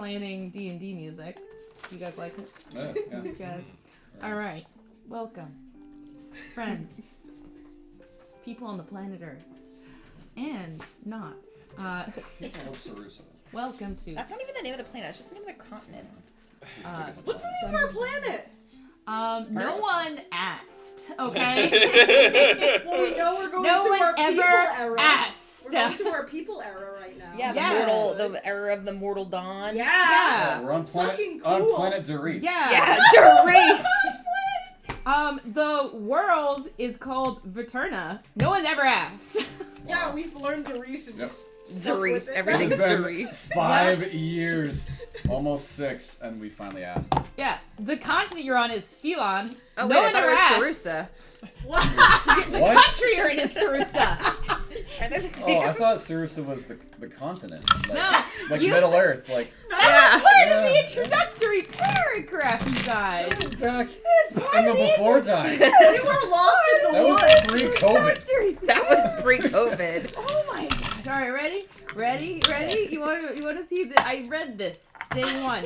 planning D&D music. You guys like it? Yeah. You guys. All right. Welcome, friends, people on the planet Earth, and not. People of Sarusa. Welcome to. That's not even the name of the planet. It's just the name of the continent. What's the name of our planet? No one asked. Okay. Well, we know we're going No through one our people ever era. asked. We're going through our people era right now. Yeah, Yeah. the era of the mortal dawn. Yeah. We're on Fucking planet cool. Derice. Yeah. Yeah, Derice. The world is called Vaterna. No one ever asked. Yeah, we've learned Derice and Yep. just stuck with Derice. it. Everything's It's been Derice. 5 years, almost 6, and we finally asked. Yeah. The continent you're on is Phelon. Oh, no wait, one I thought ever it was asked. Sarusa. The What? country you're in is Sarusa. Are they the same? Oh, I thought Sarusa was the continent. Like, No, like you- Middle Earth. Like, That was part of Yeah. the introductory paragraph, you guys. that was back It's part in the of the before times. We were lost in the That was woods. pre-COVID. introductory That was pre-COVID. Oh my god. Alright, ready? You want to see that I read this day one.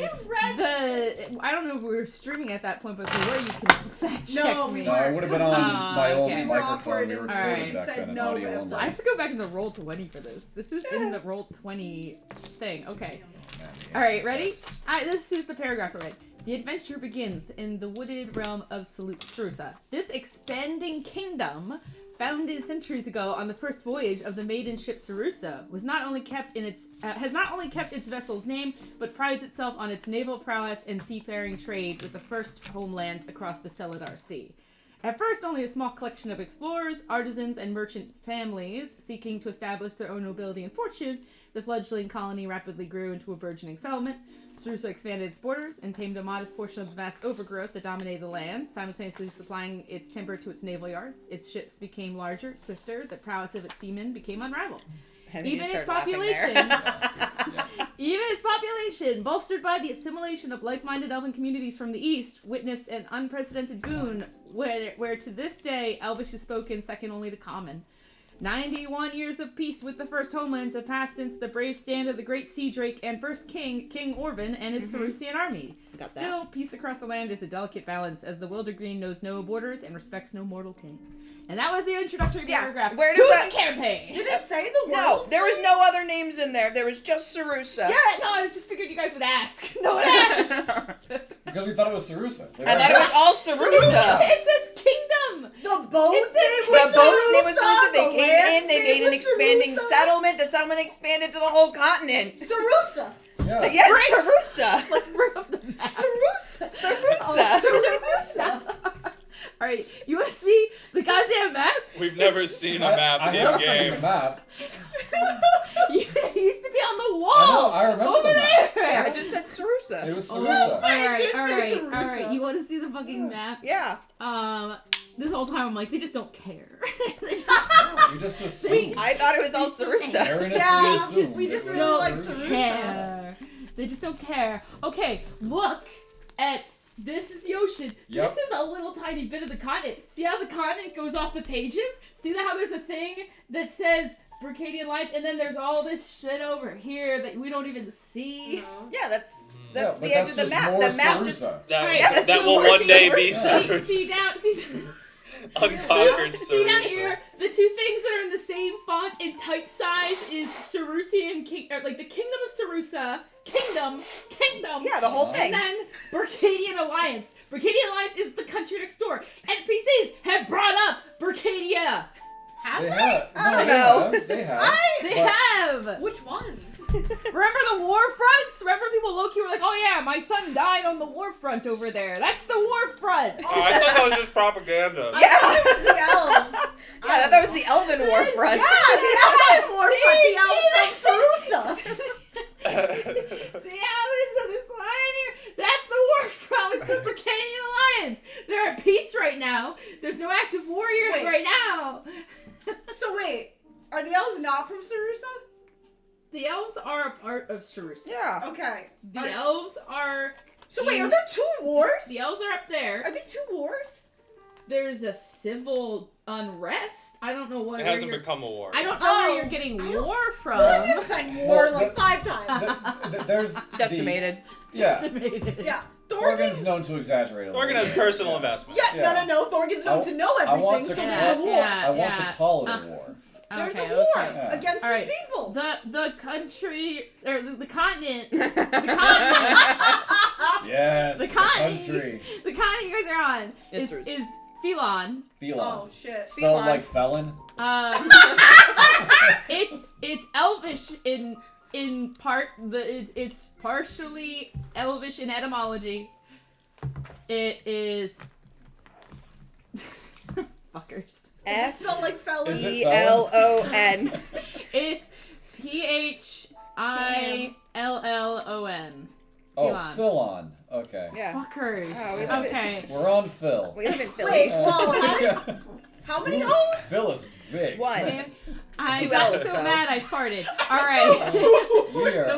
I don't know if we were streaming at that point, but for where you can fact check No, me. we No, it would have been on my old okay. microphone. We All recorded right. back Said then in no, audio but only. I have to go back into roll 20 for this. This is in the roll 20 thing. Okay. Alright, ready? This is the paragraph I read. The adventure begins in the wooded realm of Sarusa. This expanding kingdom, founded centuries ago on the first voyage of the maiden ship Sarusa, has not only kept its vessel's name, but prides itself on its naval prowess and seafaring trade with the first homelands across the Celadar Sea. At first, only a small collection of explorers, artisans, and merchant families seeking to establish their own nobility and fortune, the fledgling colony rapidly grew into a burgeoning settlement. Sarusa expanded its borders and tamed a modest portion of the vast overgrowth that dominated the land, simultaneously supplying its timber to its naval yards. Its ships became larger, swifter, the prowess of its seamen became unrivaled. And then you Even just its start laughing there. Even its population, bolstered by the assimilation of like-minded elven communities from the east, witnessed an unprecedented boon where to this day Elvish is spoken second only to Common. 91 years of peace with the First Homelands have passed since the brave stand of the Great Sea Drake and first king, King Orvin, and his Sarusian army. Got that. Still, peace across the land is a delicate balance, as the Wildergreen knows no borders and respects no mortal king. And that was the introductory Yeah, paragraph where to does the that- campaign. Did it say the No, world? there was no other names in there. There was just Sarusa. Yeah, no, I just figured you guys would ask. No one asked. Because we thought it was Sarusa. It's like, I thought it was all Sarusa. It says kingdom. The boat's It says name The was boat's name was Sarusa, Sarusa. They the came land's in, they name made an was expanding Sarusa. settlement. The settlement expanded to the whole continent. Sarusa. Yeah. Yes, Sarusa. Let's bring up the map. Sarusa. Sarusa. All right, you want to see the goddamn map? We've never seen a map I in have seen the game. map. It used to be on the wall. I know, I remember over the map. there. I just said Sarusa. It was All Sarusa. right, did all say right, all Sarusa. right. You want to see the fucking map? Yeah. This whole time I'm like, they just don't care. You just assumed. I thought it was all Sarusa. Erroneously Yeah, assumed we it just was really like Sarusa. Sarusa. care. They just don't care. Okay, look at this is the ocean. Yep. This is a little tiny bit of the continent. See how the continent goes off the pages? See how there's a thing that says Bracadian Lights, and then there's all this shit over here that we don't even see. Yeah, that's Yeah, the but edge that's of the just map. more The map just Sarusa. That, Alright, that's that just will more one day be Sarusa. See Sarusa. down Unconquered See down Sarusa. here, the two things that are in the same font and type size is Sarusian King, or like the Kingdom of Sarusa, Kingdom, Yeah, the whole thing. and then Bracadian Alliance. Bracadian Alliance is the country next door. NPCs have brought up Bracadia. Have They they? have. I don't they know. have, They have. They But- have. Which ones? Remember the war fronts? Remember people low-key were like, oh yeah, my son died on the war front over there. That's the war front. Oh, I thought that was just propaganda. Yeah. It was the elves. Yeah, I thought that was the Elven War front. Yeah, the elven war front. The See, elves from Sarusa. See how this line here? That's the war front with the Bracadian Alliance. They're at peace right now. There's no active warriors Wait. right now. So wait, are the elves not from Sarusa? The elves are a part of Sarusa. Yeah. Okay. The elves are. So wait, are there two wars? The elves are up there. Are there two wars? there's a civil unrest. I don't know what. It where hasn't you're- become a war. I don't know where Oh, you're getting I don't- war from. Thorgan signed war Well, like the- 5 times. There's Decimated. Yeah, Decimated. Yeah. Thorgan's Thorgan. known to exaggerate a little Thorgan has bit. personal Yeah. investment. Yeah, no. Thorgan's known to know I want everything, to so call- there's a war. Yeah. I want to call it a war. There's Okay, a war okay. Yeah. against All his right. people. The country or the continent. The continent. Yes, The the continent. country. The continent you guys are on Yes, is Phelon. Phelon. Oh shit. Spelled Phelon. like felon. It's Elvish in part. It's partially Elvish in etymology. It is fuckers. It spelled like felon. Is it Elon. It's Phillon. Oh, Phelon. Philon. Okay. Yeah. Fuckers. Oh, we love it. Okay. We're on Phil. We live in Philly. Wait, whoa, how many O's? Phil is big. One. Man. I 2 got L's, so though. mad I farted. All right. We are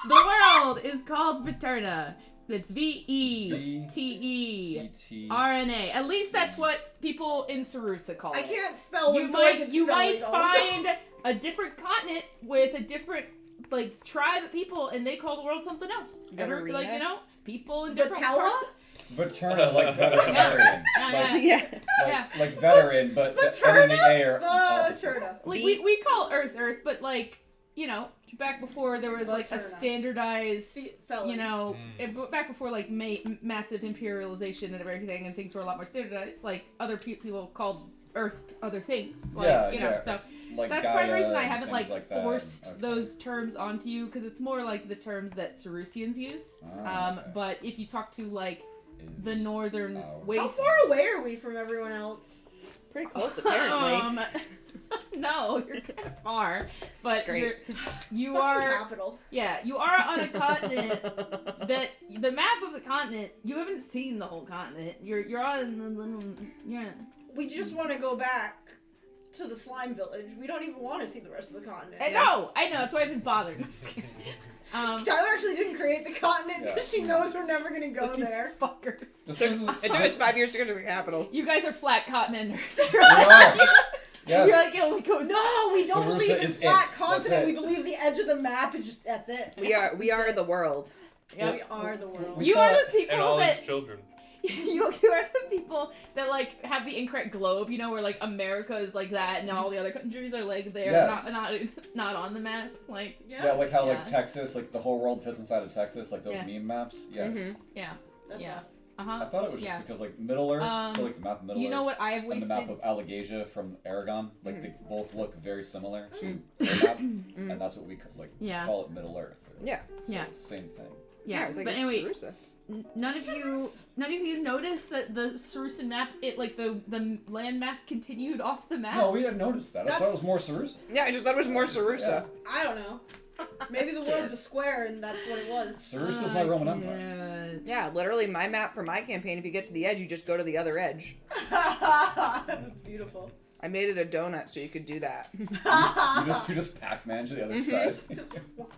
The world is called Paterna. It's VETERNA. At least that's what people in Sarusa call it. I can't spell You what might Thorgan's spelling also. find a different continent with a different like tribe of people, and they call the world something else. Vaterina? Like people in different Vatella? parts. Veterna, like veteran. Yeah. Yeah. Yeah. Like veteran, but the N and the A are opposite. Vaterna. Like we call Earth, but like back before there was like a Vaterna. standardized. Felon. Back before like massive imperialization and everything, and things were a lot more standardized. Like other people called Earth other things. Like, Yeah. So Like that's Gaia part of the reason I and haven't things like that. forced Okay. those terms onto you, because it's more like the terms that Sarusians use. Ah, okay. But if you talk to like Is- the northern Oh. waste, How far away are we from everyone else? Pretty close, apparently. no, you're kind of far, but Great. you Fucking are. capital. Yeah, you are on a continent that the map of the continent. You haven't seen the whole continent. You're on. Yeah. We just want to go back to the slime village. We don't even want to see the rest of the continent. I know. That's why I haven't bothered. I'm just kidding. Tyler actually didn't create the continent because she knows we're never gonna go These there. fuckers. This is- It took us 5 years to go to the capital. You guys are flat continenters. We are. You're Yes. like, it only goes. No, we don't Sarusa believe in is flat it. continent. That's it. We believe the edge of the map is just that's it. We are the world. Yep. We are the world. We You are thought- those people And all that its children. you are the people that like have the incorrect globe, where like America is like that and all the other countries are like there, Yes. not on the map. Like Yeah, like how Yeah. like Texas, like the whole world fits inside of Texas, like those Yeah. meme maps. Yes. Mhm. yeah, That's Yeah. us. uh I huh. thought it was just Yeah. because like Middle Earth, so like the map of Middle You know Earth what I have and the wasted? map of Allegasia from Aragon, like they both look very similar to their map, and that's what we Yeah. call it Middle Earth. Yeah. So Yeah. it's the same thing. Yeah, it's like but a anyway, Sarusa. none of you noticed that the Sarusan map, the landmass continued off the map. No, we hadn't noticed that. I thought it was more Sarusa. Yeah, I just thought it was more Sarusa. I don't know. Maybe the world's a square and that's what it was. Sarusa's my Roman Empire. Yeah, literally my map for my campaign, if you get to the edge, you just go to the other edge. That's beautiful. I made it a donut so you could do that. You just Pac-Man to the other side.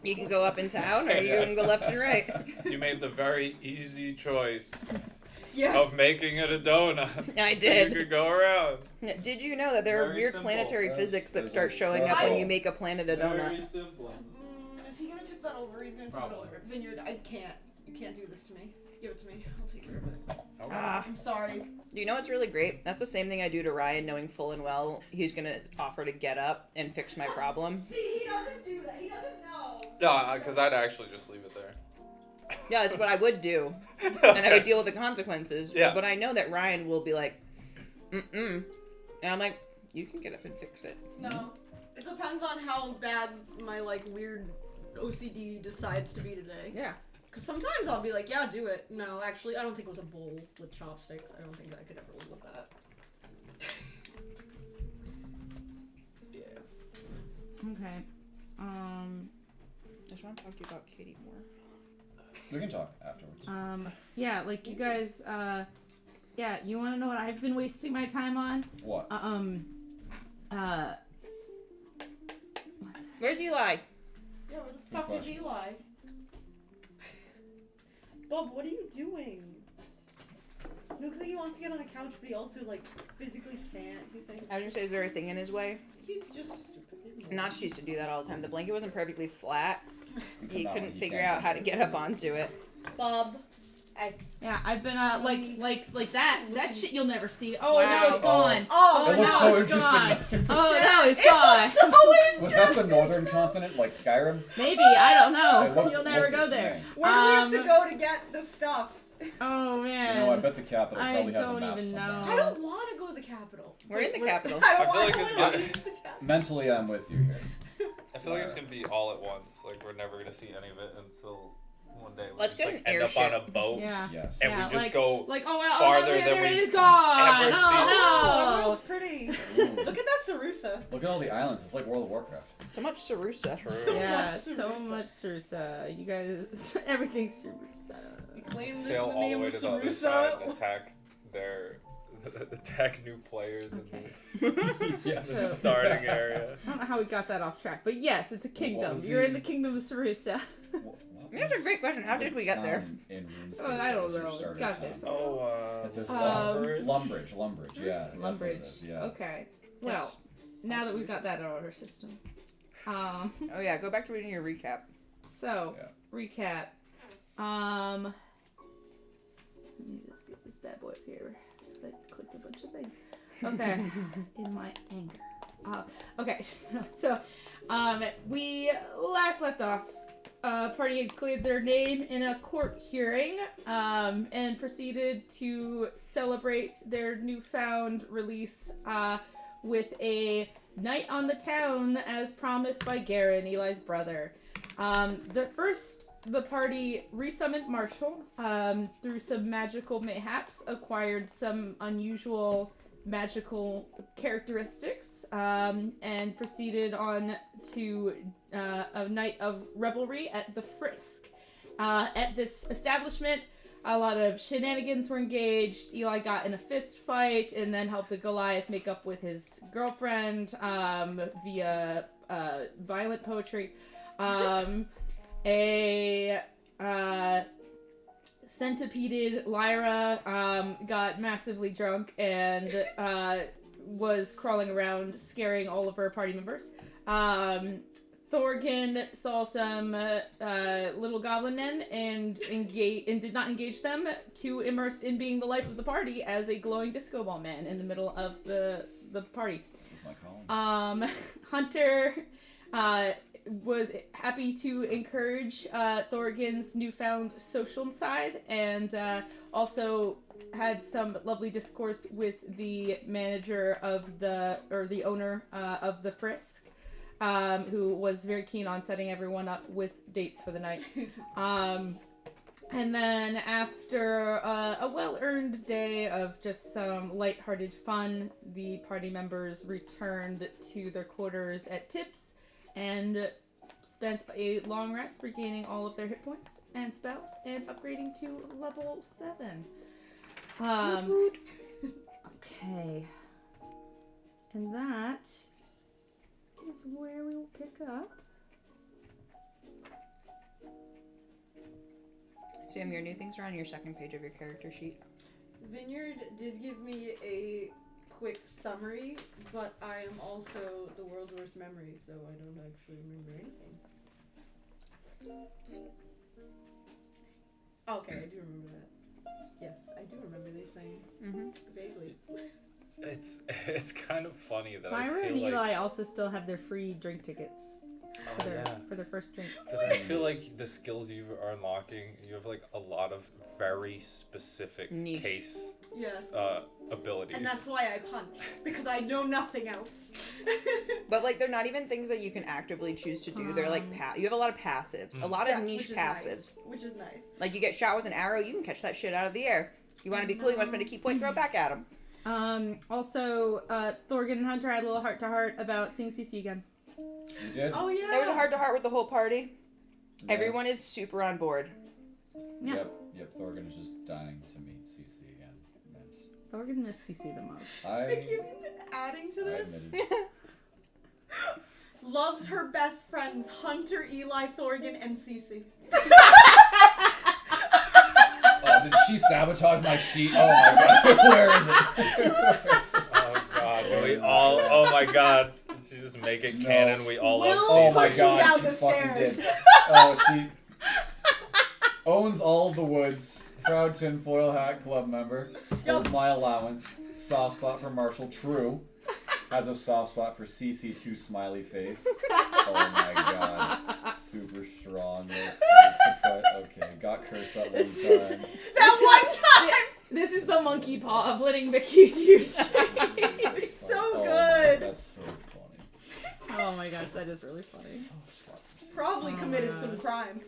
You can go up in town or you can go left and right. You made the very easy choice Yes. of making it a donut. I You did. could go around. Did you know that there are Very weird simple. planetary That's- physics that that's start showing up simple. when you make a planet a donut? Very simple. Is he gonna tip that over? He's gonna tip Probably. it over. Vineyard, I can't. You can't do this to me. Give it to me. I'll take care of it. Ah. I'm sorry. Do you know what's really great? That's the same thing I do to Ryan, knowing full and well he's gonna offer to get up and fix my problem. See, he doesn't do that. He doesn't know. No, because I'd actually just leave it there. Yeah, that's what I would do, and I would deal with the consequences. Yeah. But I know that Ryan will be like, and I'm like, you can get up and fix it. No. It depends on how bad my weird OCD decides to be today. Yeah. Because sometimes I'll be like, yeah, do it. No, actually, I don't think it was a bowl with chopsticks. I don't think that I could ever live with that. Yeah. Okay. I just want to talk to you about Katie more. We can talk afterwards. Yeah, like you guys, yeah, you want to know what I've been wasting my time on? What? Where's Eli? Yeah, where the fuck is question. Eli? Bob, what are you doing? He looks like he wants to get on the couch, but he also like physically can't. He's like, I was gonna say, is there a thing in his way? he's just stupid. Notch used to do that all the time. The blanket wasn't perfectly flat. Until He now, couldn't you figure can't out how to jump get over up onto it. Bob. Yeah, I've been like that shit you'll never see. Oh, Wow. now it's gone. Oh, It looks now so it's gone. interesting. Oh, now it's It gone. looks so Was that the northern continent, like Skyrim? Maybe, I don't It know. looked- You'll never looked go its there. name. Where do we have to Um, go to get the stuff? Oh You man. know, I bet the capital I probably has a don't map even somewhere. know. I don't want to go to the capital. We're in the capital. I don't I feel want like it's to good. go to the capital. Mentally, I'm with you here. I feel like it's gonna be all at once. Like we're never gonna see any of it until one day we Let's just get like an end up airship. on a boat Yeah. Yes. and Yeah, we just like- go. Like, oh well, farther oh, no, than there it we've is gone. ever seen. Oh, Oh that no. world's pretty. Ooh. Look at that Sarusa. Look at all the islands. It's like World of Warcraft. So much Sarusa. True. Yeah, much so Sarusa. much Sarusa. You guys, everything's Sarusa. We claim this Sail in the all the name way of to the other side and Sarusa. attack new players Okay. Yes. in the starting area. I don't know how we got that off track, but yes, it's a kingdom. was You're the- in the kingdom of Sarusa. That's a great question. How did we get there? In RuneScape Oh, I don't as you know. It's started got there town? somewhere. At the Lumbridge. Lumbridge, yeah. that's what it Lumbridge. is, yeah. Okay. Well, now that we've got that out of our system. Oh yeah, go back to reading your recap. So, Yeah. recap. Let me just get this bad boy up here. I clicked a bunch of things. Okay. In my anger. Okay. So, we last left off. Party had cleared their name in a court hearing, and proceeded to celebrate their newfound release, with a night on the town as promised by Garen, Eli's brother. The party resummoned Marshall, through some magical mayhaps, acquired some unusual magical characteristics, and proceeded on to a night of revelry at the Frisk. At this establishment, a lot of shenanigans were engaged. Eli got in a fist fight and then helped a Goliath make up with his girlfriend via violent poetry. A centipeded Lyra got massively drunk and was crawling around scaring all of her party members. Thorgan saw some little goblin men and did not engage them, too immersed in being the life of the party as a glowing disco ball man in the middle of the party. That's my call. Hunter was happy to encourage Thorgan's newfound social side, and also had some lovely discourse with the manager of the owner of the Frisk, who was very keen on setting everyone up with dates for the night. And then after a well-earned day of just some lighthearted fun, the party members returned to their quarters at Tips and spent a long rest, regaining all of their hit points and spells and upgrading to level 7. Okay. And that is where we will pick up. Sam, your new things are on your second page of your character sheet. Vineyard did give me a quick summary, but I am also the world's worst memory, so I don't actually remember anything. Okay, I do remember that. Yes, I do remember these things Mm-hmm. vaguely. It's kind of funny that Myra I and feel Eli like. also still have their free drink tickets Oh, yeah. for their first drink. But I feel like the skills you are unlocking, you have like a lot of very specific Niche. case Yes. abilities. And that's why I punch, because I know nothing else. But like, they're not even things that you can actively choose to do. They're like you have a lot of passives, a lot of Yes, niche which is passives. nice, which is nice. Like you get shot with an arrow, you can catch that shit out of the air. You want to be cool, you want to spend a key point, throw it back at him. Also, Thorgan and Hunter had a little heart-to-heart about seeing CC again. You did? Oh yeah. There was a heart-to-heart with the whole party. Yes. Everyone is super on board. Yeah. Yep, Thorgan is just dying to meet Cece again. Yes. Thorgan missed CC the most. Vicky, have you been adding to I this? admitted. Loves her best friends, Hunter, Eli, Thorgan, and Cece. Oh, did she say sabotage my sheet. Oh my god, where is it? Oh god, we all. Oh my god. Did she just make it No. canon? We all Will love Oh Cece. my push you god, down she the fucking stairs. did. Oh, she owns all of the woods. Proud tinfoil hat club member. Holds my allowance. Soft spot for Marshall. True. Has a soft spot for CC2 smiley face. Oh my god. Super strong. Okay, got cursed that one This is- time. That one time. This is the monkey paw of letting Mickey do your shit. It's so Oh my, good. that's so funny. Oh my gosh, that is really funny. Soft spot for CC2. Probably Oh committed my some God. crime.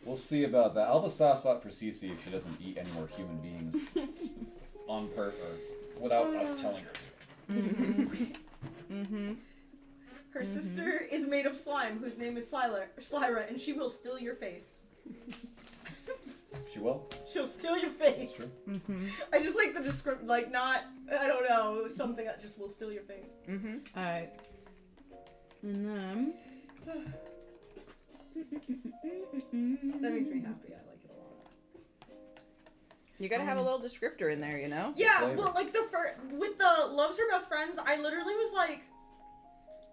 We'll see about that. I'll have a soft spot for Cece if she doesn't eat any more human beings on purpose or without us telling her to. Mm-hmm. Her sister is made of slime, whose name is Slyra, and she will steal your face. She will. She'll steal your face. That's true. Mm-hmm. I just like the description, like not, I don't know, something that just will steal your face. Mm-hmm. Alright. And then... That makes me happy. I like it a lot. You gotta have a little descriptor in there, you know? Yeah, flavor. well, like with the loves her best friends, I literally was like,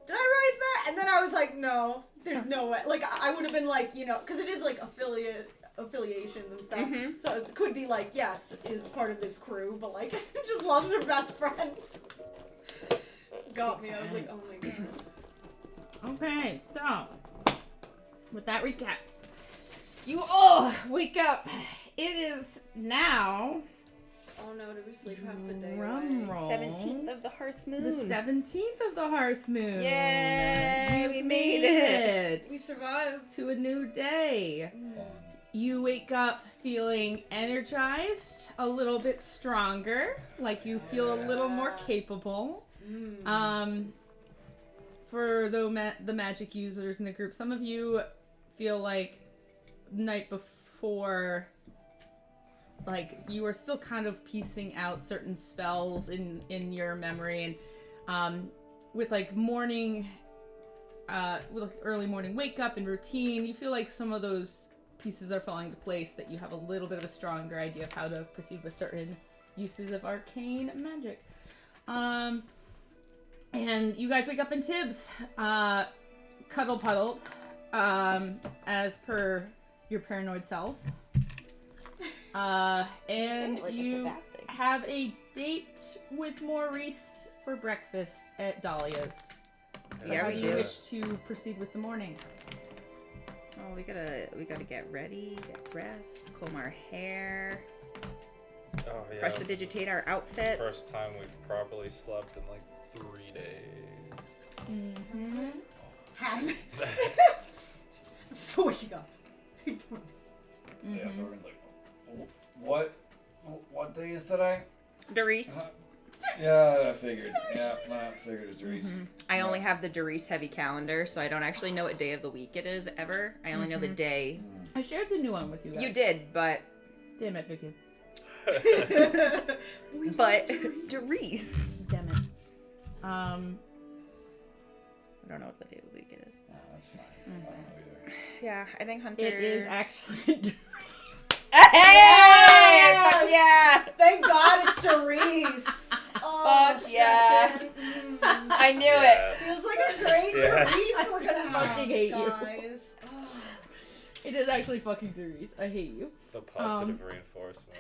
did I write that? And then I was like, no, there's no way. Like I would have been like, you know, because it is like affiliations and stuff. Mhm. So it could be like, yes, is part of this crew, but like just loves her best friends. Got me. I was like, oh my god. Okay, so... With that recap. You all wake up. It is now... Oh no, did we sleep half the day? Drum away? roll. 17th of the Hearth Moon. The 17th of the Hearth Moon. Yay, You've we made it. We survived. to a new day. Fun. You wake up feeling energized, a little bit stronger, like you feel a little more capable. For the magic users in the group, some of you feel like night before, like you are still kind of piecing out certain spells in your memory, and with like morning, with like early morning wake up and routine, you feel like some of those pieces are falling into place, that you have a little bit of a stronger idea of how to proceed with certain uses of arcane magic. And you guys wake up in Tibbs, cuddle puddled, as per your paranoid selves. And like it's a you bad thing. have a date with Maurice for breakfast at Dahlia's. Yeah, How we do you do. wish to proceed with the morning? Oh, we gotta get ready, get dressed, comb our hair, Oh yeah. prestidigitate our outfits. First time we've properly slept in like 3 days. Mm-hmm. Has. I'm still waking up. Yeah, Thorgan's like, what day is today? Doris. Yeah, I figured. Yeah, I figured it was Doris. I only have the Doris heavy calendar, so I don't actually know what day of the week it is ever. I only know the day. I shared the new one with you guys. You did, but Damn it, Vicky. Doris. Damn it. I don't know what the day of the week it is. Oh, that's fine. I don't know either. Yeah, I think Hunter. It is actually... Hey! Fuck yeah! Thank God it's Doris. Oh, Fuck yeah. stretching. I knew it. Yeah. Feels like a great Yes. Doris we're gonna have, fucking hate you. guys. Oh. It is actually fucking Doris. I hate you. The positive reinforcement.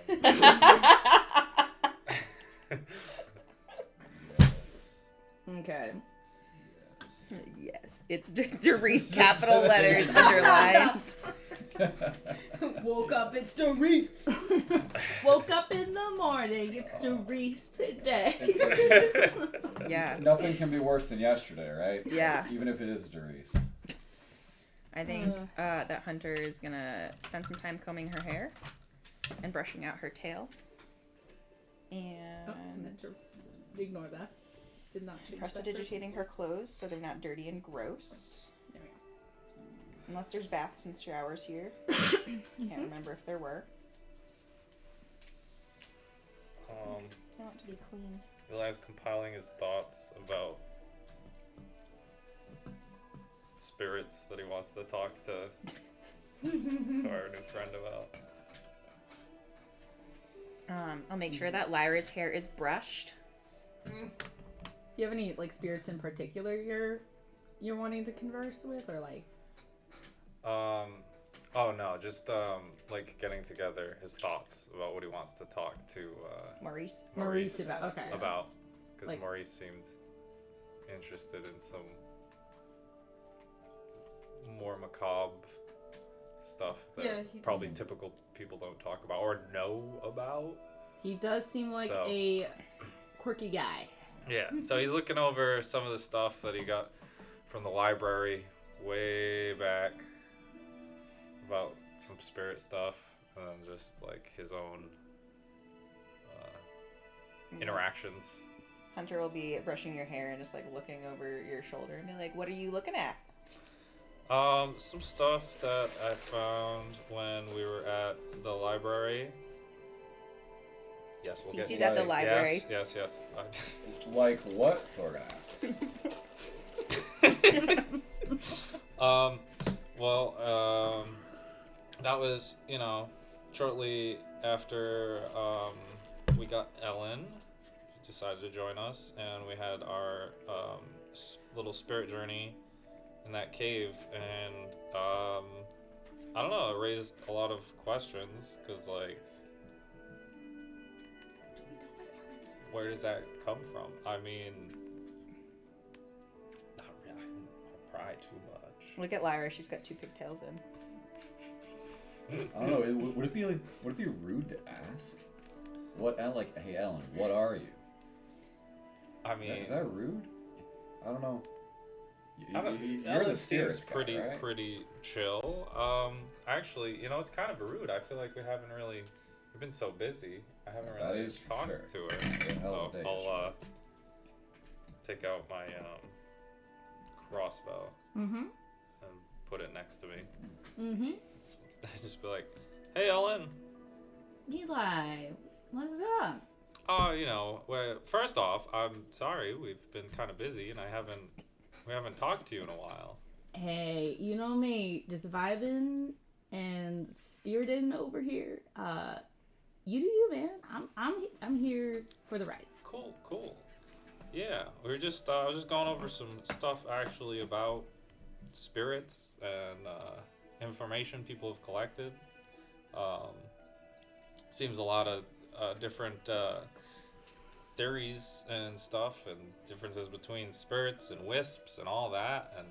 Okay. Yes, it's Doris, capital letters underlined. Woke up, it's Doris. Woke up in the morning. It's Doris today. Yeah, Nothing can be worse than yesterday, right? yeah. Even if it is Doris. I think that Hunter is gonna spend some time combing her hair and brushing out her tail. Oh, I And meant to ignore that. Did not change that prestidigitating her clothes so they're not dirty and gross. There we Unless there's baths and showers here. Can't remember if there were. I want to be clean. Eli's compiling his thoughts about spirits that he wants to talk to our new friend about. I'll make sure that Lyra's hair is brushed. Do you have any like spirits in particular you're wanting to converse with, or like? Oh no, just like getting together his thoughts about what he wants to talk to Maurice. Maurice about, okay. About, because Like- Maurice seemed interested in some more macabre stuff that Yeah, he probably did. typical people don't talk about or know about. He does seem like So- a quirky guy. Yeah, so he's looking over some of the stuff that he got from the library way back about some spirit stuff, and then just like his own interactions. Hunter will be brushing your hair and just like looking over your shoulder and be like, "What are you looking at?" Some stuff that I found when we were at the library. Yes, we'll get Cece's to at the Like- library. Yes. Like what? Thorgan asks. That was, shortly after we got Ellen. She decided to join us, and we had our little spirit journey in that cave, and I don't know, it raised a lot of questions, because, like, where does that come from? I mean, not really, I don't pry too much. Look at Lyra. She's got 2 pigtails in. I don't know. Would it be rude to ask? What? Like, hey, Ellen, what are you? I mean, Is that rude? I don't know. You're Ellen the spirits seems guy, right? pretty chill. Actually, it's kind of rude. I feel like we've been so busy. I haven't That really is for talked sure. to her. Hell So of a day, I'll sure. take out my crossbow Mm-hmm. and put it next to me. Mm-hmm. I just be like, "Hey, Ellen. Eli, what's up? Well, first off, I'm sorry. We've been kind of busy, and we haven't talked to you in a while." Hey, you know me, just vibing and spiriting over here. You do you, man. I'm here for the ride. Cool. Yeah, we were just I was just going over some stuff actually about spirits and information people have collected. Seems a lot of different theories and stuff, and differences between spirits and wisps and all that, and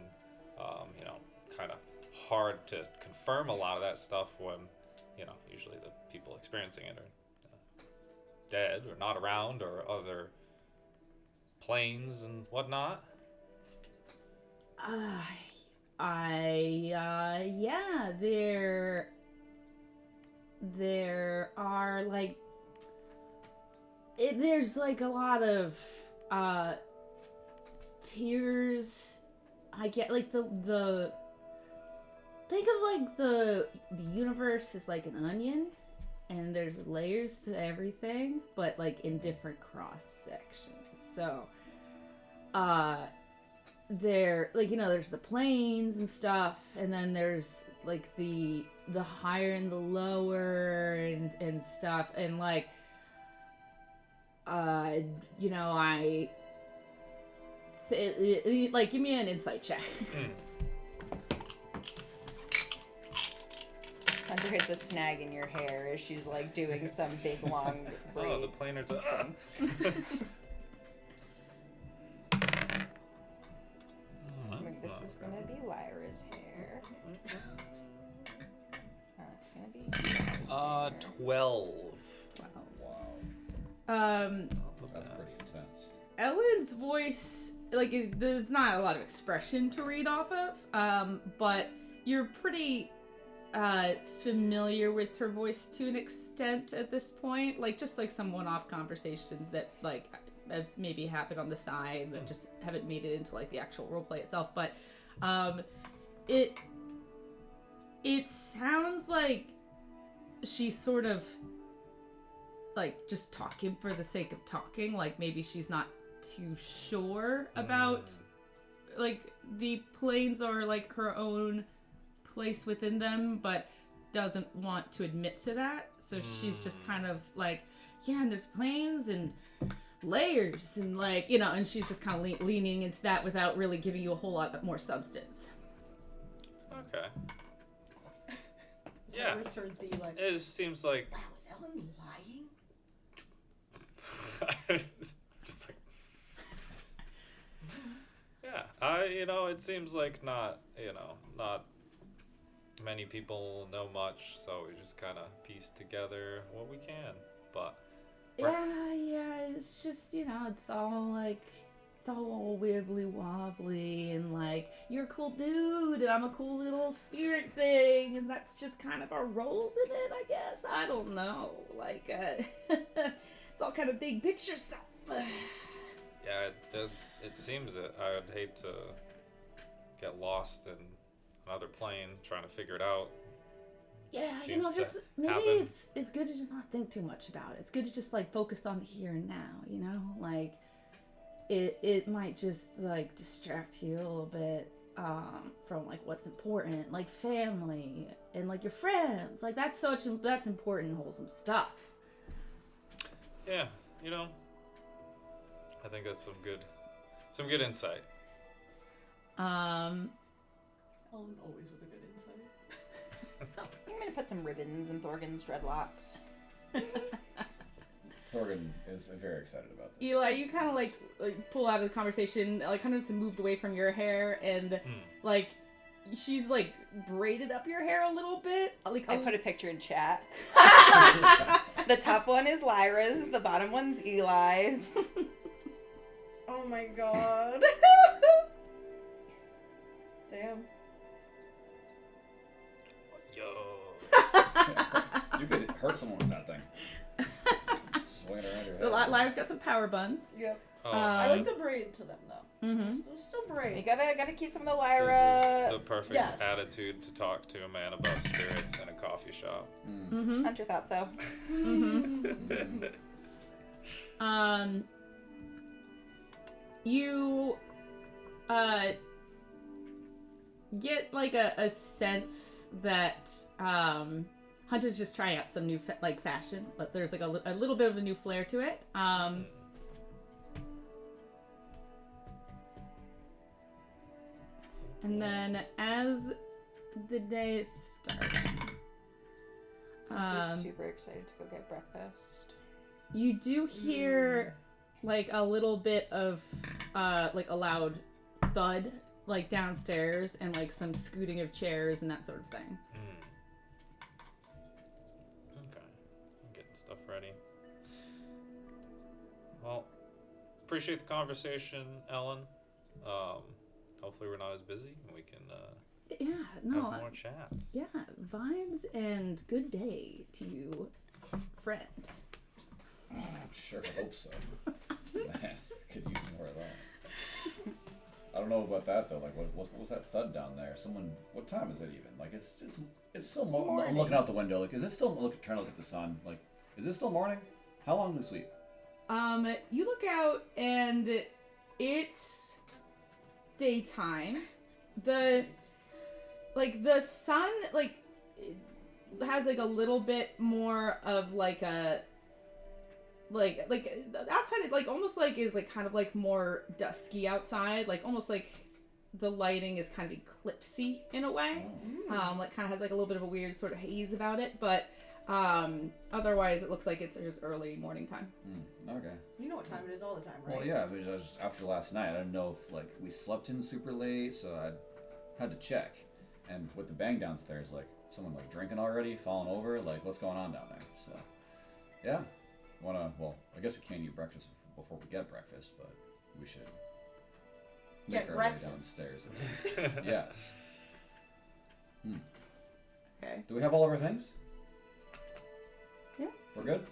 kind of hard to confirm a lot of that stuff when usually the people experiencing it are dead or not around, or other planes and whatnot. Yeah, there are like, there's like a lot of tiers. I get like the think of like the universe is like an onion, and there's layers to everything, but like in different cross sections. So there, like, there's the planes and stuff, and then there's like the higher and the lower and stuff, and like like, give me an insight check. Hunter hits a snag in your hair as she's like doing some big long braid. Oh, the planers. This is gonna be Lyra's hair. It's gonna be Lyra's hair. 12. That's pretty intense. Ellen's voice, like, there's not a lot of expression to read off of, but you're pretty familiar with her voice to an extent at this point, like just like some one-off conversations that like have maybe happened on the side that just haven't made it into like the actual roleplay itself. But it sounds like she's sort of like just talking for the sake of talking, like maybe she's not too sure about like the planes or like her own place within them, but doesn't want to admit to that. So she's just kind of like, yeah, and there's planes and layers and like, you know, and she's just kind of leaning into that without really giving you a whole lot more substance. Okay. Yeah. It turns to Eli. It seems like Wow, is Ellen lying? just like yeah, it seems like not many people know much, so we just kind of piece together what we can. But Yeah, it's just, it's all wibbly wobbly and like, you're a cool dude and I'm a cool little spirit thing and that's just kind of our roles in it, I guess. I don't know. Like, it's all kind of big picture stuff. yeah, it seems that I would hate to get lost in another plane trying to figure it out. Yeah, Seems to just maybe happen. it's good to just not think too much about it. It's good to just like focus on the here and now, like it might just like distract you a little bit from like what's important, like family and like your friends. Like that's important wholesome stuff. Yeah, I think that's some good insight. Ellen always with a good insight. I'm gonna put some ribbons in Thorgan's dreadlocks. Thorgan is very excited about this. Eli, you kind of like pull out of the conversation, like kind of just moved away from your hair, and like she's like braided up your hair a little bit. Like I put a picture in chat. The top one is Lyra's, the bottom one's Eli's. Oh my god. Damn. Yo. You could hurt someone with that thing. Swing it around your head. So Lyra's got some power buns. Yep. Oh, I like the braid to them though. Mm-hmm. They're still You braid. gotta keep some of the this Lyra. is the perfect Yes. attitude to talk to a man about spirits in a coffee shop. Mm-hmm. Hunter thought so. Mm-hmm. You get like a sense that Hunter's just trying out some new fashion, but there's like a little bit of a new flair to it. And then as the day starts, I'm super excited to go get breakfast. you do hear like a little bit of like a loud thud like downstairs and like some scooting of chairs and that sort of thing. Okay. I'm getting stuff ready. Well, appreciate the conversation, Ellen. Hopefully we're not as busy and we can Yeah, no. have more chats. Yeah, vibes and good day to you, friend. Sure hope so. Man, could use more of that. I don't know about that though. Like, what was that thud down there? What time is it even? Like, it's still morning. I'm looking out the window. Like, is it still trying to look at the sun? Like, is it still morning? How long do we sleep? You look out and it's daytime. The sun it has like a little bit more of like a like outside it like almost like is like kind of like more dusky outside, like almost like the lighting is kind of eclipsy in a way. Like kind of has like a little bit of a weird sort of haze about it, but otherwise it looks like it's just early morning time. Okay. You know what time it is all the time, right? Well, yeah, but just after last night, I didn't know if like we slept in super late, so I had to check. And with the bang downstairs, like someone like drinking already, falling over, like what's going on down there? So, yeah, well, I guess we can't eat breakfast before we get breakfast, but we should make Get our breakfast. way downstairs at least. Yes. Okay. Do we have all of our things? Yeah. We're good.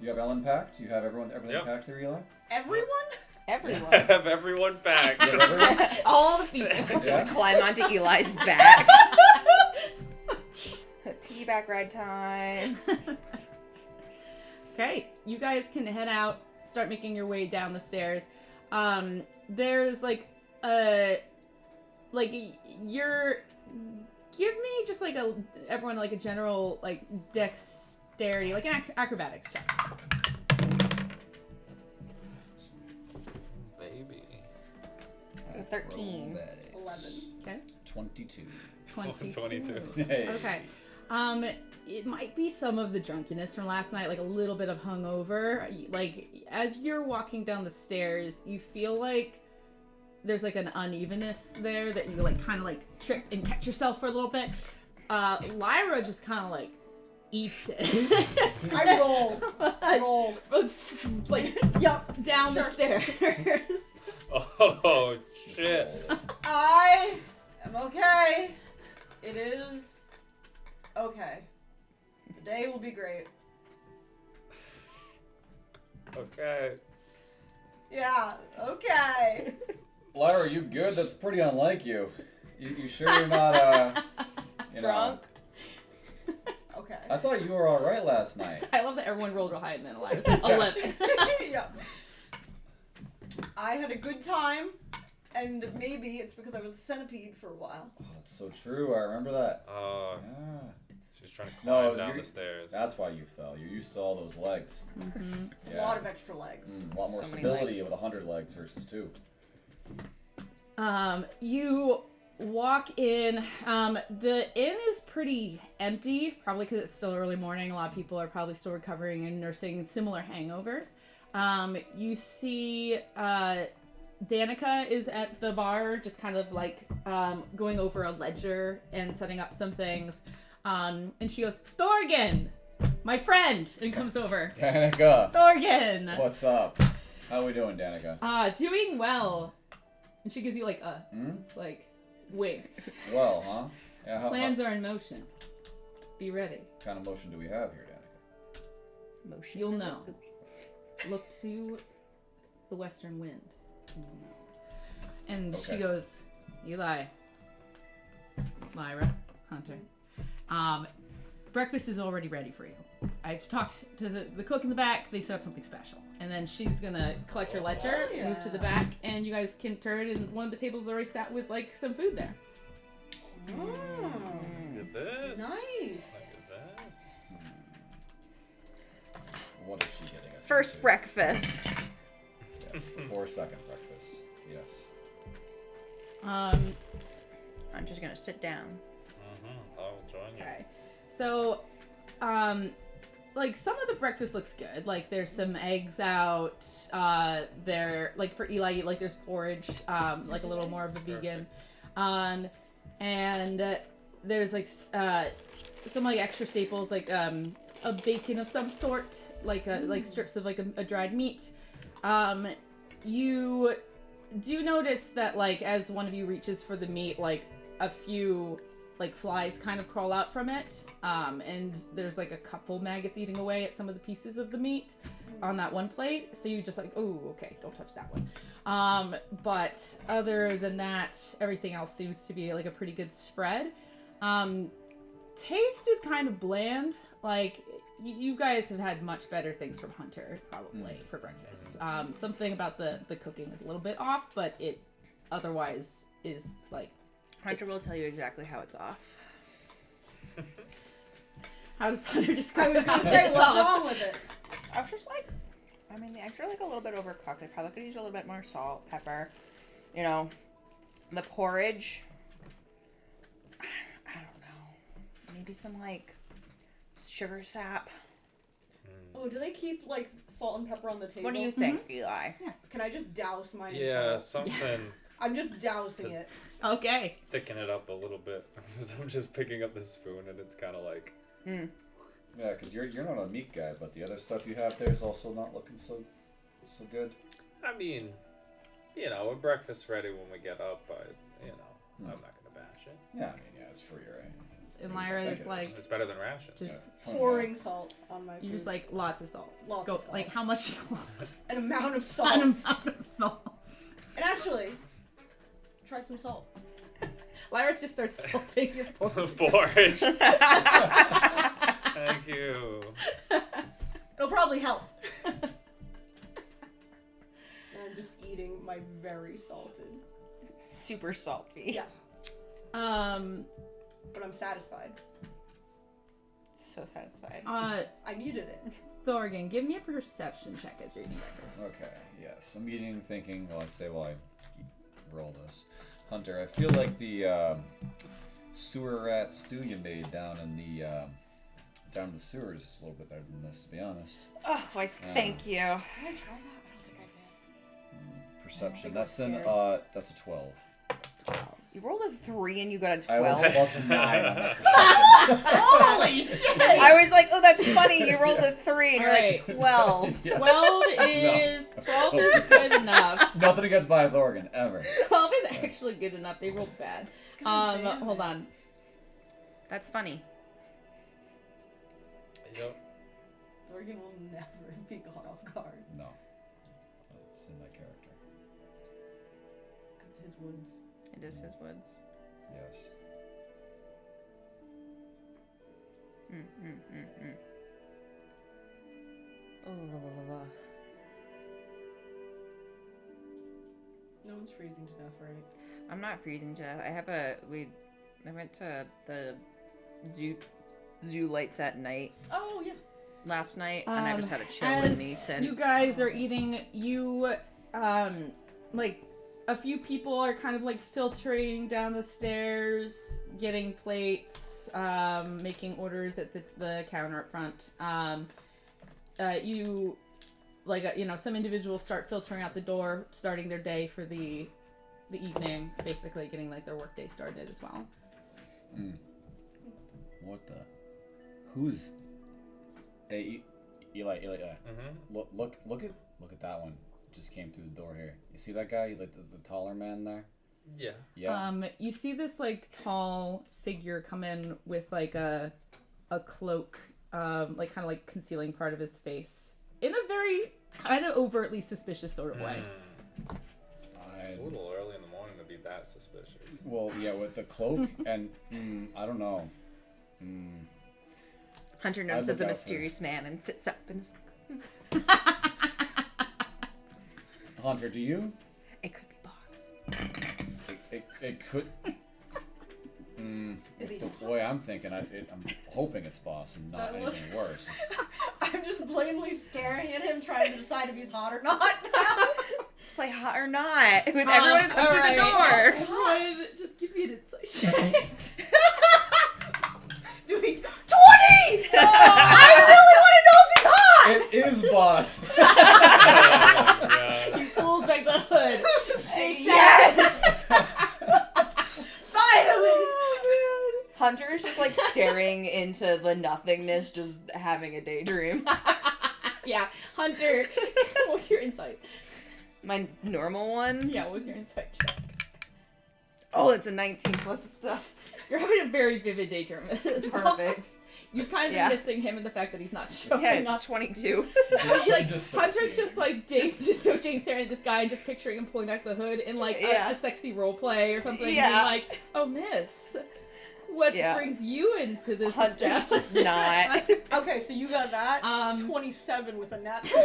You have Ellen packed. You have everything Yep. packed there, Eli. Everyone? Everyone. Have everyone back. You have everything? All the people. Yeah? Just climb onto Eli's back. Piggyback ride time. Okay, you guys can head out, start making your way down the stairs. There's like you're give me just like everyone like a general like dexterity, like an acrobatics check. Baby. A 13. Acrobatics. 11. Okay. 22. 22. Hey. Okay. It might be some of the drunkiness from last night, like a little bit of hungover. Like, as you're walking down the stairs, you feel like there's like an unevenness there that you like kind of like trip and catch yourself for a little bit. Lyra just kind of like eats it. I rolled. Like, Yup. down the Sure. stairs. Oh shit. I am okay. It is okay. The day will be great. Okay. Yeah, okay. Lyra, are you good? That's pretty unlike you. You sure you're not, you know- Drunk? Okay. I thought you were alright last night. I love that everyone rolled real high and then Lyra's like, 11. Yeah. I had a good time, and maybe it's because I was a centipede for a while. Oh, that's so true. I remember that. Oh, Yeah. she's trying to No, climb down you're- the stairs. That's why you fell. You're used to all those legs. It's a lot of extra legs. A lot more So many stability legs. with 100 legs versus 2. You walk in. The inn is pretty empty, probably because it's still early morning. A lot of people are probably still recovering and nursing similar hangovers. You see Danica is at the bar, just kind of like going over a ledger and setting up some things. And she goes, Thorgan, my friend, and comes over. Danica, Thorgan, what's up? How we doing, Danica? doing well. And she gives you like a Hmm? wink. Well, huh? Yeah, how Plans are in motion. Be ready. kind of motion do we have here, Danica? Motion. You'll know. Look to the western wind. And you'll know. And she Okay. goes, Eli, Lyra, Hunter. Breakfast is already ready for you. I've talked to the cook in the back. They set up something special. And then she's gonna collect her ledger, Oh, move to the yeah. back, and you guys can turn. And one of the tables already sat with like some food there. Look at this. Nice. Look at this. What is she getting us? First into? breakfast. Yes, before second breakfast. Yes. I'm just gonna sit down. I'll join you. Okay. So, like some of the breakfast looks good. Like there's some eggs out. There, like for Eli, like there's porridge. Like a little more of a vegan. And there's like some like extra staples, like a bacon of some sort, like like strips of like a dried meat. You do notice that like as one of you reaches for the meat, like a few like flies kind of crawl out from it, and there's like a couple maggots eating away at some of the pieces of the meat on that one plate. So you just like, oh, okay, don't touch that one. But other than that, everything else seems to be like a pretty good spread. Taste is kind of bland. Like you guys have had much better things from Hunter probably for breakfast. Something about the cooking is a little bit off, but it otherwise is like. Hunter will tell you exactly how it's off. How does Hunter I describe was how gonna say, it's what's off? wrong with it? I was just like, I mean, the eggs are like a little bit overcooked. They probably could use a little bit more salt, pepper. You know, the porridge. I don't know. Maybe some like sugar sap. Oh, do they keep like salt and pepper on the table? What do you think, Eli? Can I just douse mine? in Yeah, salt? something I'm just dousing it. Okay. thicken it up a little bit. So I'm just picking up the spoon and it's kind of like. Yeah, because you're not a meat guy, but the other stuff you have there is also not looking so good. I mean, you know, we're breakfast ready when we get up, but you know, I'm not gonna bash it. Yeah, I mean, yeah, it's free, right? And It's Lyra like is it like It's better than rations. just Pouring salt on my food. you just like lots of salt. Lots Go of salt. like how much salt? An amount of salt. An amount of salt. And actually, try some salt. Lyra just starts salting your porridge. Porridge. Thank you. It'll probably help. And I'm just eating my very salted. Super salty. Yeah, Um, but I'm satisfied. so satisfied. I needed it. Thorgan, give me a perception check as you're eating breakfast. Okay, yes. I'm eating, thinking, well, I'd say, well, I roll this. Hunter, I feel like the sewer rat stew you made down in the sewers is a little bit better than this, to be honest. Oh, why, thank you. Did I try that? I don't think I did. Perception. I That's got an scared. that's a 12. You rolled a 3 and you got a I 12. rolled plus 9 on my perception. Holy shit! I was like, oh, that's funny. You rolled a 3 and you're Alright. like, 12. 12 is No. 12 is good enough. Nothing against By Thorgan, ever. 12 is actually good enough. They rolled bad. God damn Hold it. on. That's funny. Yep. Dorgan will never be caught off guard. No. It's in my character. Cause his wounds. It is his woods. Yes. Oh. No one's freezing to death, right? I'm not freezing to death. I went to the zoo lights at night Oh yeah. last night, and I just had a chill As in me since. you guys are eating, like, a few people are kind of, like, filtering down the stairs, getting plates, making orders at the counter up front. Some individuals start filtering out the door, starting their day for the evening, basically getting, like, their workday started as well. What the? Who's? Hey, Eli. Mm-hmm. Look at that one. Just came through the door here. You see that guy? Like the taller man there? Yeah. Yeah. You see this, like, tall figure come in with, like, a cloak, like, kind of, like, concealing part of his face in a very kind of overtly suspicious sort of way. It's a little early in the morning to be that suspicious. Well, yeah, with the cloak and I don't know. Hunter I'd notices look a out for- mysterious man and sits up and is Hunter, do you? it could be boss. It could. Is he? The way I'm thinking, I'm hoping it's boss and not That look- anything worse. I'm just plainly staring at him, trying to decide if he's hot or not. Just play hot or not with everyone who comes to the door. Everyone, just give me an insight check. Do we? 20! I really want to know if he's hot. It is boss. Yeah. He pulls back the hood, shakes Yes! Finally. Hunter is just like staring into the nothingness, just having a daydream. Yeah, Hunter, what's your insight? My normal one? Yeah, what's your insight check? Oh, it's a 19 plus stuff. You're having a very vivid daydream. It's Perfect. You've kind of Yeah. missing him and the fact that he's not showing Yeah, up. it's 22. Like, Just Hunter's just like dissociating, staring at this guy, and just picturing him pulling back the hood in like Yeah. a sexy role play or something. Yeah. Being like, oh, miss, what Yeah. brings you into this Hunter's just establishment?" not. Okay, so you got that. 27 with a nat 20.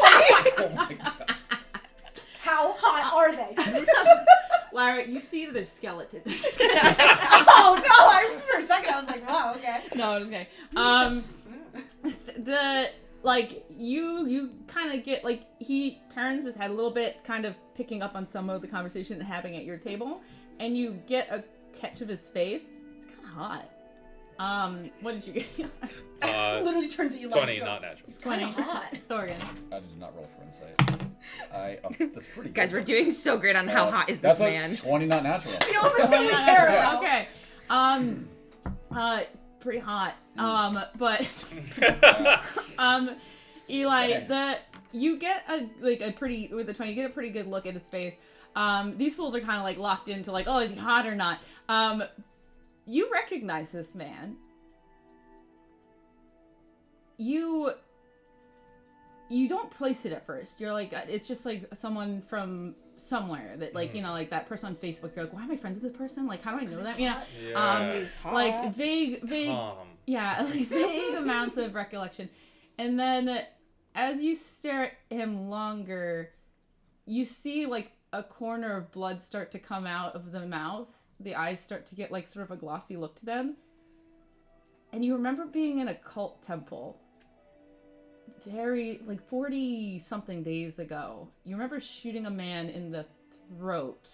Oh my god. How hot are they? Lara, you see there's skeleton. Oh no! I for a second I was like, wow, okay. No, I'm just kidding. You kind of get, like, he turns his head a little bit, kind of picking up on some of the conversation happening at your table, and you get a catch of his face. It's kind of hot. What did you get? Literally turns to Eli. 20, not natural. He's kind of 20. hot. Thorgan. I did not roll for insight. That's pretty good. Guys, we're doing so great on how hot is That's this like man. 20 not natural. The only thing we care about. Okay. Pretty hot. But Eli, Okay. you get a pretty with the 20, you get a pretty good look at his face. These fools are kind of like locked into like, oh, is he hot or not? You recognize this man. You don't place it at first. You're like, it's just like someone from somewhere that, like, you know, like that person on Facebook. You're like, why am I friends with this person? Like, how do I know that? You know, Yeah. He's hot. like vague, Tom. yeah, like vague amounts of recollection. And then as you stare at him longer, you see like a corner of blood start to come out of the mouth. The eyes start to get like sort of a glossy look to them. and you remember being in a cult temple very, like, 40-something days ago. You remember shooting a man in the throat,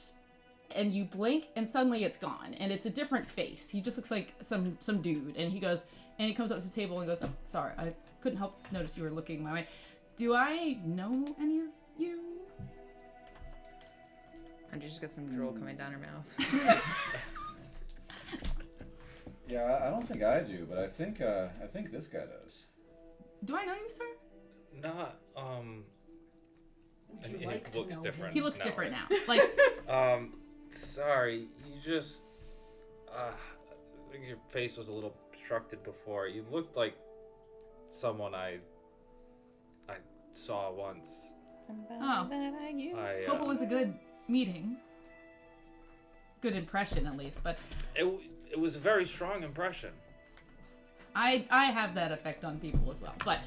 and you blink, and suddenly it's gone, and it's a different face. He just looks like some dude, and he comes up to the table and goes, "Oh, sorry, I couldn't help notice you were looking my way. Do I know any of you?" And just got some drool coming down her mouth. Yeah, I don't think I do, but I think this guy does. Do I know you, sir? Not Would and you like he looks to know different. He looks now, different right? now. Like, Sorry, you just I think your face was a little obstructed before. You looked like someone I saw once. Oh. I hope it was a good meeting. Good impression, at least, but it was a very strong impression. I have that effect on people as well. But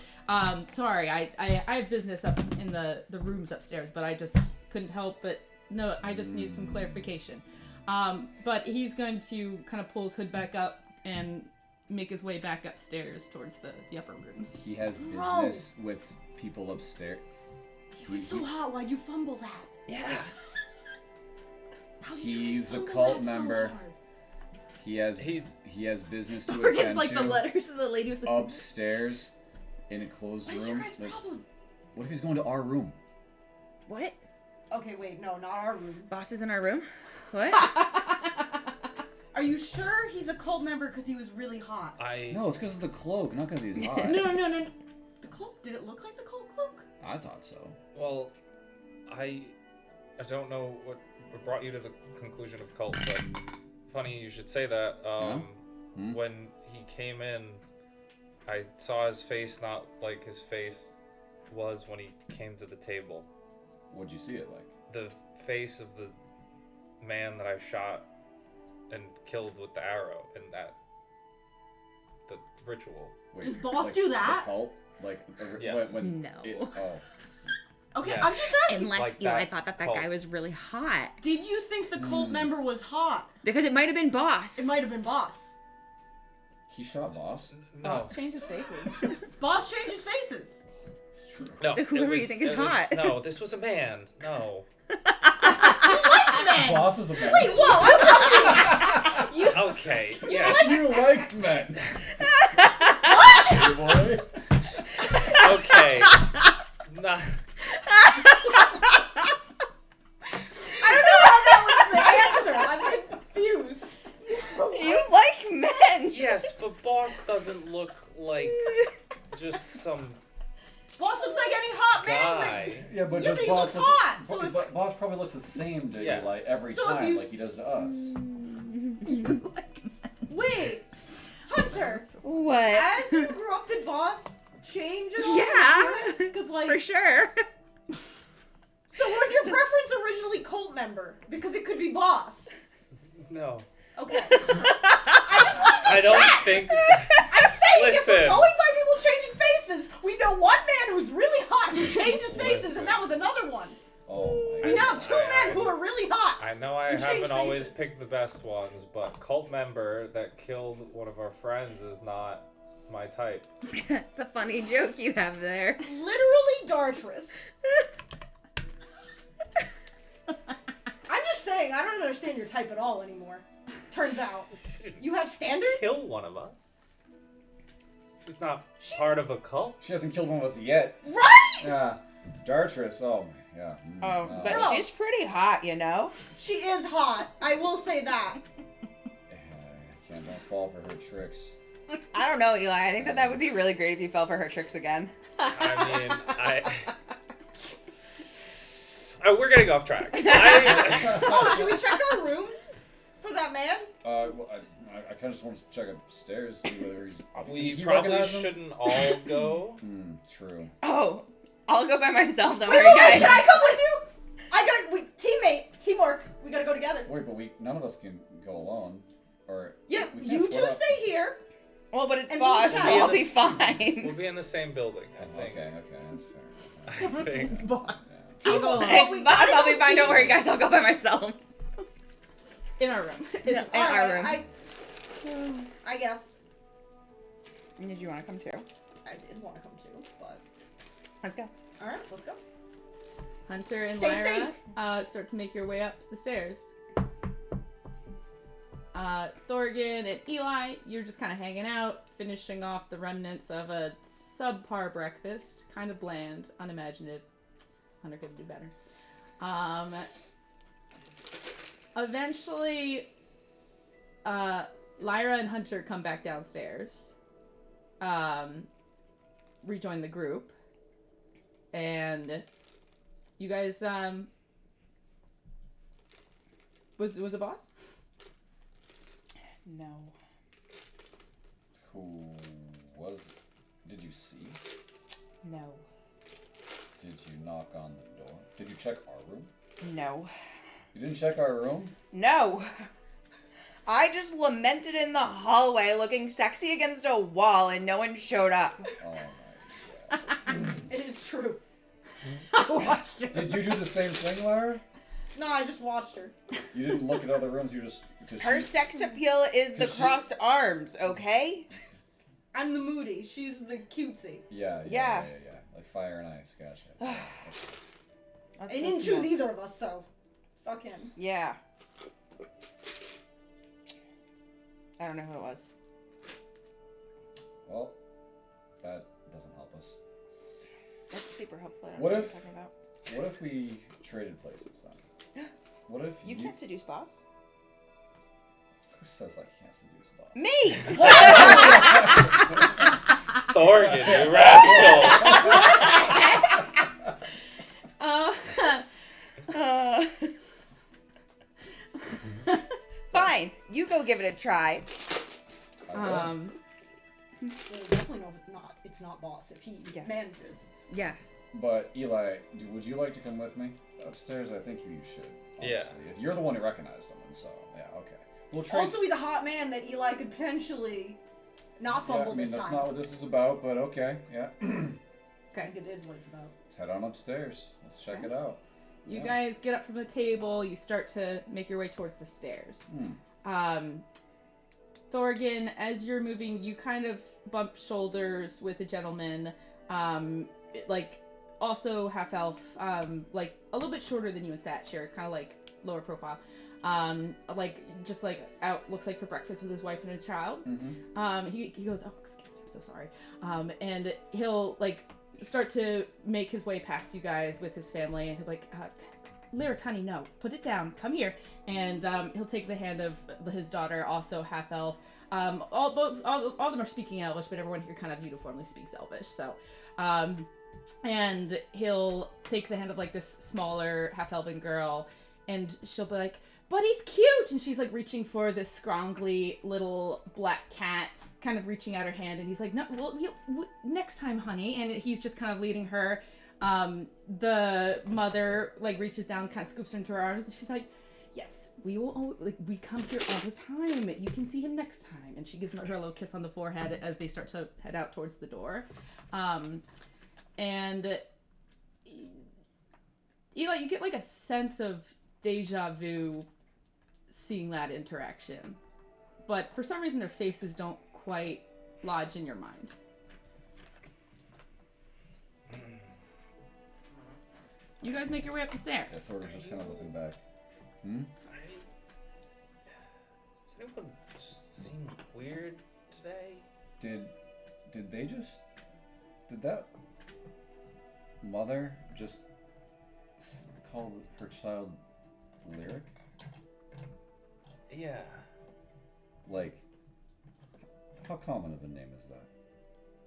sorry, I have business up in the rooms upstairs, but I just couldn't help but no, I just need some clarification. But he's going to kind of pull his hood back up and make his way back upstairs towards the upper rooms. He has business with people upstairs. He was so hot. Why'd you fumble that? Yeah. How did you He's a fumble cult that so member. hard? He has business to Or it's attend like the to letters of the lady with the upstairs in a closed What is your room. guys' There's- problem? What if he's going to our room? What? Okay, wait, no, not our room. Boss is in our room? What? Are you sure he's a cult member because he was really hot? No, it's because of the cloak, not because he's hot. No. The cloak? Did it look like the cult cloak? I thought so. Well, I don't know what brought you to the conclusion of cult, but funny you should say that. When he came in, I saw his face not like his face was when he came to the table. What'd you see it like? The face of the man that I shot and killed with the arrow in the ritual. Wait, Does Boss like do the that? cult? Like Yes. No. Okay, Yeah. I'm just asking. Unless Like Eli that thought that cult. guy was really hot. Did you think the cult member was hot? Because it might have been Boss. It might have been Boss. He shot Boss. No, Boss changes faces. Boss changes faces. It's true. no. So whoever it you was- think is it was- hot. No, this was a man. No. Men. Boss is a man. Wait, whoa! I'm Okay. Yes. You like men. Hey, boy. Okay. Nah. I don't know how that was the answer. I'm confused. You like men. Yes, but Boss doesn't look like just some Boss looks like any hot man. guy. Yeah, but Yeah, just but he Boss. looks hot, so but, if- but Boss probably looks the same to Yes. you, like every So if time, you- like he does to us. Wait, Hunter. What? As you grew up, did Boss change at all? Yeah. Because like, For sure. so was your preference originally cult member? Because it could be Boss. No. Okay. I just wanted to I don't check. think. I'm saying if we're Listen. going by people changing faces, we know one man who's really hot who changes faces, Listen. and that was another one. Oh my We now god. have two men who are really hot. I know I Who change haven't always faces. picked the best ones, but cult member that killed one of our friends is not my type. It's a funny joke you have there. Literally Dartress. I'm just saying, I don't understand your type at all anymore. Turns out. You have standards? Kill one of us. She's not part of a cult. She hasn't killed one of us yet. Right? Yeah. Dartress, oh my, yeah. But No. she's pretty hot, you know? She is hot. I will say that. Can't don't fall for her tricks. I don't know, Eli. I think that would be really great if you fell for her tricks again. I mean, we're getting off track. Oh, should we check our room for that man? Well, I kind of just want to check upstairs, see whether he's. We he probably recognize him? shouldn't all go. True. Oh, I'll go by myself. Don't Wait, worry, can guys. I come with you? Teamwork. We gotta go together. Wait, but none of us can go alone. Or Yeah, we can't you split two up. stay here. Well, but it's And Boss, we'll so decide. I'll be We'll fine. be in the same building, I think. Okay, that's fair. I think. Boss. Teamwork. I'll go but It's we Boss, gotta I'll go be fine. Don't worry, teamwork. guys. I'll go by myself. In our room. In All our right, room. I guess. Did you want to come too? I did want to come too, but Let's go. all right, let's go. Hunter and Stay Lyra start to make your way up the stairs. Thorgan and Eli, you're just kind of hanging out, finishing off the remnants of a subpar breakfast. Kind of bland, unimaginative. Hunter could do better. Eventually, Lyra and Hunter come back downstairs, rejoin the group, and you guys, was it boss? No. Who was it? Did you see? No. Did you knock on the door? Did you check our room? No. You didn't check our room? No. I just lamented in the hallway looking sexy against a wall and no one showed up. Oh my god. It is true. I watched it. Did you do the same thing, Lyra? No, I just watched her. You didn't look at other rooms, you just... Her sex appeal is the 'Cause she- crossed arms, okay? I'm the moody. She's the cutesy. Yeah. Like fire and ice, gotcha. That's He didn't choose either of us, so fuck him. Yeah. I don't know who it was. Well, that doesn't help us. That's super helpful. I don't What know if- what you're talking about. What if we traded places then? What if You can't seduce boss. Who says I can't seduce boss? Me! Thorgan, you rascal! Fine. You go give it a try. I will. Well, definitely know if it's not boss if he Yeah. manages. Yeah. But Eli, would you like to come with me upstairs? I think you should. Yeah. Honestly. If you're the one who recognized him, and so yeah, okay. We'll trace. Also, he's a hot man that Eli could potentially not yeah, fumble I mean this that's time. not what this is about, but okay, yeah. I Okay. think it is what it's about. Let's head on upstairs. Let's check it out. You Yeah. guys get up from the table. You start to make your way towards the stairs. Thorgan, as you're moving, you kind of bump shoulders with a gentleman, like also half elf, like a little bit shorter than you in stature, kind of like lower profile, like just like out looks like for breakfast with his wife and his child. Mm-hmm. He goes, oh excuse me, I'm so sorry, and he'll like start to make his way past you guys with his family, and he'll be like, Lyric, honey, no, put it down, come here. And he'll take the hand of his daughter, also half elf. All of them are speaking Elvish, but everyone here kind of uniformly speaks Elvish. So, and he'll take the hand of like this smaller half elven girl, and she'll be like, "But he's cute," and she's like reaching for this scroungly little black cat, kind of reaching out her hand, and he's like, "No, well, next time, honey," and he's just kind of leading her. The mother like reaches down, kind of scoops her into her arms, and she's like, "Yes, we will. We come here all the time. You can see him next time." And she gives her a little kiss on the forehead as they start to head out towards the door. And Eli, you get like a sense of deja vu seeing that interaction, but for some reason their faces don't quite lodge in your mind. You guys make your way up the Yeah, stairs. Thor's just kind of looking back. Does anyone just seem weird today? Did that mother just call her child Lyric? Yeah. Like, how common of a name is that?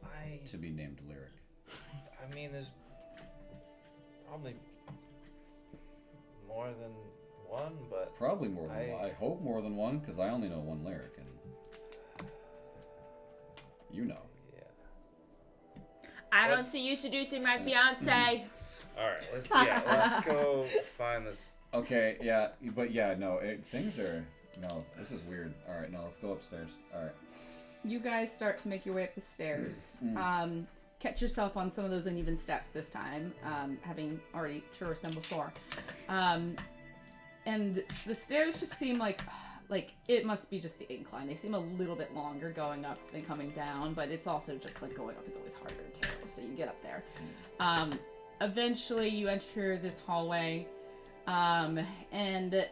I To be named Lyric. mean, there's probably more than one, but Probably more than one. I hope more than one, because I only know one Lyric, and you know. yeah. I don't Let's- see you seducing my fiance. All right, let's go find this. Okay, yeah, but yeah, no, things are, no, this is weird. All right, no, let's go upstairs. All right. You guys start to make your way up the stairs. Catch yourself on some of those uneven steps this time, having already traversed them before. And the stairs just seem like like it must be just the incline. They seem a little bit longer going up than coming down, but it's also just like going up is always harder to take, so you get up there. Eventually you enter this hallway, and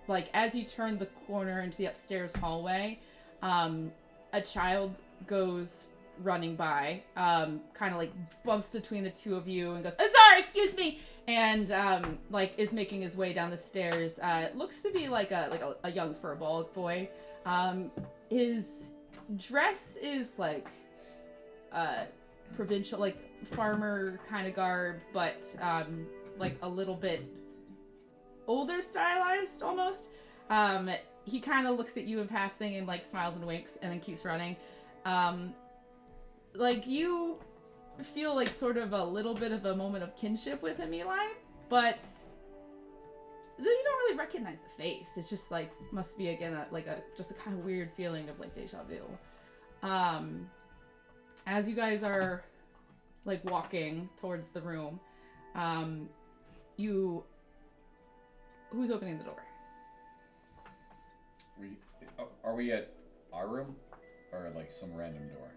like as you turn the corner into the upstairs hallway, a child goes running by, kind of like bumps between the two of you and goes, sorry, excuse me, and like is making his way down the stairs. It looks to be like a young furball boy. His dress is like provincial, like farmer kind of garb, but like a little bit older stylized almost. He kind of looks at you in passing and like smiles and winks and then keeps running. Like you feel like sort of a little bit of a moment of kinship with him, Eli, but you don't really recognize the face. It's just like must be again just a kind of weird feeling of like deja vu. As you guys are like walking towards the room, who's opening the door? Are we at our room or like some random door?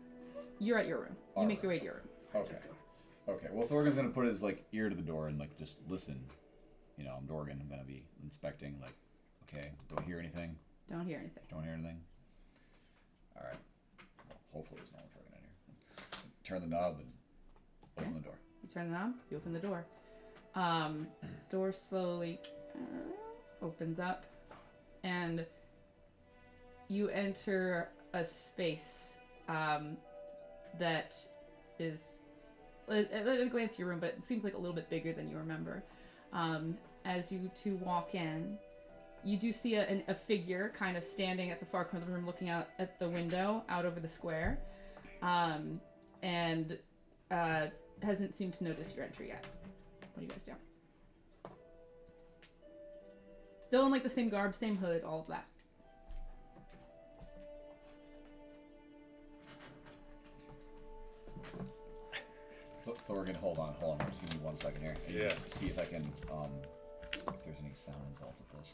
You're at your room. You make your way to your room. Okay. Well, Thorgan's gonna put his like ear to the door and like just listen. You know, I'm Dorgan. I'm gonna be inspecting. Like, okay, don't hear anything. Don't hear anything. All right. Well, hopefully there's no one Thorgan in here. Turn the knob and open the door. You turn the knob. You open the door. Door slowly opens up, and you enter a space that is at a glance your room, but it seems like a little bit bigger than you remember. As you two walk in, you do see a figure kind of standing at the far corner of the room, looking out at the window out over the square, and hasn't seemed to notice your entry yet. What do you guys do? Still in like the same garb, same hood, all of that. Thorgan, hold on. Just give me 1 second here. I need to see if I can, if there's any sound involved with this.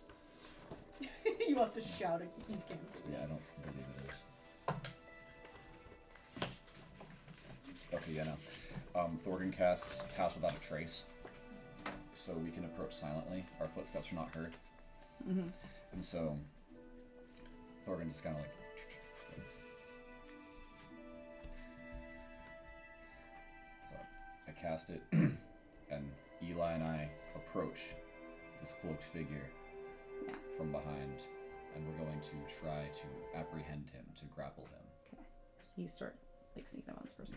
You have to shout it. You can't do it. Yeah, I don't believe it is. Okay, yeah, no. Thorgan casts House Without a Trace, so we can approach silently. Our footsteps are not heard. Mm-hmm. And so, Thorgan just kind of like... I cast it, and Eli and I approach this cloaked figure from behind, and we're going to try to apprehend him, to grapple him. Okay, so you start like sneaking up on this person.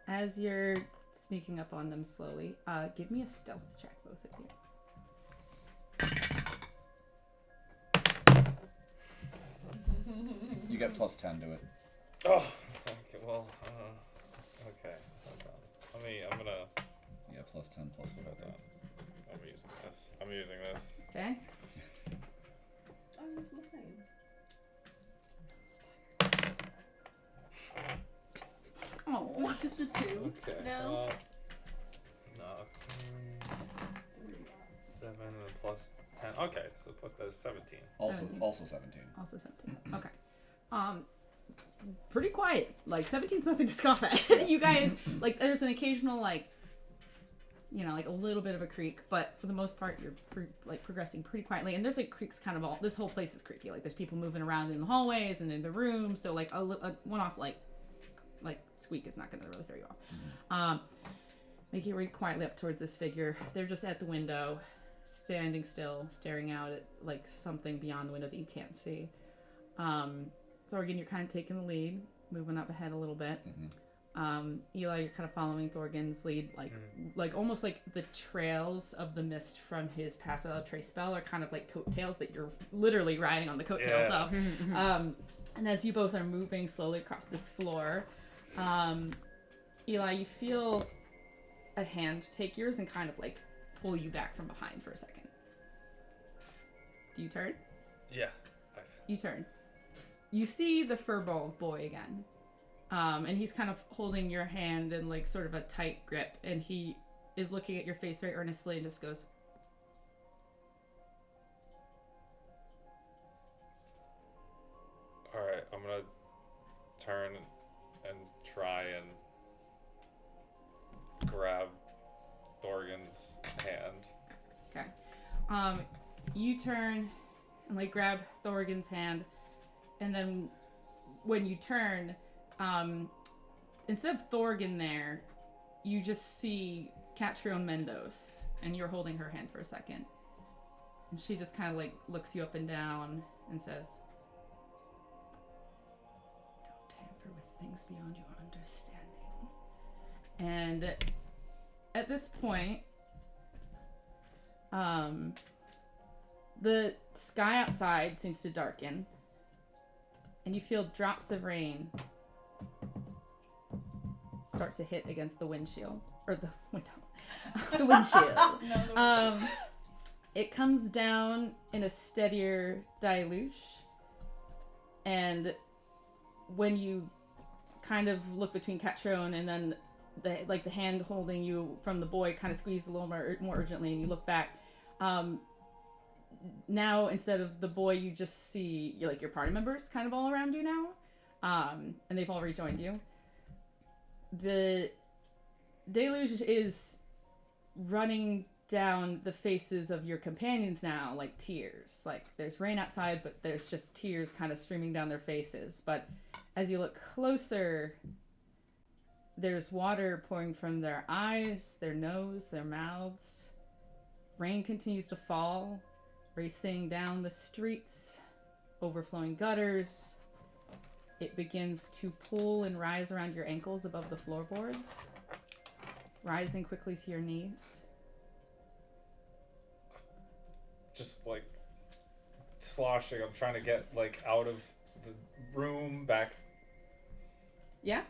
As you're sneaking up on them slowly, give me a stealth check, both of you. You get plus 10 to it. Oh, okay. Well, okay. I'm gonna. Yeah, plus 10 plus Hold whatever. on. I'm using this. Okay. Oh, Just a 2. Okay. No. No. 7 and plus 10. Okay, so plus that is 17. Also 17. Also 17. Also 17. Okay. Pretty quiet. Like 17's nothing to scoff at. You guys, like, there's an occasional like, like a little bit of a creak, but for the most part, you're progressing pretty quietly. And there's like creaks kind of all. This whole place is creaky. Like there's people moving around in the hallways and in the rooms. So like a one-off like squeak is not going to really throw you off. Make your way quietly up towards this figure. They're just at the window, standing still, staring out at like something beyond the window that you can't see. Thorgan, you're kind of taking the lead, moving up ahead a little bit. Mm-hmm. Eli, you're kind of following Thorgan's lead, like almost like the trails of the mist from his Pass Without a Trace spell are kind of like coattails that you're literally riding on the coattails of. And as you both are moving slowly across this floor, Eli, you feel a hand take yours and kind of like pull you back from behind for a second. Do you turn? Yeah. You turn. You see the furball boy again. And he's kind of holding your hand in like sort of a tight grip, and he is looking at your face very earnestly and just goes, turn and try and grab Thorgan's hand. Okay. You turn and like grab Thorgan's hand, and then when you turn, instead of Thorgan there, you just see Catrione Mendos, and you're holding her hand for a second. And she just kind of like looks you up and down and says, "Don't tamper with things beyond your understanding." And at this point, the sky outside seems to darken, and you feel drops of rain start to hit against the windshield, or the window, the windshield. It comes down in a steadier deluge, and when you kind of look between Catrione and then the hand holding you from the boy kind of squeezes a little more urgently, and you look back. Now instead of the boy, you just see your party members kind of all around you now, and they've all rejoined you. The deluge is running down the faces of your companions now like tears. Like there's rain outside, but there's just tears kind of streaming down their faces. But as you look closer, there's water pouring from their eyes, their nose, their mouths. Rain continues to fall, racing down the streets, overflowing gutters. It begins to pull and rise around your ankles above the floorboards, rising quickly to your knees. Just like sloshing. I'm trying to get like out of the room back Yeah?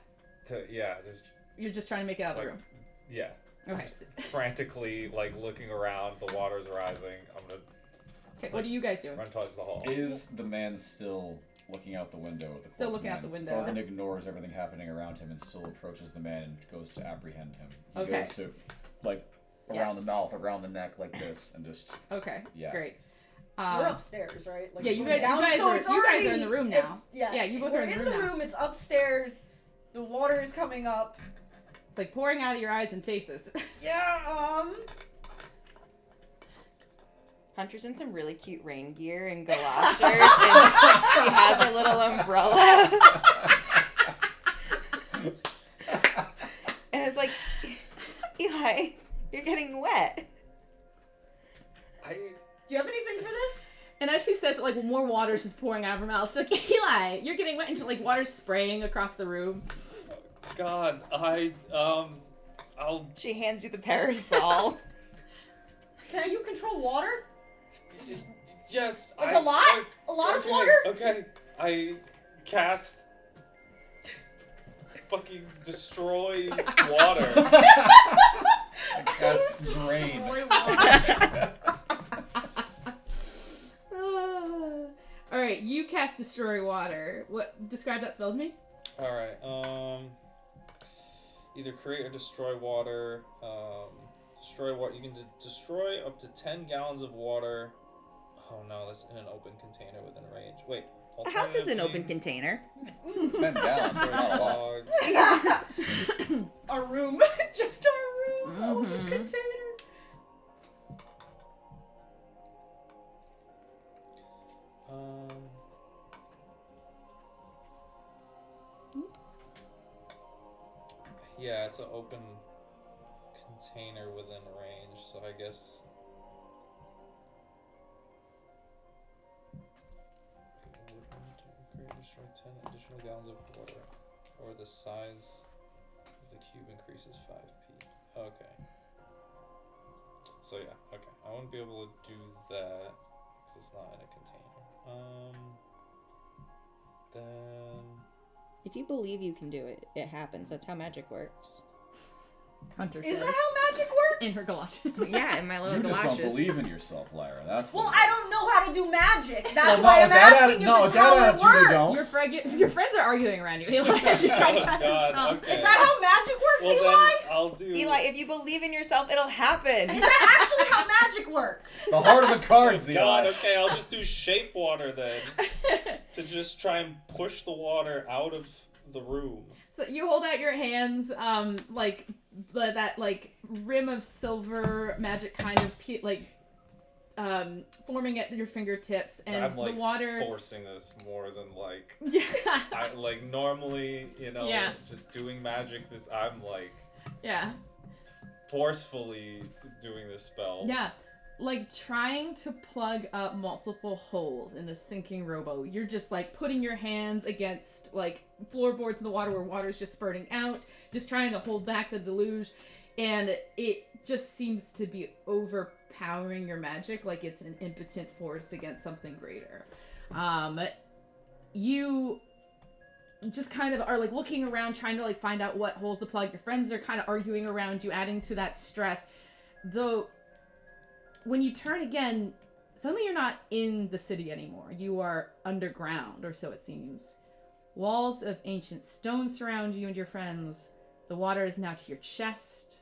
just You're just trying to make it out of the like room. yeah. Okay. Just frantically like looking around. The water's rising. I'm gonna Okay, what are you guys doing? run towards the hall. Is the man still looking out the window at the Still corpse looking out man? the window. Thorgan ignores everything happening around him and still approaches the man and goes to apprehend him. He Okay. goes to, like, Yeah. around the mouth, around the neck, like this, and just... Okay, Yeah. great. We're upstairs, right? Like, yeah, you we're guys- down, you guys so are- it's you guys are already- in the room now. it's- Yeah, Yeah, you both we're are in the room the now. room. It's upstairs. The water is coming up. It's like pouring out of your eyes and faces. Yeah. Hunter's in some really cute rain gear and galoshes, and she has a little umbrella. And it's like, Eli, you're getting wet. Do you have anything for this? And as she says it, like more water's just pouring out of her mouth. She's like, Eli, you're getting wet, and like water's spraying across the room. God, I'll She hands you the parasol. Can you control water? yes. Like a lot? A lot of water? Okay, I cast fucking destroy water. Cast drain. All right, you cast Destroy Water. What? Describe that spell to me. All right. Either create or destroy water. Destroy what you can destroy up to 10 gallons of water. Oh no, that's in an open container within range. Wait. A house is an open alternatively, container. 10 gallons. There's not a lot. log. Our room. Just our room. Open container. Yeah, it's an open container within range, so I guess. Create or destroy 10 additional gallons of water, or the size of the cube increases 5p. Okay. So yeah, okay. I wouldn't be able to do that because it's not in a container. Then. If you believe you can do it, it happens. That's how magic works. Hunter Is says. that how magic works? In her galoshes. Yeah, in my little You just galoshes. don't believe in yourself, Lyra. That's Well, what it I is. don't know how to do magic. That's Well, why no, I'm that asking if it's how it works. Your friends are arguing around you. Eli, as you're trying to Oh, cast God, the spell. okay. Is that how magic works, Well, Eli? then I'll do. Eli, if you believe in yourself, it'll happen. Is that actually how magic works? The heart of the Oh, cards, God, Eli. okay, I'll just do shape water then. To just try and push the water out of the room. So you hold out your hands, like that like rim of silver magic kind of forming at your fingertips, and I'm like the water. forcing this more than like Yeah. I like normally, Yeah. just doing magic. This I'm like Yeah. forcefully doing this spell. Yeah. Like trying to plug up multiple holes in a sinking rowboat. You're just like putting your hands against like floorboards in the water where water's just spurting out, just trying to hold back the deluge, and it just seems to be overpowering your magic like it's an impotent force against something greater. You just kind of are like looking around trying to like find out what holes to plug. Your friends are kind of arguing around you, adding to that stress. Though when you turn again, suddenly you're not in the city anymore. You are underground, or so it seems. Walls of ancient stone surround you and your friends. The water is now to your chest.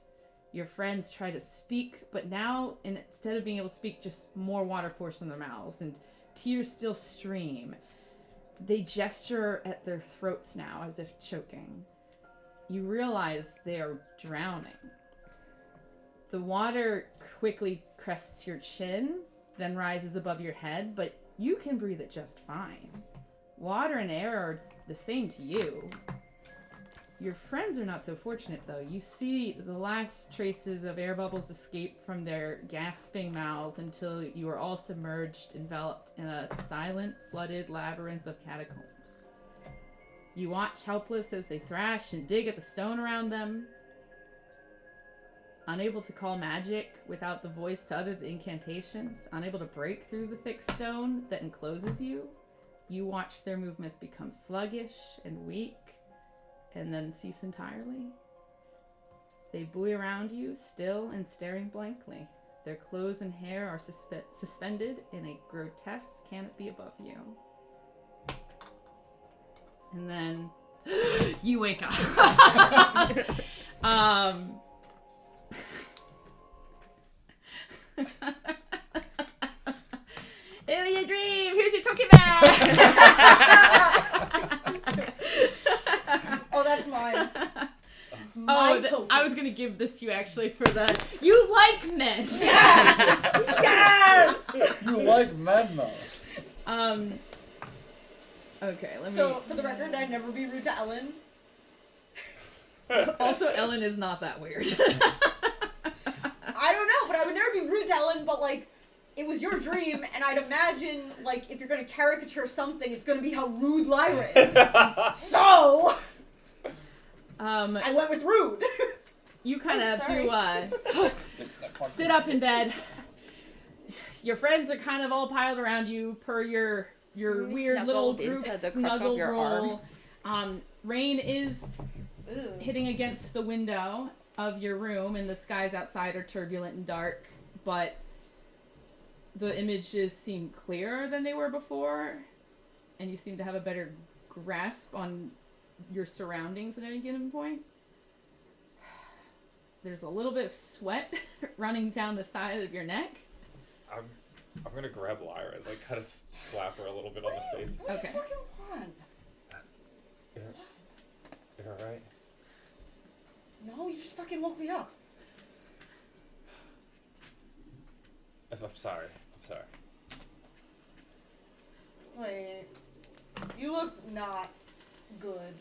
Your friends try to speak, but now, instead of being able to speak, just more water pours from their mouths, and tears still stream. They gesture at their throats now, as if choking. You realize they are drowning. The water quickly crests your chin, then rises above your head, but you can breathe it just fine. Water and air are the same to you. Your friends are not so fortunate, though. You see the last traces of air bubbles escape from their gasping mouths until you are all submerged, enveloped in a silent, flooded labyrinth of catacombs. You watch helpless as they thrash and dig at the stone around them. Unable to call magic without the voice to utter the incantations, unable to break through the thick stone that encloses you, you watch their movements become sluggish and weak, and then cease entirely. They buoy around you, still and staring blankly. Their clothes and hair are suspended in a grotesque canopy above you. And then you wake up. It was a dream. Here's your talking bag. Oh, that's mine. I was gonna give this to you actually for the you like men. Yes. Yes. You like men though. Okay, let me. So, for the record, I'd never be rude to Ellen. Also, Ellen is not that weird. I don't know, but I would never be rude to Ellen, but like, it was your dream, and I'd imagine, like, if you're gonna caricature something, it's gonna be how rude Lyra is. So, I went with rude. You kind of sorry. do sit up in bed. Your friends are kind of all piled around you per your weird little snuggled group into the crook of snuggle your roll. Rain is Ew. hitting against the window of your room, and the skies outside are turbulent and dark, but the images seem clearer than they were before, and you seem to have a better grasp on your surroundings at any given point. There's a little bit of sweat running down the side of your neck. I'm gonna grab Lyra and like kind of slap her a little bit on the face. What do Okay. you fucking want? You're alright. No, you just fucking woke me up. I'm sorry. Wait, you look not good.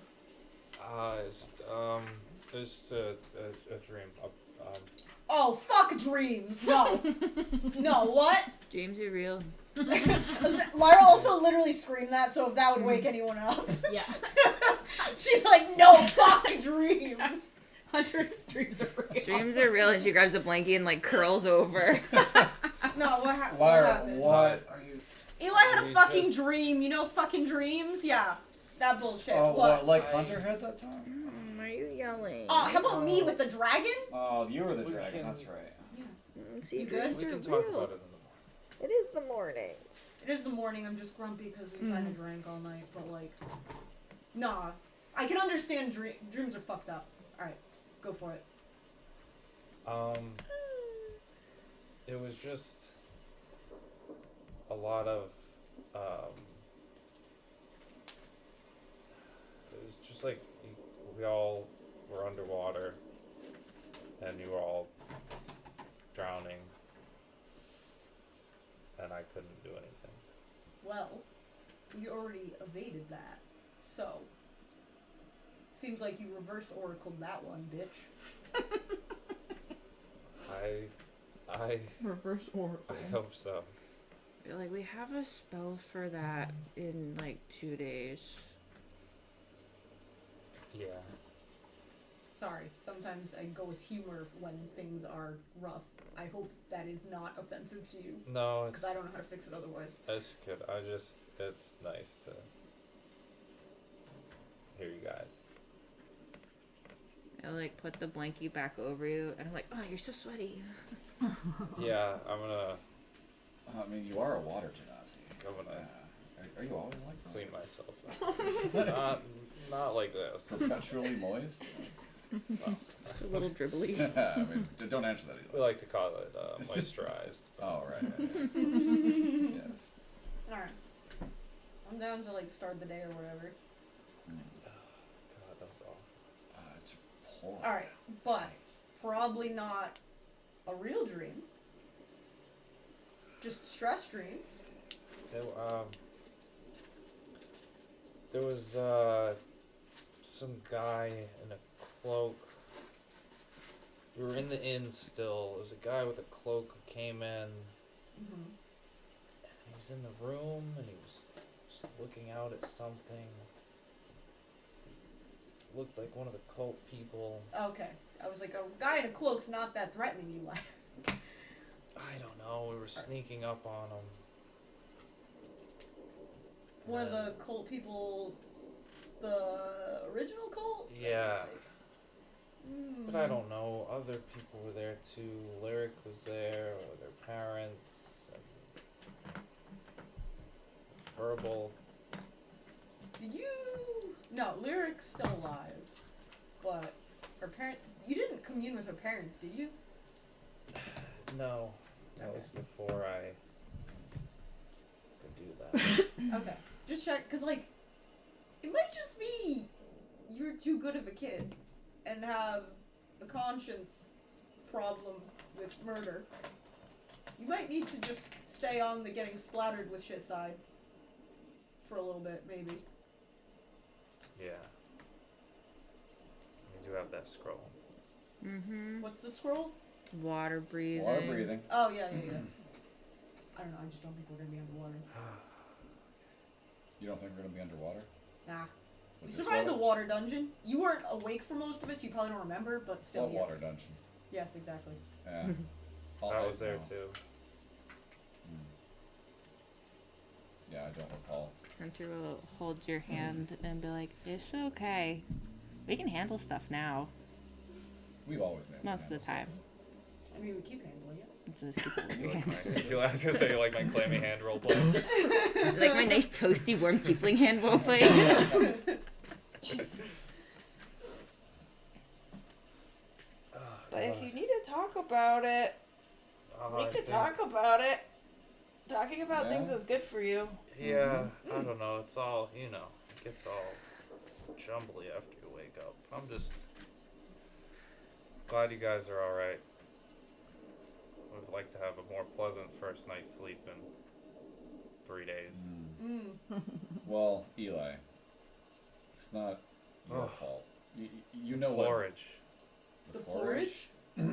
It's just a dream. Oh, fuck dreams. No. No, what? Dreams are real. Lyra also literally screamed that, so if that would wake anyone up. Yeah. She's like, no, fuck dreams. Hunter's dreams are real. Dreams are real, and she grabs a blanket and like curls over. No, what happened? Lyra, what are you? Eli had a We fucking just- dream. You know fucking dreams? Yeah. That bullshit. Oh, what? like Hunter had that time? Why are you yelling? How about me with the dragon? Oh, you were the We dragon. can- That's right. See, You good? dreams We are can real. talk about it in the morning. It is the morning. It is the morning. I'm just grumpy because we kind of drank all night. But like, nah. I can understand dreams are fucked up. All right, go for it. It was just a lot of, it was just looks like we all were underwater, and you were all drowning, and I couldn't do anything. Well, we already evaded that, so seems like you reverse oracled that one, bitch. I Reverse oracle. hope so. Like, we have a spell for that in like 2 days. Yeah. Sorry, sometimes I go with humor when things are rough. I hope that is not offensive to you, No, because I don't know how to fix it otherwise. it's good. It's nice to hear you guys. I like put the blankie back over you, and I'm like, oh, you're so sweaty. Yeah, I'm gonna I mean, you are a water genasi. gonna Are you always like that? clean myself up. Not like this. Perpetually moist? Just a little dribbly. I mean, don't answer that We either. like to call it moisturized. Oh, right. Yes. Alright. I'm down to like start the day or whatever. God, that was all. It's horrible. Alright, but probably not a real dream. Just stress dream. There was some guy in a cloak. We were in the inn still. There was a guy with a cloak who came in. Mm-hmm. And he was in the room and he was just looking out at something. Looked like one of the cult people. Okay. I was like, a guy in a cloak's not that threatening, you like. I don't know. We were sneaking up on him. One of And the cult people, the original cult? Yeah. Mm. But I don't know. Other people were there too. Lyric was there, or their parents, and Verbal. Did you? No, Lyric's still alive, but her parents. You didn't commune with her parents, did you? No, that Okay. was before I could do that. Okay, just check, cause like, it might just be you're too good of a kid, and have a conscience problem with murder. You might need to just stay on the getting splattered with shit side for a little bit, maybe. Yeah. We do have that scroll. Mm-hmm. What's the scroll? Water breathing. Water breathing. Oh yeah. I don't know. I just don't think we're gonna be underwater. You don't think we're gonna be underwater? Nah. With We this survived the weather? water dungeon. You weren't awake for most of it, so you probably don't remember, but still, What yes. water dungeon? Yes, exactly. Yeah. I was there now. too. Yeah, I don't recall. Hunter will hold your hand and be like, "It's okay. We can handle stuff now. We've always been able to Most of the handle time. I mean, we keep handling it. So just keep holding You your like hand." my, I was gonna say, like my clammy hand role play. Like my nice toasty warm tiefling hand will play. But if you need to talk about it, we could talk about it. Talking about things Yeah. is good for you. Yeah, I don't know. It's all, it gets all jumbly after you wake up. I'm just glad you guys are alright. Would like to have a more pleasant first night's sleep in 3 days. Well, Eli, it's not your Ugh. fault. You know what? Porridge. The porridge? Was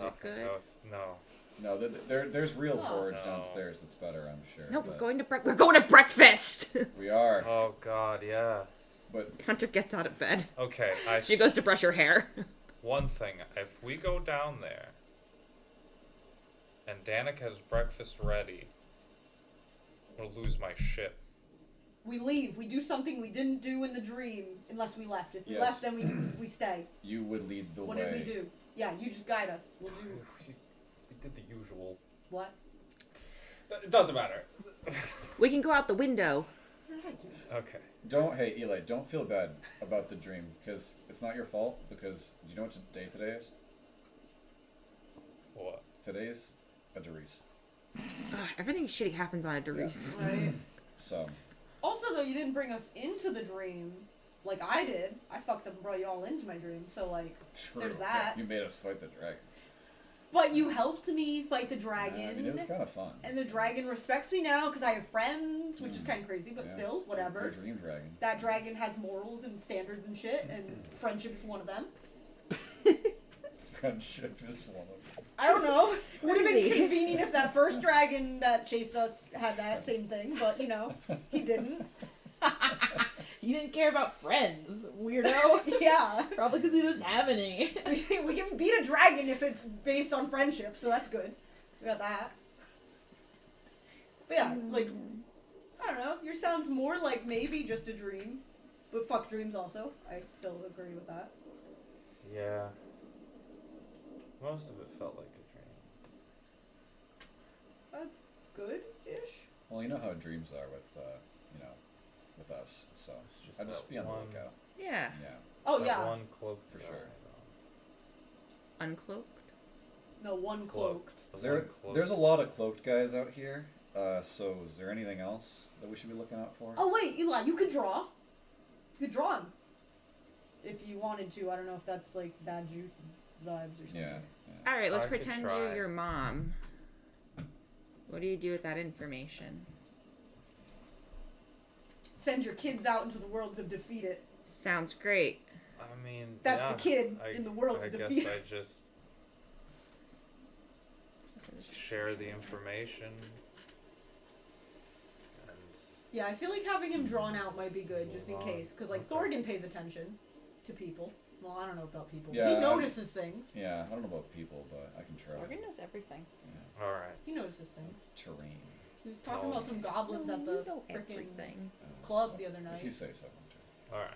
Oh, it good? that was, no. No, there's real Oh. porridge No. downstairs that's better, I'm sure. No, we're but going to we're going to breakfast. We are, Oh God, yeah. but Hunter gets out of bed. Okay, She goes to brush her hair. one thing. If we go down there and Danik has breakfast ready, we'll lose my ship. We leave. We do something we didn't do in the dream, unless we left. If we Yes. left, then we stay. you would lead the What way. did we do? Yeah, you just guide us. We'll do We did the usual. what? It doesn't matter. We can go out the window. What did I do? Okay. Hey Eli, don't feel bad about the dream because it's not your fault. Because do you know what day today is? What? Today is a Doris. Ugh, everything shitty happens on a Doris. Right. So Also, though, you didn't bring us into the dream. like I did. I fucked up and brought you all into my dream. So like, True. There's that. You made us fight the dragon. but you helped me fight the dragon. Yeah, I mean, it was kind of fun. And the dragon respects me now because I have friends, which is kind of crazy, but Yes. still, Our whatever. dream dragon. That dragon has morals and standards and shit, and friendship is one of them. Friendship is one of them. I don't know. Would have been Crazy. convenient if that first dragon that chased us had that same thing, but you know, he didn't. You didn't care about friends, weirdo. Yeah. Probably because he doesn't have any. We can beat a dragon if it's based on friendship, so that's good. We got that. But yeah, like, I don't know. Yours sounds more like maybe just a dream. But fuck dreams also. I still agree with that. Yeah. Most of it felt like a dream. That's good-ish. Well, you know how dreams are with, with us. So It's just I'd just that be on the one- lookout. Yeah. Yeah. Oh, that yeah. one cloaked For guy, sure. though. Uncloaked. No, one cloaked. The There, one cloaked. there's a lot of cloaked guys out here. So is there anything else that we should be looking out for? Oh, wait, Eli, you could draw. You could draw him. If you wanted to. I don't know if that's, like, bad juice vibes or something. Yeah. All right, let's I could pretend try. you're your mom. What do you do with that information? Send your kids out into the world to defeat it. Sounds great. I mean, That's yeah, the kid I, in the world I to guess defeat. I just share the information. And Yeah, I feel like having him drawn out might be good, just in Move on. case. Because, like, Okay. Thorgan pays attention to people. Well, I don't know about people. Yeah, He notices things. Yeah, I don't know about people, but I can try. Morgan knows everything. Yeah. all right. He notices things. Terrain. He was talking Oh. about some goblins at the you know freaking everything. club the other If night. you say so. All right.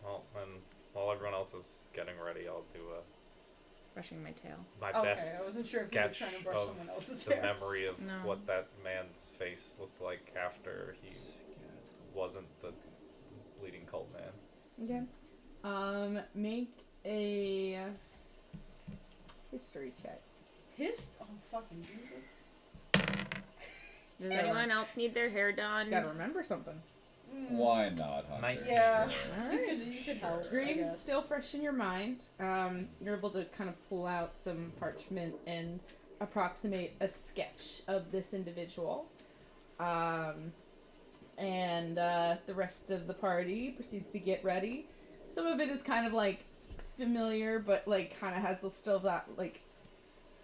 Well, then while everyone else is getting ready, I'll do Brushing my tail. my Okay, best I wasn't sure if you were sketch trying to brush of someone else's the hair. memory of No. what that man's face looked like after he Yeah, it's cool. wasn't the bleeding cult man. Okay. Make a history check. Oh, fucking Jesus. Does Yes. anyone else need their hair done? Gotta remember something. Why not, Hunter? 19. Yeah. Sure. You could help. I Dream guess. still fresh in your mind. You're able to kind of pull out some parchment and approximate a sketch of this individual. And the rest of the party proceeds to get ready. Some of it is kind of like familiar, but like kind of has still that like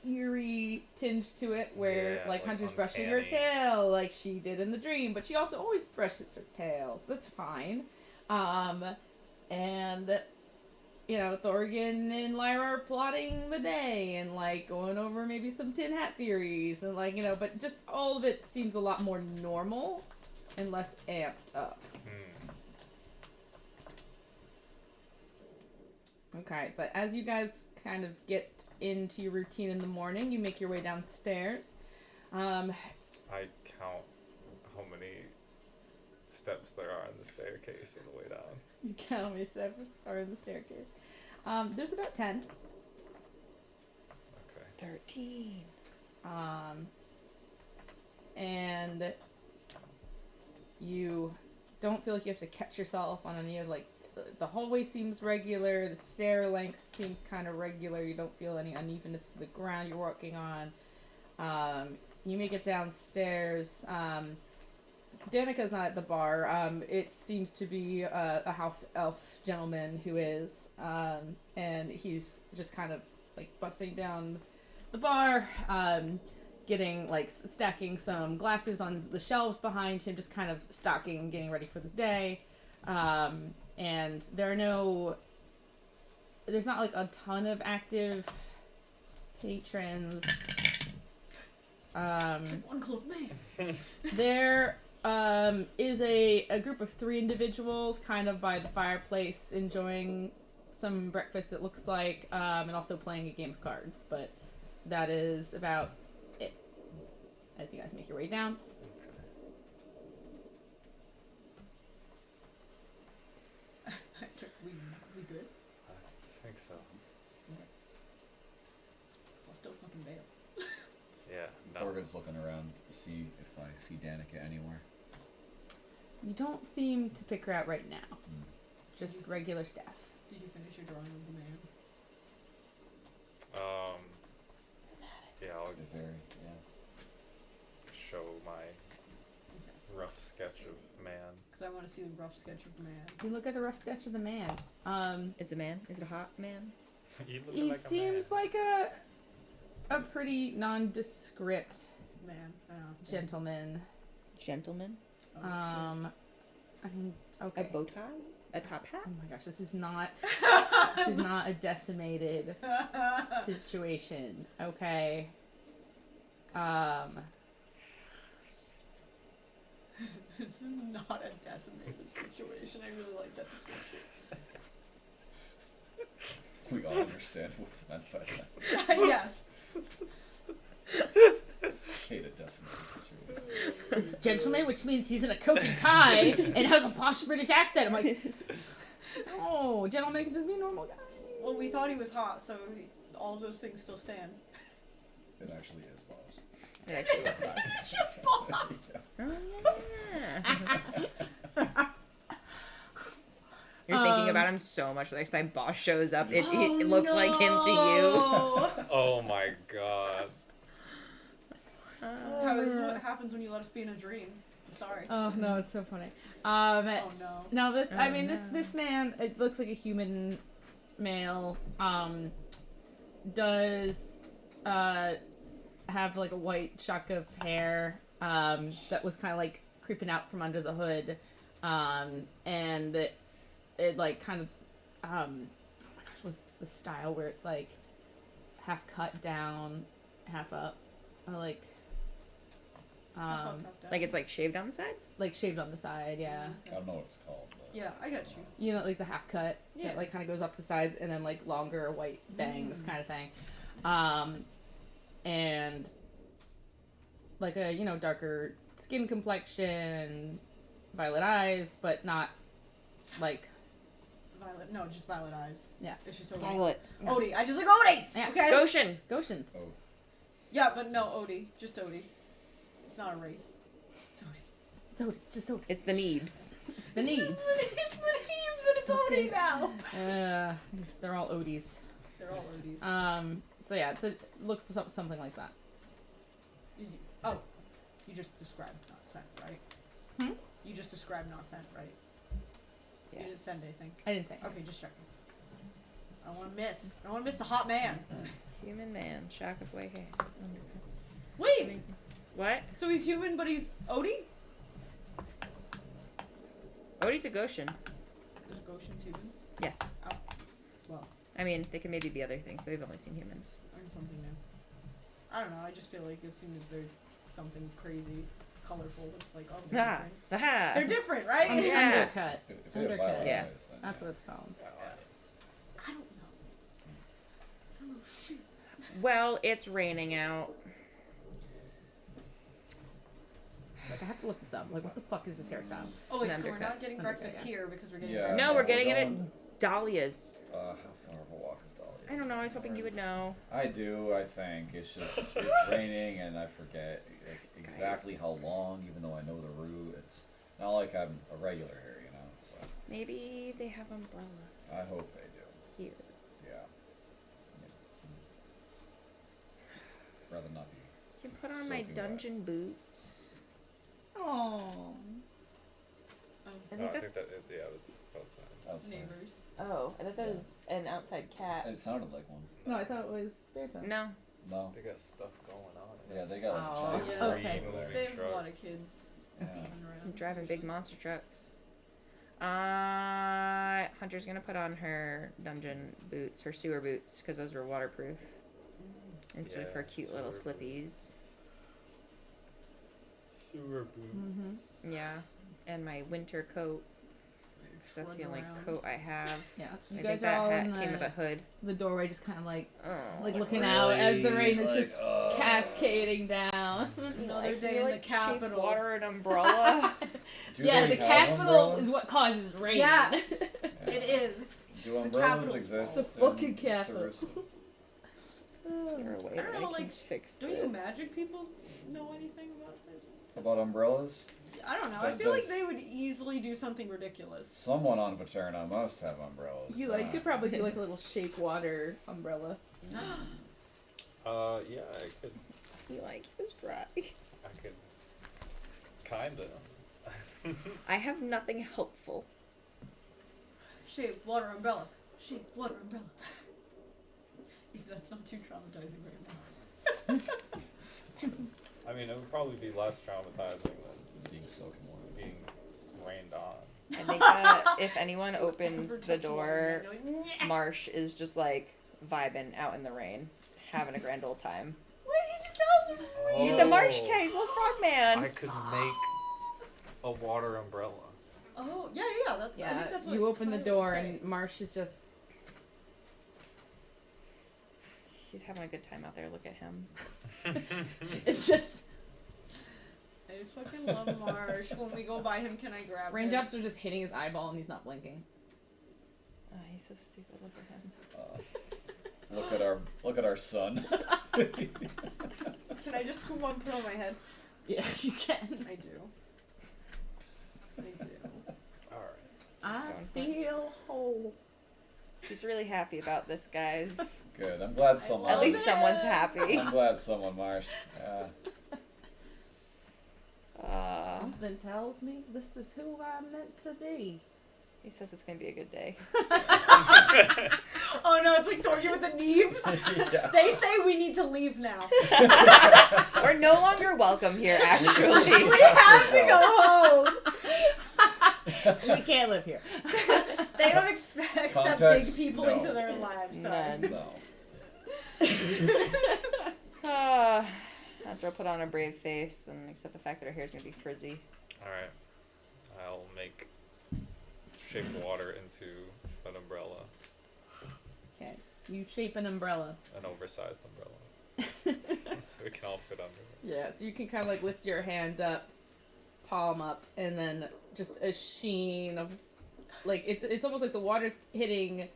eerie tinge to it, where Yeah, like like Hunter's brushing her uncanny. tail like she did in the dream, but she also always brushes her tail, so that's fine. And you know, Thorgan and Lyra are plotting the day and like going over maybe some tin hat theories and like, you know, but just all of it seems a lot more normal and less amped up. Okay, but as you guys kind of get into your routine in the morning, you make your way downstairs. I count how many steps there are in the staircase on the way down. You count how many steps are in the staircase. There's about 10. Okay. 13. And you don't feel like you have to catch yourself on any of like the hallway seems regular, the stair length seems kind of regular, you don't feel any unevenness to the ground you're walking on. You make it downstairs. Danica's not at the bar. It seems to be a half elf gentleman who is, and he's just kind of like busting down the bar, getting like stacking some glasses on the shelves behind him, just kind of stocking and getting ready for the day. And there's not like a ton of active patrons. One cloak man. There is a group of 3 individuals kind of by the fireplace enjoying some breakfast, it looks like, and also playing a game of cards, but that is about it as you guys make your way down. we good? I think so. I'll still fucking bail. Yeah. No. Thorgan's looking around to see if I see Danica anywhere. You don't seem to pick her out right now. just regular staff. Did you finish your drawing of the man? Yeah, I'll They're very, yeah. show my rough sketch of man. Because I want to see the rough sketch of the man. You look at the rough sketch of the man. Is it a man? Is it a hot man? You look He like seems a man. like a pretty nondescript gentleman. Gentleman? Oh, I mean, okay. A bow tie? A top hat? Oh my gosh, this is not a decimated situation. Okay. This is not a decimated situation. I really like that description. We all understand what's meant by that. Yes. Hate a decimated situation. This gentleman, which means he's in a coat and tie and has a posh British accent. I'm like, oh, gentleman can just be a normal guy. Well, we thought he was hot, so all those things still stand. It actually is, boss. It actually was boss. It's just boss. Oh, yeah. You're thinking about him so much. Next time boss shows up, it looks like him to you. Oh my god. That is what happens when you let us be in a dream. I'm sorry. Oh no, it's so funny. Oh no. No, this. I Oh, mean, no. this man. It looks like a human male. Does have like a white shock of hair. That was kind of like creeping out from under the hood. And it like kind of. Oh my gosh, was the style where it's like half cut down, half up, or like. Like it's like shaved on the side? Like shaved on the side, yeah. I don't know what it's called, but Yeah, I got you. You know, like the half cut Yeah. that like kind of goes off the sides and then like longer white bangs kind of thing. And like a, you know, darker skin complexion, violet eyes, but not like Violet. No, just violet eyes. Yeah. It's just Odie. Violet. Odie. I just like Odie! Yeah. Okay? Goshen. Goshens. oh, Yeah, but no, Odie. Just Odie. It's not a race. It's Odie. It's Odie. It's just Odie. It's the Neebs. It's the needs. It's the Neebs and it's Odie now! They're all Odies. They're all Odies. So yeah, it looks something like that. Oh, you just described not sent, right? Hmm? You just described not sent, right? You didn't send anything. I didn't say. Okay, just checking. I don't want to miss. I don't want to miss the hot man. Human man. Shock of white hair. Wait! Amazing. What? So he's human, but he's Odie? Odie's a Goshen. There's Goshen's humans. Yes. Oh. Well, I mean, they could maybe be other things, but we've only seen humans. learn something new. I don't know, I just feel like as soon as there's something crazy, colorful, it's like, oh, they're Ah. different. Aha. They're different, right? Yeah. Undercut. if they have Undercut. violet Yeah. eyes, then That's what it's called. I don't know. I don't know shit. Well, it's raining out. Like I have to look this up. Like what the fuck is this hairstyle? Oh wait, An so we're undercut. not getting Undercut, breakfast yeah. here because we're getting Yeah. breakfast. No, we're we're getting it going- at Dahlia's. How far of a walk is Dahlia? I don't know. I was hoping you would know. I do. I think it's just it's raining and I forget like, exactly how long, even though I know the route. It's not like I'm a regular here, you know. So Maybe they have umbrellas. I hope they do. Here. Yeah. Rather not be. You can put on my Soaking wet. dungeon boots. Oh. I I think think that's. that that's outside. Outside. Neighbors. Oh, I thought that was an outside cat. It sounded like one. No, I thought it was spare time. No. No. They got stuff going on. Yeah, they got Oh. like, giant Yeah. Okay. tree moving They have a lot of trucks. kids Yeah. running I'm around. driving big monster trucks. Hunter's gonna put on her dungeon boots, her sewer boots, because those were waterproof. Instead of her Yeah, cute little sewer slippies. Sewer boots. Yeah. And my winter coat, because that's the Running only around. coat I have. Yeah. I You think guys are that all hat in came with a hood. the doorway, just kind of like Oh. looking out as the rain is just like, cascading down. Another day in the capital. Water an umbrella. Do Yeah, they the have capital umbrellas? is what causes rain. Yes, Yeah. it is. Do the umbrellas capital's exist? fault. The fucking in capital. Sarissa? Is there a way I don't that know, I can like, fix Do this? you magic people know anything about this? about umbrellas? I don't know. I That feel like does- they would easily do something ridiculous. Someone on Paterna must have umbrellas. You like could probably do like a little shape water umbrella. Yeah, I could. I feel like he was dry. I could. Kinda. I have nothing helpful. Shape water umbrella. Shape water umbrella. If that's not too traumatizing right now. I mean, it would probably be less traumatizing than being soaking water. being rained on. I think that if anyone Ever opens the touch water, door, you're like, "Nyeh." Marsh is just like vibing out in the rain, having a grand old time. What did you just tell me? He's a marsh cat. He's a little frog man. I could make a water umbrella. Oh, yeah. That's, I think that's what You open the Tyler door was saying. and Marsh is just. He's having a good time out there. Look at him. It's just. I fucking love Marsh. When we go by him, can I grab him? Raindrops are just hitting his eyeball and he's not blinking. Oh, he's so stupid. Look at him. Look at our son. Can I just scoop one, put it on my head? Yeah, you can. I do. Alright. I going for it. feel whole. He's really happy about this, guys. Good. I'm glad someone. At least it. someone's happy. I'm glad someone, Marsh. Something tells me this is who I'm meant to be. He says it's gonna be a good day. Oh no, it's like Dorky with the Neebs. Yeah. They say we need to leave now. We're no longer welcome here, actually. We have to go home. We can't live here. They don't accept Context? big people No. into their lives. Sorry. None. No. After I put on a brave face and accept the fact that her hair's gonna be frizzy. Alright. I'll make shape water into an umbrella. Okay. You shape an umbrella. An oversized umbrella. So we can all fit under it. Yeah, so you can kind of like lift your hand up, palm up, and then just a sheen of, like, it's almost like the water's hitting,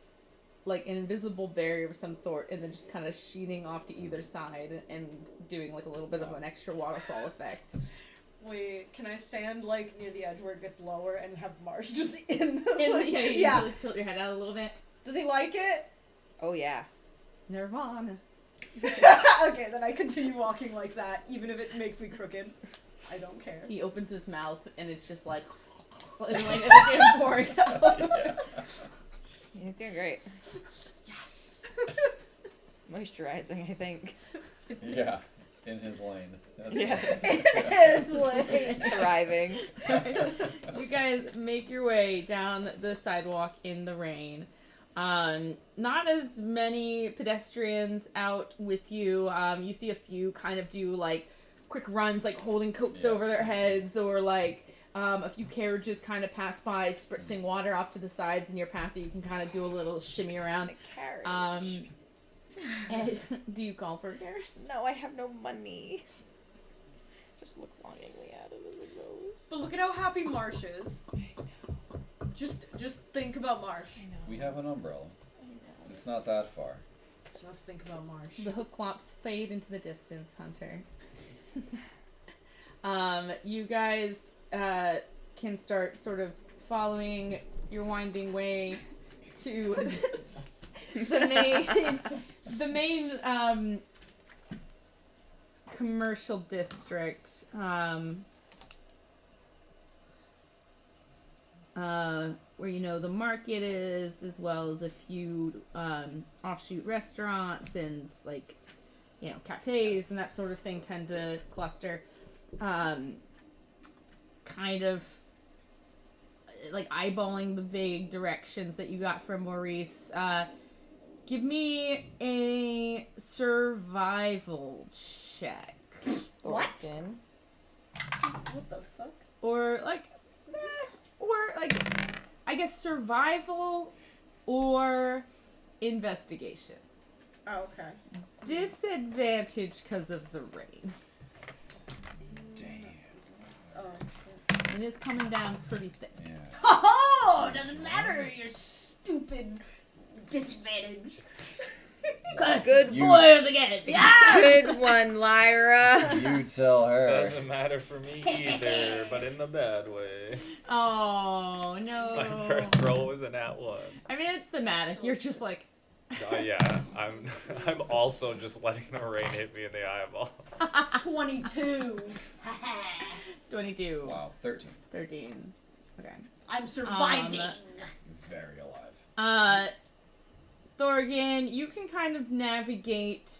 like, an invisible barrier of some sort, and then just kind of sheening off to either side and doing, like, a little bit of an extra waterfall effect. Wait, can I stand like near the edge where it gets lower and have Marsh just in the And, like, yeah, you yeah. really tilt your head out a little bit. Does he like it? Oh yeah. Nirvana. Okay, then I continue walking like that, even if it makes me crooked. I don't care. He opens his mouth, and it's just like, and like it's pouring out. Yeah. He's doing great. Yes. Moisturizing, I think. Yeah. In his lane. That's Yeah. It's like- Thriving. You guys make your way down the sidewalk in the rain. Not as many pedestrians out with you. You see a few kind of do like quick runs, like holding coats Yeah. over their heads, or like a few carriages kind of pass by, spritzing water off to the sides in your path that you can kind of do a little shimmy around. Carriage. And do you call for a carriage? No, I have no money. Just look longingly at it as it goes. But look at how happy Marsh is. Just think about Marsh. I know. We have an umbrella. I know. It's not that far. Just think about Marsh. The hook clops fade into the distance, Hunter. You guys can start sort of following your winding way to the main commercial district. Where the market is, as well as a few offshoot restaurants and cafes and that sort of thing tend to cluster. Kind of like eyeballing the vague directions that you got from Maurice. Give me a survival check. What? Thornton. What the fuck? Or I guess survival or investigation. Oh, okay. Disadvantage because of the rain. Damn. Oh, shit. It is coming down pretty thick. Yeah. Oh, doesn't matter, you stupid disadvantage. Cause Good spoiled again. Yeah. Good one, Lyra. You tell her. Doesn't matter for me either, but in the bad way. Oh no. My first roll was an at 1. I mean, it's thematic. You're just like. Yeah, I'm also just letting the rain hit me in the eyeballs. 22. 22. Wow, 13. 13. Okay. I'm surviving. Very alive. Thorgan, you can kind of navigate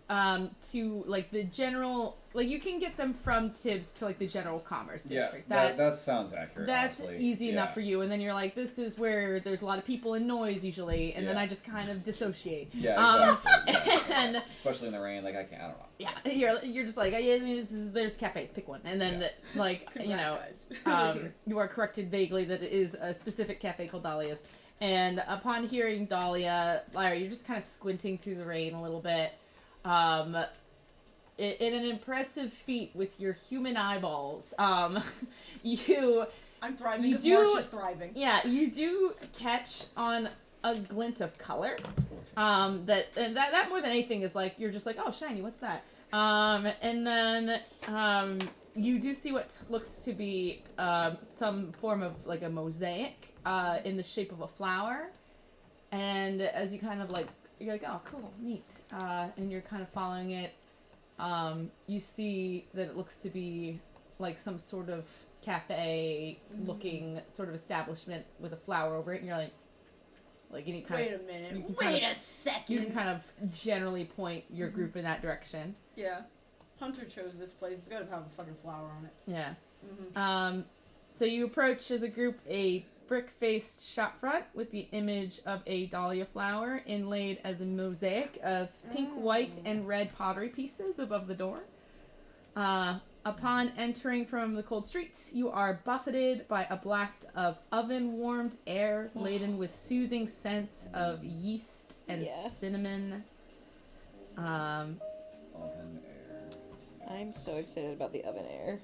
to like the general, like you can get them from Tibbs to like the general commerce district. Yeah, that sounds accurate. That's honestly. easy enough for you, and then you're like, this is where there's a lot of people and noise usually, and then Yeah. I just kind of dissociate. Yeah, exactly. Yeah. And especially in the rain, like I don't know. yeah, you're just like, there's cafes, pick one, and then like Congrats, guys. you are corrected vaguely that it is a specific cafe called Dahlia's, and upon hearing Dahlia, Lyra, you're just kind of squinting through the rain a little bit. In an impressive feat with your human eyeballs, you I'm thriving You because do- March is thriving. you do catch on a glint of color. That more than anything is like you're just like, oh, shiny, what's that? And then you do see what looks to be some form of like a mosaic in the shape of a flower, and as you kind of like, you're like, oh, cool, neat, and you're kind of following it. You see that it looks to be like some sort of cafe-looking sort of establishment with a flower over it, and you're like any kind Wait of. a minute. you can Wait kind a second. You can kind of generally point your group in that direction. Yeah. Hunter chose this place. It's gotta have a fucking flower on it. Yeah. Mm-hmm. So you approach as a group a brick-faced shop front with the image of a dahlia flower inlaid as a mosaic of pink, white, and red pottery pieces above the door. Upon entering from the cold streets, you are buffeted by a blast of oven-warmed air laden with soothing scents of yeast and Yes. cinnamon. Oven air. I'm so excited about the oven air.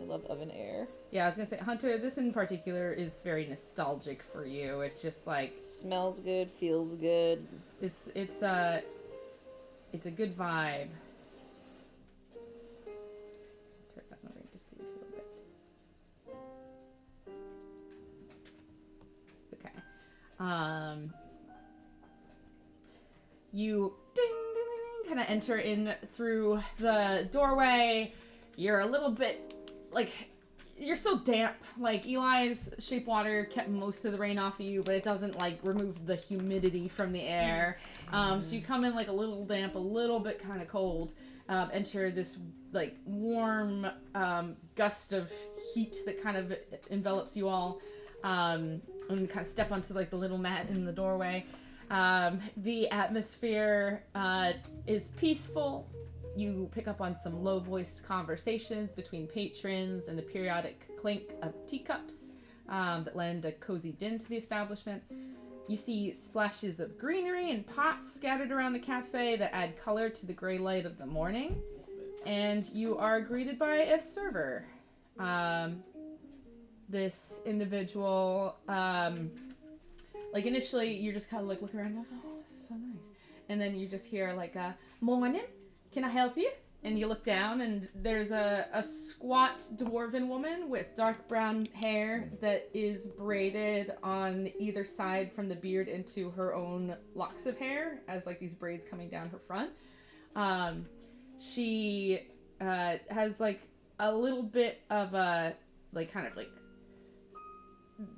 I love oven air. Yeah, I was gonna say, Hunter, this in particular is very nostalgic for you. It's just like Smells good, feels good. it's a good vibe. Turn that over just a little bit. Okay. You ding ding ding kind of enter in through the doorway. You're a little bit like you're still damp. Like Eli's shape water kept most of the rain off of you, but it doesn't like remove the humidity from the air. So you come in like a little damp, a little bit kind of cold. Enter this like warm gust of heat that kind of envelops you all, and kind of step onto like the little mat in the doorway. The atmosphere is peaceful. You pick up on some low-voiced conversations between patrons and the periodic clink of teacups that lend a cozy din to the establishment. You see splashes of greenery and pots scattered around the cafe that add color to the gray light of the morning. And you are greeted by a server. This individual, like initially you're just kind of like looking around like, oh, this is so nice. And then you just hear like a, morning, can I help you? And you look down and there's a squat dwarven woman with dark brown hair that is braided on either side from the beard into her own locks of hair as like these braids coming down her front. She has like a little bit of a like kind of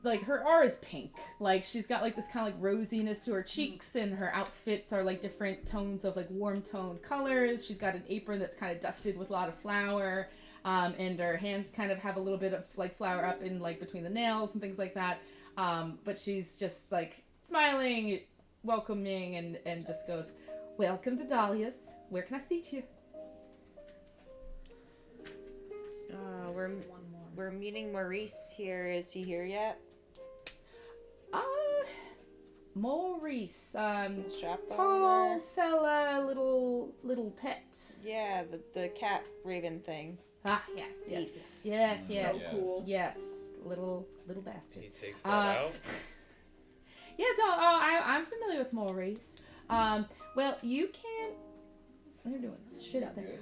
like her aura is pink. Like she's got like this kind of like rosiness to her cheeks, and her outfits are like different tones of like warm toned colors. She's got an apron that's kind of dusted with a lot of flour, and her hands kind of have a little bit of like flour up in like between the nails and things like that. But she's just like smiling, welcoming, and just goes, "Welcome to Dahlia's. Where can I seat you?" We're meeting Maurice here. Is he here yet? Maurice, Shop tall owner. fella, little pet. Yeah, the cat raven thing. Ah, yes. So cool. Yes, little bastard. He takes that out. Yes, I'm familiar with Maurice. Well, you can. They're doing shit out there.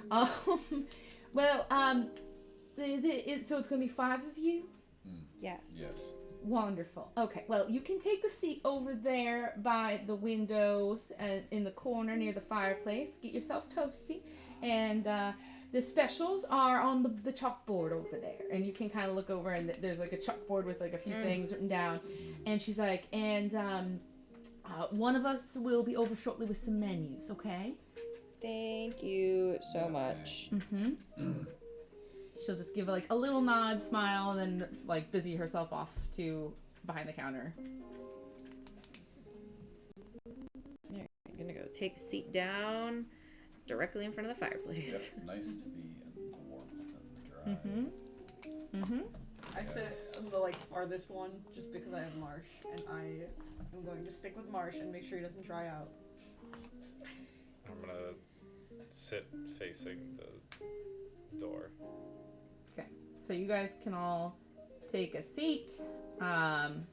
Is it? So it's gonna be 5 of you. Yes. Yes. Wonderful. Okay. Well, you can take the seat over there by the windows and in the corner near the fireplace. Get yourselves toasty, and the specials are on the chalkboard over there. And you can kind of look over, and there's like a chalkboard with like a few things written down. And she's like, one of us will be over shortly with some menus. Okay. Thank you so much. She'll just give like a little nod, smile, and then like busy herself off to behind the counter. I'm gonna go take a seat down directly in front of the fireplace. Yep. Nice to be in the warmth and dry. I sit on the like farthest one just because I have Marsh, and I am going to stick with Marsh and make sure he doesn't dry out. I'm gonna sit facing the door. Okay, so you guys can all take a seat. And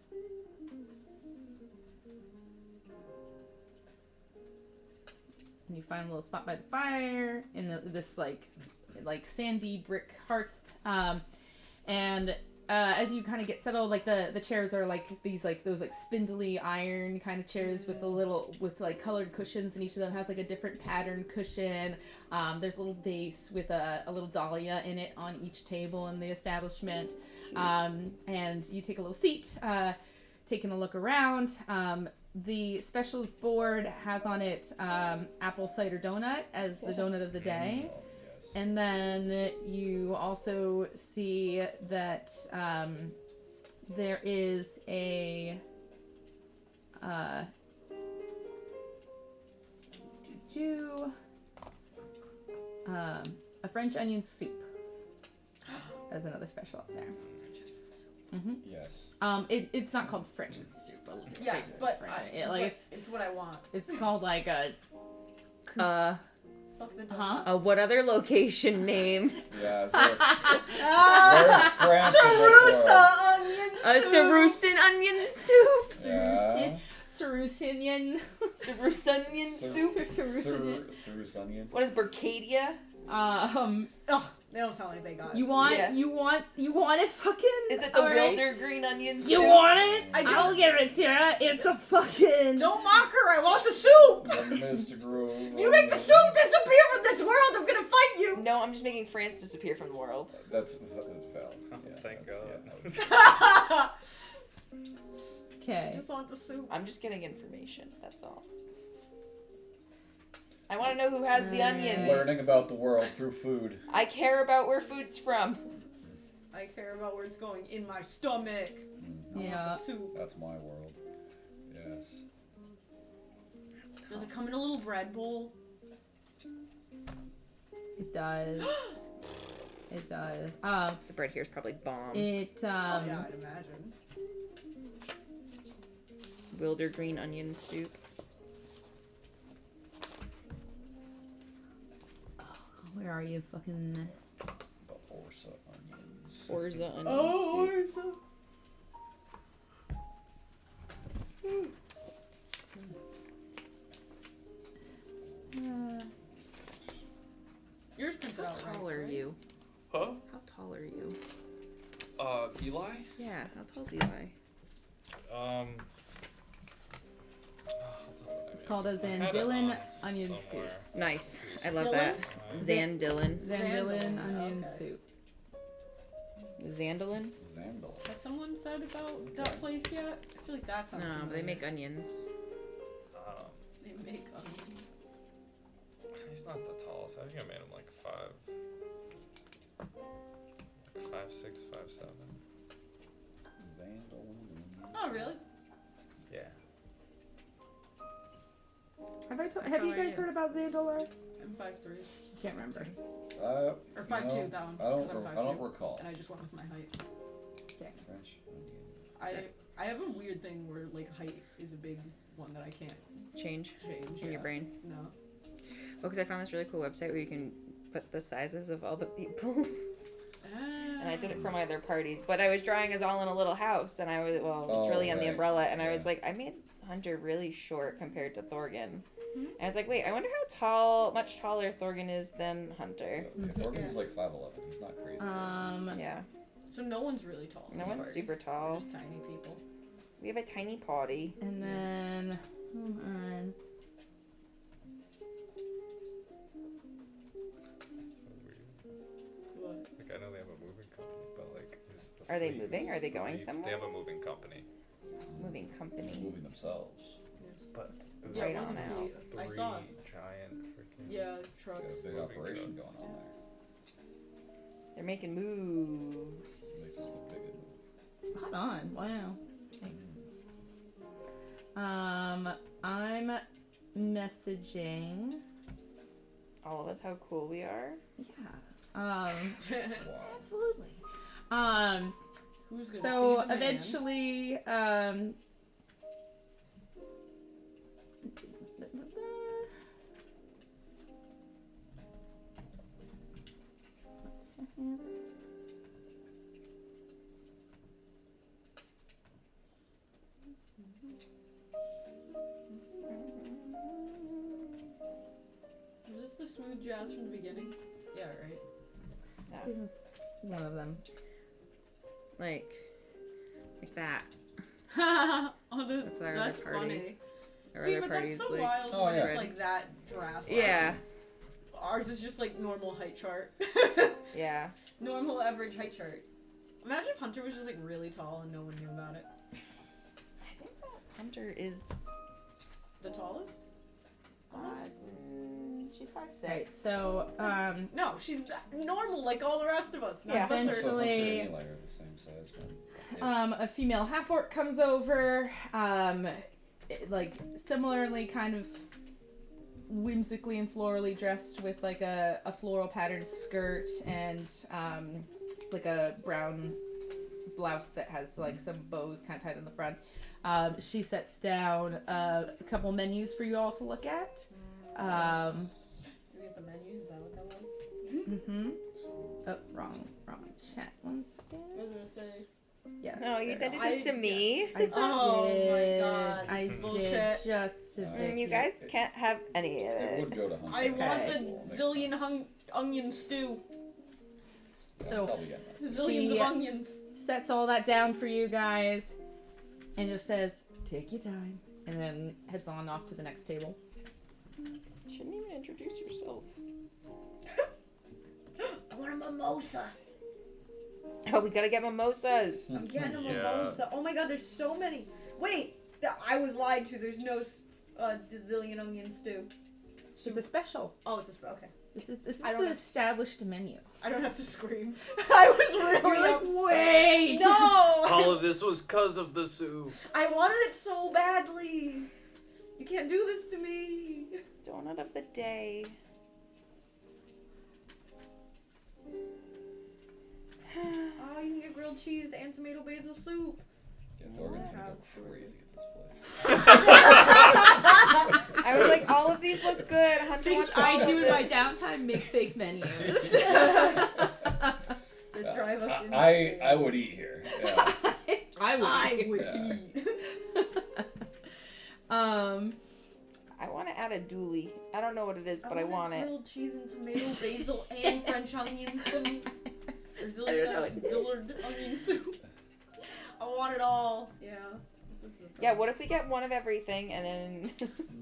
you find a little spot by the fire in this like sandy brick hearth. And as you kind of get settled, like the chairs are like these like those like spindly iron kind of chairs with like colored cushions, and each of them has like a different pattern cushion. There's a little vase with a little dahlia in it on each table in the establishment. And you take a little seat, taking a look around. The specials board has on it apple cider donut as the donut of the day. Oh, yes. And then you also see that there is a French onion soup as another special up there. Yes. It's not called French onion soup, but it's Yes, basically but French. it's what I want. It's called like a Fuck the donut. What other location name? Yeah. So, where's France in this world? Onion soup. Sarusan onion soup. Yeah. Sarusinian. Sarusanian soup. Sarusanian. What is Bercadia? Ugh, they don't sound like they got it. You want it fucking. Is it the alright? Wilder green onion soup? You want it? I don't. I'll give it to you. It's a fucking. Don't mock her. I want the soup. The mystical. If you make the soup disappear from this world, I'm gonna fight you. No, I'm just making France disappear from the world. That's fell. Yeah, Thank that's- God. yeah, that was- Okay. I just want the soup. I'm just getting information. That's all. I want to know who has the onions. Learning about the world through food. I care about where food's from. I care about where it's going in my stomach. I want Yeah. the soup. That's my world. Yes. Does it come in a little bread bowl? It does. It does. The bread here is probably bomb. It Oh yeah, I'd imagine. Wilder green onion soup. Where are you, fucking? The Orsa onions. Orza onion Oh, soup. yours prints How out right. tall are you? Huh? How tall are you? Eli? Yeah, how tall's Eli? It's called a I had it Zandillan on onion soup. somewhere. Nice. I love Dylan? that. Zandillan. Zandillan Zandillan, onion okay. soup. Zandalin? Zandal. Has someone said about that place yet? I feel like that sounds. No, but they familiar. make onions. They make onions. He's not the tallest. I think I made him like 5'6", 5'7". Zandal. Oh really? Yeah. Have you guys heard about Zandalar? I'm 5'3". Can't remember. Or You 5'2", know, that one, I don't. 'cause I'm I don't 5'2", recall. and I just went with my height. French onion. I have a weird thing where like height is a big one that I can't Change change. in yeah. your brain. No. Well, because I found this really cool website where you can put the sizes of all the people. And I did it for my other parties, but I was drawing us all in a little house, and I was it's Oh, really on the right. umbrella, and I was Yeah. like, I made Hunter really short compared to Thorgan. And I was like, wait, I wonder how much taller Thorgan is than Hunter. Thorgan's like 5'11". He's not crazy. Yeah, So no one's really tall. in no this one's party. super We're tall. just tiny people. We have a tiny potty. And then, hold on. So weird. What? Like I know they have a moving company, but like, it's just a Are they fleet. moving? Are they It's a going fleet. somewhere? They have a moving company. Moving company. Moving themselves. But it was Yeah, Right it on wasn't now. fleet. I saw it. giant freaking. Yeah, Got trucks. a big Moving operation trucks. going on there. They're making moves. Makes it a big move. Spot on. Wow. Thanks. I'm messaging. All of us, how cool we are. Yeah. Wow. Absolutely. Who's gonna So see the man? eventually, Is this the smooth jazz from the beginning? Yeah, right. this is one of them. Like that. Oh, That's our other that's party. funny. Our See, other but party's that's so like, wild. Oh, that yeah. it's like that drastic. yeah, Ours is just like normal height chart. yeah. Normal average height chart. Imagine if Hunter was just like really tall and no one knew about it. I think that Hunter is. The tallest? She's 5'6". Right. So, No, she's normal like all the rest of us. None Yeah. of us are- So Hunter Eventually- and Eli are the same size, man. a female half orc comes over, like similarly kind of whimsically and florally dressed with like a floral patterned skirt and like a brown blouse that has like some bows kind of tied in the front. She sets down a couple menus for you all to look at. Do we get the menus? Is that what that was? Mm-hmm. So, Oh, wrong chat. One second. I was gonna say. Yeah. No, you there sent we it go. just to me. I Oh my did. God, I this did bullshit. just to Mm, You Vicky. guys can't have any of it it. would go to Hunter. I want the Okay. Makes zillion sense. onion stew. Yeah, So- probably get that. Zillions She- of onions. Sets all that down for you guys and just says, take your time, and then heads on off to the next table. Shouldn't even introduce yourself. I want a mimosa. Oh, we gotta get mimosas. I'm getting a Yeah. mimosa. Oh my god, there's so many. Wait, I was lied to. There's no zillion onion stew. It's a special. Oh, it's a okay. This is I don't the know. established menu. I don't have to scream. I was really You're like, upset. wait! No! All of this was cause of the soup. I wanted it so badly. You can't do this to me. Donut of the day. Oh, you can get grilled cheese and tomato basil soup. Yeah, Thorgan's gonna Wow. go crazy at this place. I was like, all of these look good. Hunter Things wants all I of do in it. my downtime, make fake menus. To drive us insane. I would eat here. Yeah. I would. I would Yeah. eat. I want to add a dooley. I don't know what it is, but I want it. Grilled cheese and tomato basil and French onion soup. Or I don't know what it is. Zillard onion soup. I want it all. Yeah. This is the Yeah, problem. what if we get one of everything and then...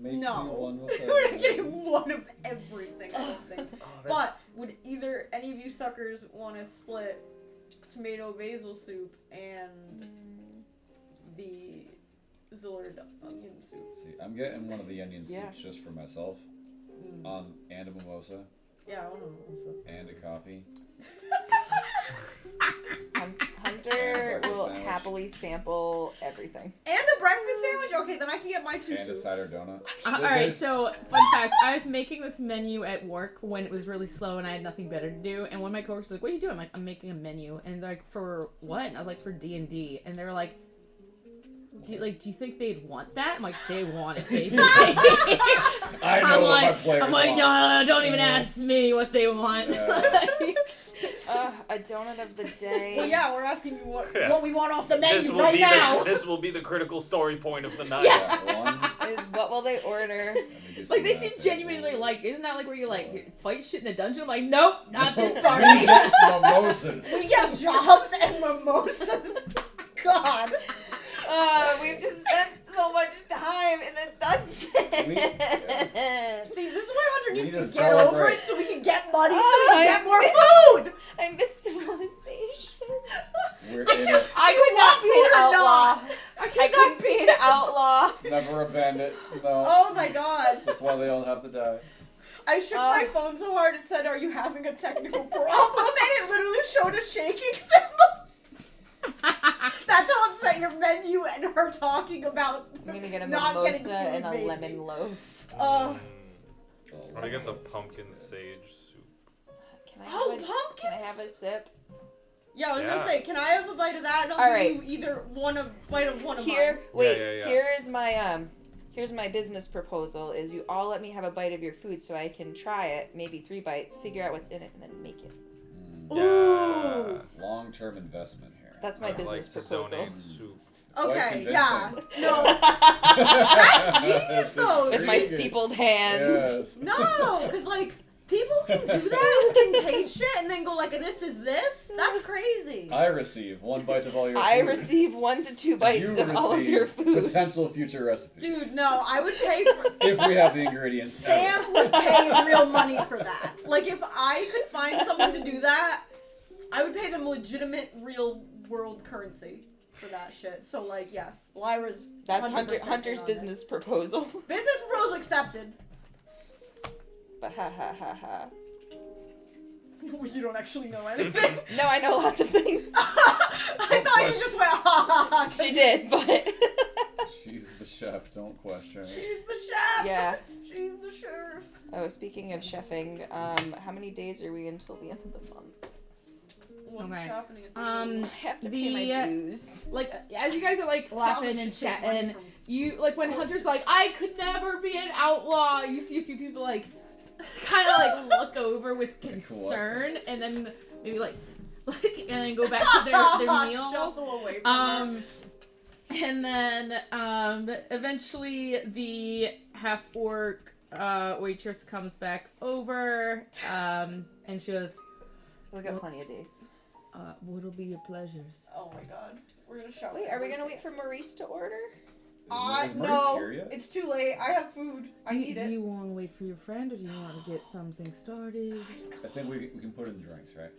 Make No. me one with We're not everything. getting one of everything, I don't think. But would either any of you suckers want to split tomato basil soup and the Zillard onion soup? See, I'm getting one of the onion soups Yeah. just for myself. And a mimosa, Yeah, I want to also. and a coffee. Hunter breakfast will sandwich. happily sample everything. And a breakfast sandwich? Okay, then I can get my two And a soups. cider donut. Alright, so fun fact, I was making this menu at work when it was really slow and I had nothing better to do, and one of my coworkers was like, what are you doing? I'm like, I'm making a menu. And they're like, for what? And I was like, for D&D. And they were like, do you think they'd want that? I'm like, they want it, baby. I know what my players I'm like, want. no, don't even ask me what they want. Yeah. a donut of the day. Well, yeah, we're asking you Yeah. what we want off the menu This will right be now. this will be the critical story point of the night. Yeah, one. Is what will they order? Let me do Like some they math seem here. genuinely like, isn't that like where you like fight shit in a dungeon? I'm like, nope, not this We party. get mimosas. We get jobs and mimosas. God. We've just spent so much time in a dungeon. See, this is why Hunter We needs need to to get over celebrate. it so we can get money, so Oh, we can I get more miss- food. I miss civilization. We're in it. I You could not want be food an or outlaw. not? I couldn't be an outlaw. Never a bandit. No. Oh my god. That's why they all have to die. I shook my phone so hard it said, "Are you having a technical problem?" And it literally showed a shaking symbol. That's how upset your menu and her talking about I'm gonna get a not getting mimosa food and a made me. lemon loaf. Oh. I'm gonna get the pumpkin sage soup. Can I Oh, have a, pumpkins! Can I have a sip? Yeah, I was Yeah. gonna say, can I have a bite of that? And I'll All give right. you either bite of one of Here, mine. wait. yeah. Here is my Here's my business proposal: is you all let me have a bite of your food so I can try it, maybe 3 bites, figure out what's in it, and then make it. Ooh. Long-term investment here. That's my I'd business like to proposal. donate soup. Okay, Quite yeah. convincing. No. That's genius, though. With my steepled hands. Yes. No, because, like, people can do that who can taste shit and then go, like, this is this? That's crazy. I receive 1 bite of all your food. I receive 1 to 2 bites You of all of your receive food. Potential future recipes. Dude, no, I would pay for... If we have the ingredients. Sam would pay real money for that. Like, if I could find someone to do that, I would pay them legitimate real world currency for that shit. So, like, yes, Lyra's That's 100% Hunter's in on business proposal. this. Business pros accepted. But ha ha ha ha. You don't actually know anything. No, I know lots of things. I thought you just went, ha ha ha. She did, but She's the chef, don't question her. She's the chef. yeah. She's the sheriff. Oh, speaking of chefing, how many days are we until the end of the month? What's Okay. happening at the I have to pay The, my dues. Like as you guys are like laughing and chatting, you like when Hunter's like, I could never be an outlaw. You see a few people like kind of like look over with concern, and then maybe like and then go back to their meal. Shuffle away from her. And then eventually the half orc waitress comes back over, and she goes, We've got plenty of days. what'll be your pleasures? Oh my god. We're gonna shout. Wait, are we gonna wait for Maurice to order? Is Maurice No, here yet? it's too late. I have food. I need Do it. you want to wait for your friend, or do you want to get something started? I think we can put in drinks, right?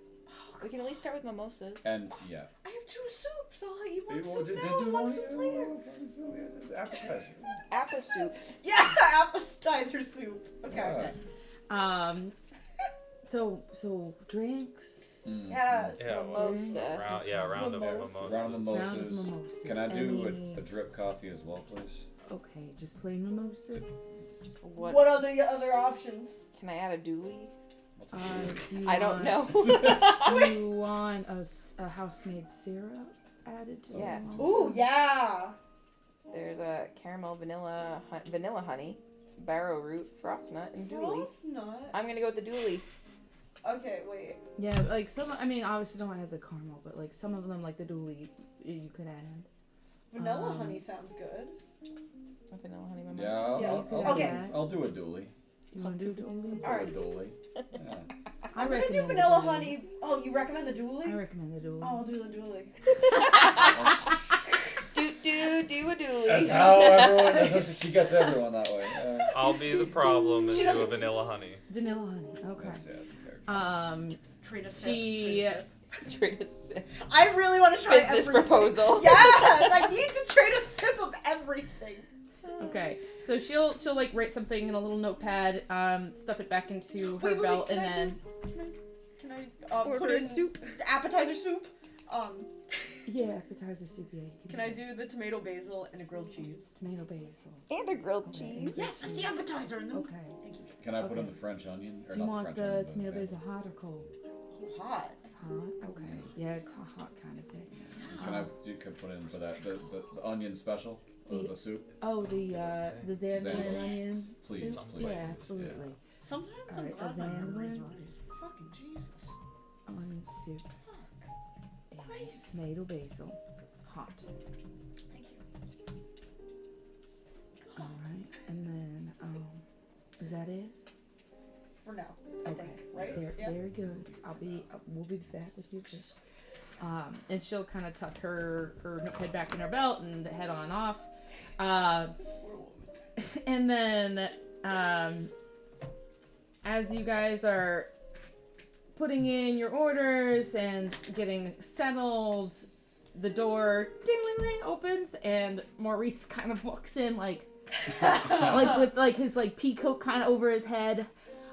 We can at least start with mimosas. And yeah. I have 2 soups. I'll let you one Well, soup did- now did and you one want soup to- later. Appetizer. Apple soup. Yeah, appetizer soup. Okay. Yeah. So drinks. Yeah. Yeah, Mimosa. round of Mimosas. mimosas. Round of Round of mimosas. mimosas. Can I do Any- a drip coffee as well, please? Okay, just plain mimosas. What? What are the other options? Can I add a dually? What's a Do you I don't want- know. Do you want a house-made syrup added to Yes. the Ooh, yeah. There's a caramel vanilla honey, barrow root, frost nut, and dually. Frost nut. I'm gonna go with the dually. Okay, wait. Yeah, like some. I mean, obviously don't have the caramel, but like some of them, like the dually, you could add. Vanilla honey sounds good. A vanilla honey mimosa. Yeah, I'll, Yeah. I'll, Okay. I'll do a dually. You want to do dually? All right. A dually. Yeah. I I'm gonna do recommend the vanilla dually. honey. Oh, you recommend the dually? I recommend the dually. Oh, I'll do the dually. Do a dually. That's how everyone. That's how she gets everyone that way. I'll be the problem and She do a doesn't- vanilla honey. Vanilla honey. Okay. That's as a character. Trade a She- sip. Trade a sip. I really want to try Business everything. proposal. Yes, I need to trade a sip of everything. Okay, so she'll like write something in a little notepad, stuff it back into her Wait, belt, can and I then Can I put Order in soup. appetizer soup? yeah, appetizer soup. Yeah, you Can I do the tomato basil and a grilled cheese? tomato basil? And a grilled Okay. cheese. Yes, that's the appetizer. And then Okay. Thank you. Can I put in Okay. the French onion? Or Do you not want the French the onion, but tomato the- basil hot or cold? Oh, hot. Hot. Okay. Yeah, it's a hot kind of thing. Can I put in for that the onion special? The soup? Oh, the Xanduin Xanduin. onion. Please, soup? please. Yeah, absolutely. Sometimes All I'm right, glad my a memories Xanduin. are these. Fucking Jesus. onion soup. And tomato basil. Hot. Thank you. Alright. And then, is that it? For now, I Okay. think. Right? Very good. We'll be back with you. And she'll kind of tuck her head back in her belt and head on off. And then, as you guys are putting in your orders and getting settled, the door ding-ling-ling opens and Maurice kind of walks in like with like his like pea coat kind of over his head.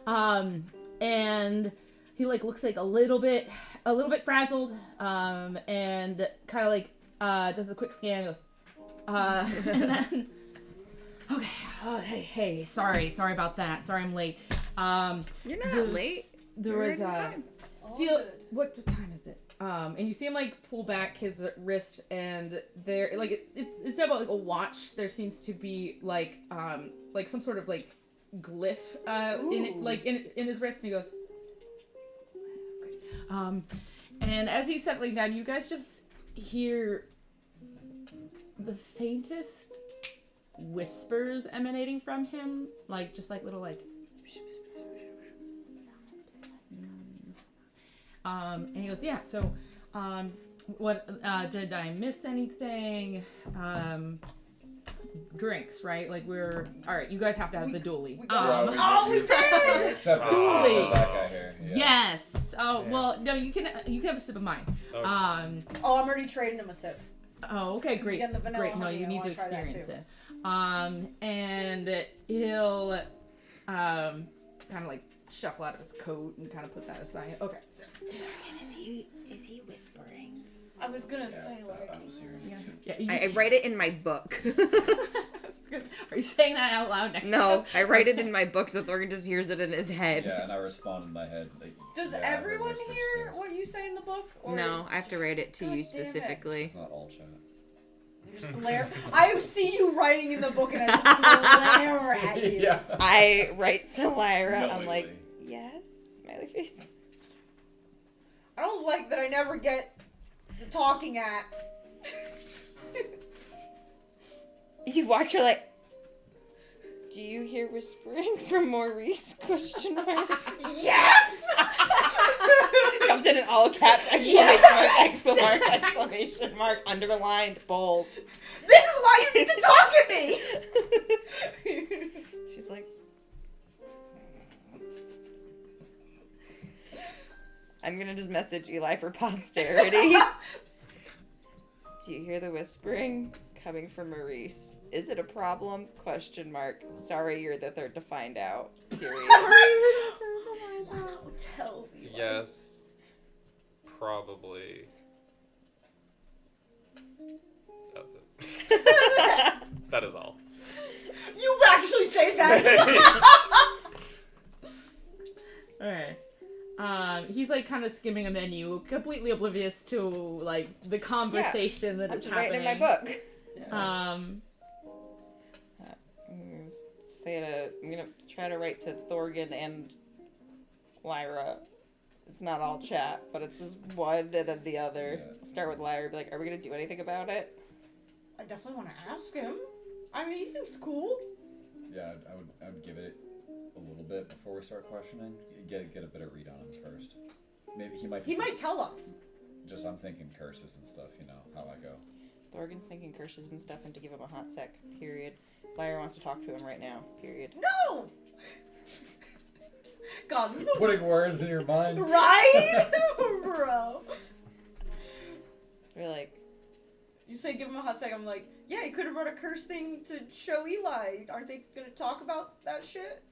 And he like looks like a little bit frazzled, and kind of like does a quick scan and goes, and then, okay, hey, sorry about that. Sorry I'm late. You're not there was- late. There You're was right in time. what time is it? And you see him like pull back his wrist, and there like it's about like a watch. There seems to be like some sort of like glyph in it, like in his wrist, and he goes. Okay. And as he's settling down, you guys just hear the faintest whispers emanating from him, like just like little like. And he goes, yeah. So, what did I miss anything? Drinks, right? Like we're all right. You guys have to have the dually. We did! Except this Duly. except that guy here. Yeah. Yes. Oh Damn. well, no. You can have a sip of mine. Okay. I'm already trading him a sip. Oh, okay, He's great. getting the vanilla Great. No, honey, you I need to wanna try that experience too. it. And he'll kind of like shuffle out of his coat and kind of put that aside. Okay. So, Is he whispering? I was gonna Yeah, say like. I was hearing it too. yeah. You I just, write it in my book. Are you saying that out loud next No, time? I write it in my book so Thorgan just hears it in his head. Yeah, and I respond in my head. Like, Does yeah, I heard everyone whispers hear too. what you say in the book? Or No, is- I have to write it to God you damn it. specifically. It's not all chat. Just glare. I see you writing in the book and I just glare at you. Yeah. I write to Lyra. I'm Knowingly. like, yes, smiley face. I don't like that I never get the talking at. You watch her like, do you hear whispering from Maurice? Question mark. Yes! Comes in all caps, exclamation mark, exclamation mark, underlined, bold. This is why you need to talk at me! She's like, I'm gonna just message Eli for posterity. Do you hear the whispering coming from Maurice? Is it a problem? Question mark. Sorry, you're the third to find out. Period. Wow, tells you. Yes. Probably. That's it. That is all. You actually say that? Alright. He's like kind of skimming a menu, completely oblivious to like the conversation that I'm is just happening. writing in my book. Um, I'm gonna try to write to Thorgan and Lyra. It's not all chat, but it's just one and then the other. Yeah. Start with Lyra. Be like, are we gonna do anything about it? I definitely want to ask him. I mean, he seems cool. Yeah, I would give it a little bit before we start questioning. Get a bit of read on him first. Maybe he might. He might tell us. Just I'm thinking curses and stuff. You know how I go. Thorgan's thinking curses and stuff and to give him a hot sec, period. Lyra wants to talk to him right now, period. No! God, this is the Putting words in your mind. right? Bro. We're like, You say give him a hot sec, I'm like, yeah, he could have brought a curse thing to show Eli. Aren't they gonna talk about that shit?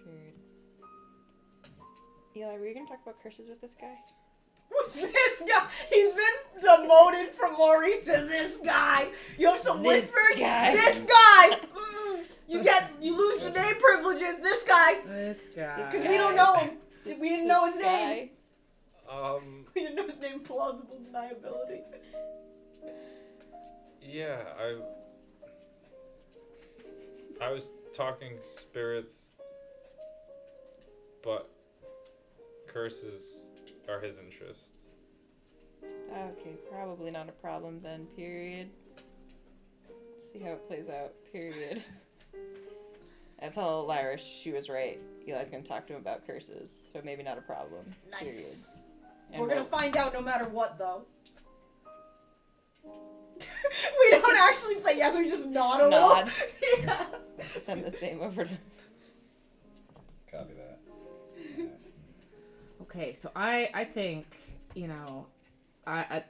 period. Eli, were you gonna talk about curses with this guy? With this guy, he's been demoted from Maurice to this guy. You have some This whispers. guy. This guy. You lose your name privileges. This guy, this guy. because we don't know him. This- We didn't know this his name. guy. We didn't know his name. Plausible deniability. Yeah, I was talking spirits, but curses are his interests. Okay, probably not a problem then, period. See how it plays out, period. I tell Lyra she was right. Eli's gonna talk to him about curses, so maybe not a problem, period. Nice. And We're gonna we'll- find out no matter what, though. We don't actually say yes, we just nod a Nod. little. Yeah. Send the same over to... Copy that. Yeah. Okay, so I think, you know, I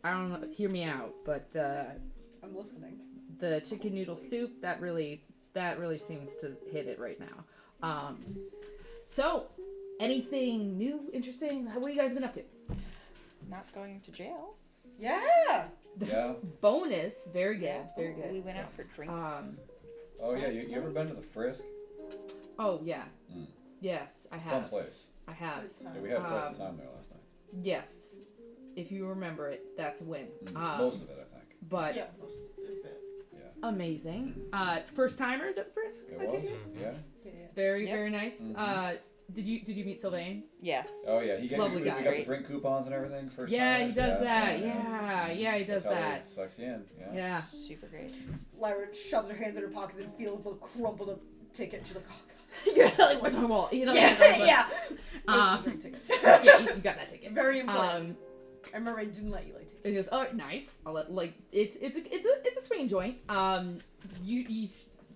don't know, hear me out, but I'm listening. the chicken noodle soup, that really seems to hit it right now. So anything new, interesting? What have you guys been up to? Not going to jail. Yeah. Yeah. Bonus, very good, very We good. went out for drinks. Oh yeah. You ever been to the Frisk? Oh yeah, Mm. yes, I It's a fun have, place. I have. Yeah, we had quite the time there last night. Yes, if you remember it, that's a win. Most of it, I think. But Yeah. most of it. amazing. It's first timers at Frisk. It I take was. it? Yeah. Yeah. Very Yep. very nice. Mhm. Did you meet Sylvain? Yes. Oh yeah. He Lovely he guy. got the drink coupons and everything. First Yeah, he timers. does that. Yeah, he does That's how that. He sucks you in. Yeah. Yeah. Super great. Lyra shoves her hands in her pockets and feels the crumpled up ticket. She's like, oh god. You're like, what's on the wall? You know, Yeah. Um, Where's the drink ticket? yeah, you got that ticket. Very important. Um, I remember I didn't let you take it. and he goes, oh, nice. I'll let, like, it's a swing joint. You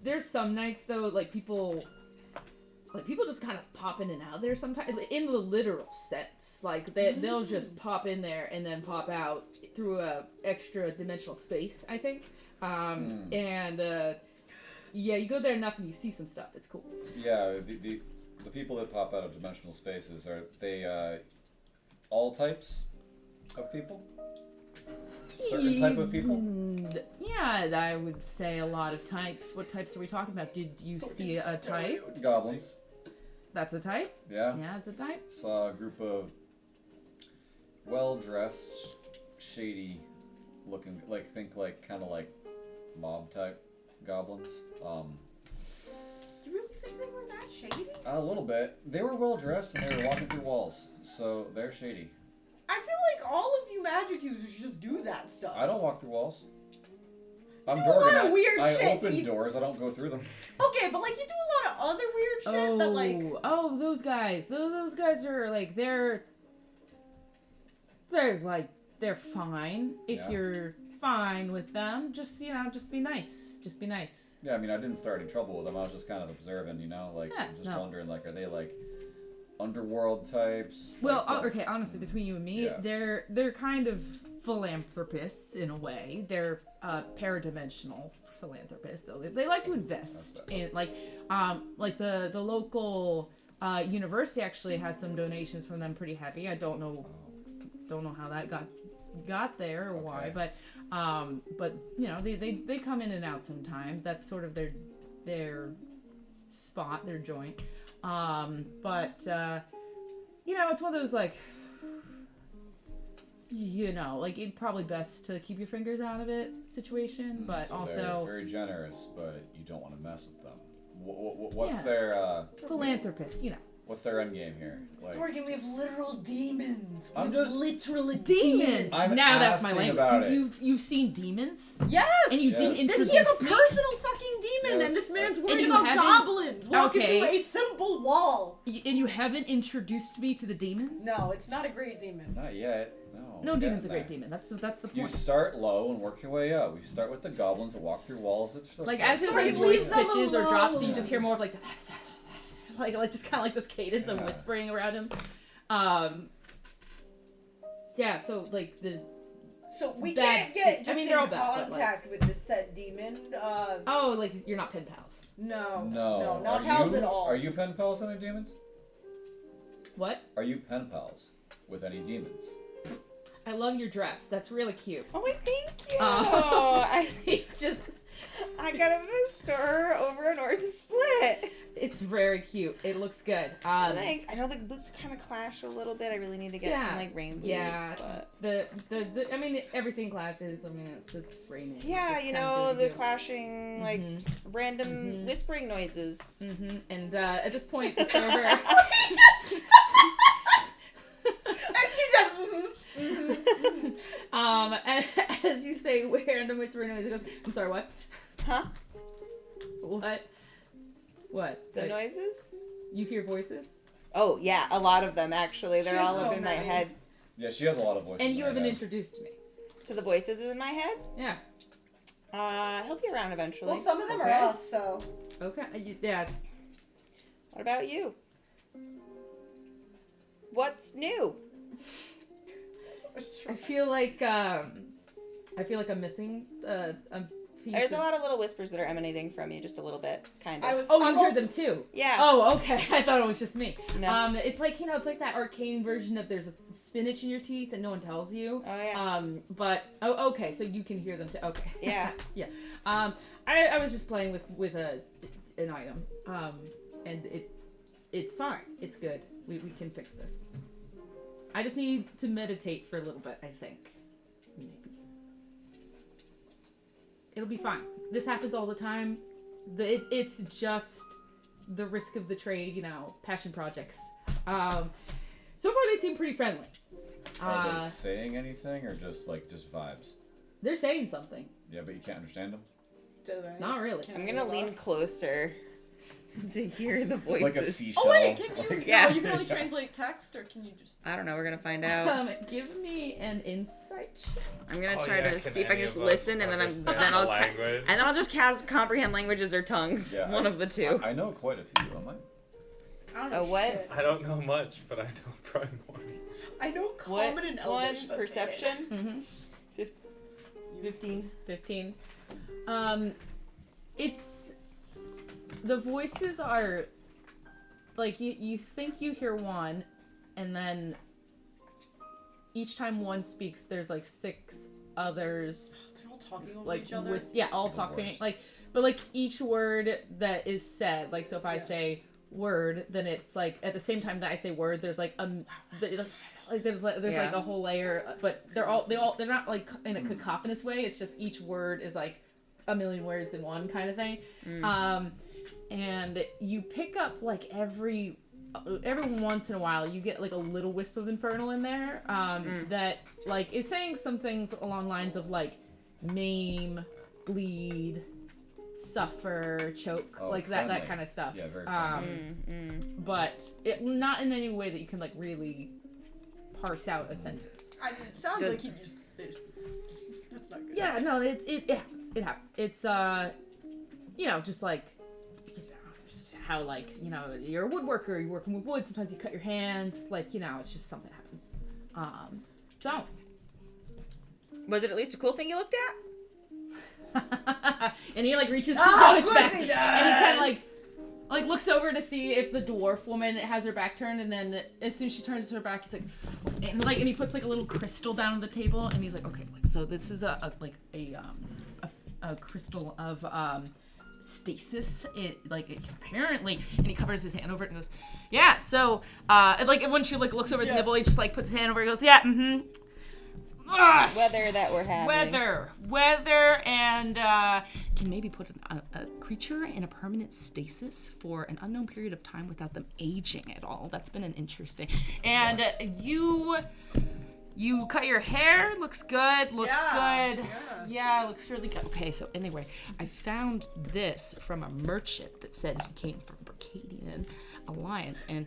there's some nights though, like people just kind of pop in and out there sometimes, in the literal sense. Like they'll just pop in there and then pop out through a extra dimensional space, I think. And yeah, you go there enough and you see some stuff. It's cool. Yeah. The people that pop out of dimensional spaces, are they all types of people? Certain type of people? Yeah, I would say a lot of types. What types are we talking about? Did you see a type? Goblins. That's a type? Yeah. Yeah, it's a type. Saw a group of well-dressed, shady looking, kind of like mob type goblins. Do you really think they were that shady? A little bit. They were well-dressed and they were walking through walls, so they're shady. I feel like all of you magic users just do that stuff. I don't walk through walls. I'm do a lot Dorgan. of weird I shit. open You- doors. I don't go through them. Okay, but like you do a lot of other weird shit that like. Oh, those guys. Those guys are like they're like they're fine if Yeah. you're fine with them. Just just be nice. Just be nice. Yeah, I mean, I didn't start any trouble with them. I was just kind of observing, like Yeah, just no. wondering, like, are they like underworld types? Well, Like, okay, honestly, between you and me, Yeah. they're kind of philanthropists in a way. They're paradimensional philanthropists, though. They like to invest That's in like the local university actually has some donations from them pretty heavy. I don't know how that got there or why, Okay. but they come in and out sometimes. That's sort of their spot, their joint. But it's one of those like it's probably best to keep your fingers out of it situation, but so also they're very generous, but you don't want to mess with them. What's Yeah. their philanthropists, what's their end game here? Like, Dorgan, we have literal demons. I'm We have just- literally demons. I'm Now that's my asking language. about it. You've seen demons, Yes. and you didn't Yes. introduce He has a me. personal fucking demon, Yes. and this man's And worried you about haven't- goblins walking Okay. through a simple wall. And you haven't introduced me to the demon. No, it's not a great demon. not yet. No. No, we're demon's a getting great there. demon. That's the You point. start low and work your way up. You start with the goblins that walk through walls. It's the Like first as his thing. like Leave voice them pitches or drops, you alone. just hear more of like this, like just kind of like this cadence of Yeah. whispering around him. Yeah. So like the So we Bad- can't get I just mean, in they're all bad, but, contact with this said demon. like you're not pen pals. No, No. not Are pals you, at all. Are you pen pals with any demons? What? Are you pen pals with any demons? I love your dress. That's really cute. Oh, my thank you. It just I got it at a store over in Orsa Split. it's very cute. It looks good. Thanks. I know the boots kind of clash a little bit. I really need to get some like rain boots. Yeah. But... The I mean everything clashes. I mean it's raining. Yeah, It's you kinda know, good the to do. clashing, like, Mhm. random Mhm. whispering noises. And at this point, the server. And as you say random whisper noise, it goes, I'm sorry, what? Huh? What? What? The Like, noises? you hear voices? Oh, yeah, a lot of them, actually. They're She's all so up in my many. head. Yeah, she has a lot of voices. And you in her haven't head. introduced me. To the voices in my head? Yeah. He'll be around eventually. Well, some of them Okay. are us, so. Okay. Yeah, it's... What about you? What's new? I feel like I'm missing a piece There's of... a lot of little whispers that are emanating from you, just a little bit, kind of. I was. Oh, you I'm hear also- them too? Yeah. Oh, okay. I thought it was just me. No. It's like, it's like that arcane version of there's a spinach in your teeth and no one tells you. Oh, yeah. But okay, so you can hear them too. Okay. Yeah. Yeah. I was just playing with an item. And it's fine. It's good. We can fix this. I just need to meditate for a little bit, I think. Maybe. It'll be fine. This happens all the time. It's just the risk of the trade, passion projects. So far they seem pretty friendly. Are they saying anything or just vibes? They're saying something. Yeah, but you can't understand them. Do they? Not really. I'm gonna lean closer to hear the voices. It's like a seashell. Oh wait, can you? Like- Yeah. No, you can only translate text, or can you just? I don't know. We're gonna find out. Give me an insight check. I'm gonna Oh, try yeah, to can see if I any can just of us listen, and then understand I'll the language? and then I'll just cast comprehend languages or tongues. Yeah, One of the two. I know quite a few. Am I? I don't A know what? shit. I don't know much, but I know primordial. I know What common and one? elvish. That's Perception. Mm-hmm. 15. 15. It's the voices are like you think you hear one, and then each time one speaks, there's like 6 others They're all talking over like each other. all The talking worst. but each word that is said, like so if I Yeah. say word, then it's like at the same time that I say word, there's like there's like Yeah. a whole layer, but they're not like in a cacophonous way. It's just each word is like a million words in one kind of thing. And you pick up like every once in a while you get like a little wisp of infernal in there that like is saying some things along lines of like maim, bleed, suffer, choke, Oh, like that friendly. kind of stuff. Yeah, very friendly. But not in any way that you can like really parse out a sentence. I mean, it sounds Does- like he just. That's not good. Yeah, no, it happens. It happens. It's just like just how like you're a woodworker, you're working with wood. Sometimes you cut your hands, like it's just something happens. So Was it at least a cool thing you looked at? and he like reaches his Oh, nose of back, course and he he kind does! of like looks over to see if the dwarf woman has her back turned, and then as soon as she turns her back, he's like, and he puts like a little crystal down on the table, and he's like, okay, so this is a crystal of stasis. Apparently, and he covers his hand over it and goes, yeah. So and, when she looks over the table, he just puts his hand over it and goes, yeah, mm-hmm. Weather that we're having. Weather, and can maybe put a creature in a permanent stasis for an unknown period of time without them aging at all. That's been an interesting. And you cut your hair. Looks good. Looks Yeah, good. yeah. Yeah, looks really good. Okay, so anyway, I found this from a merchant that said he came from Bracadian Alliance, and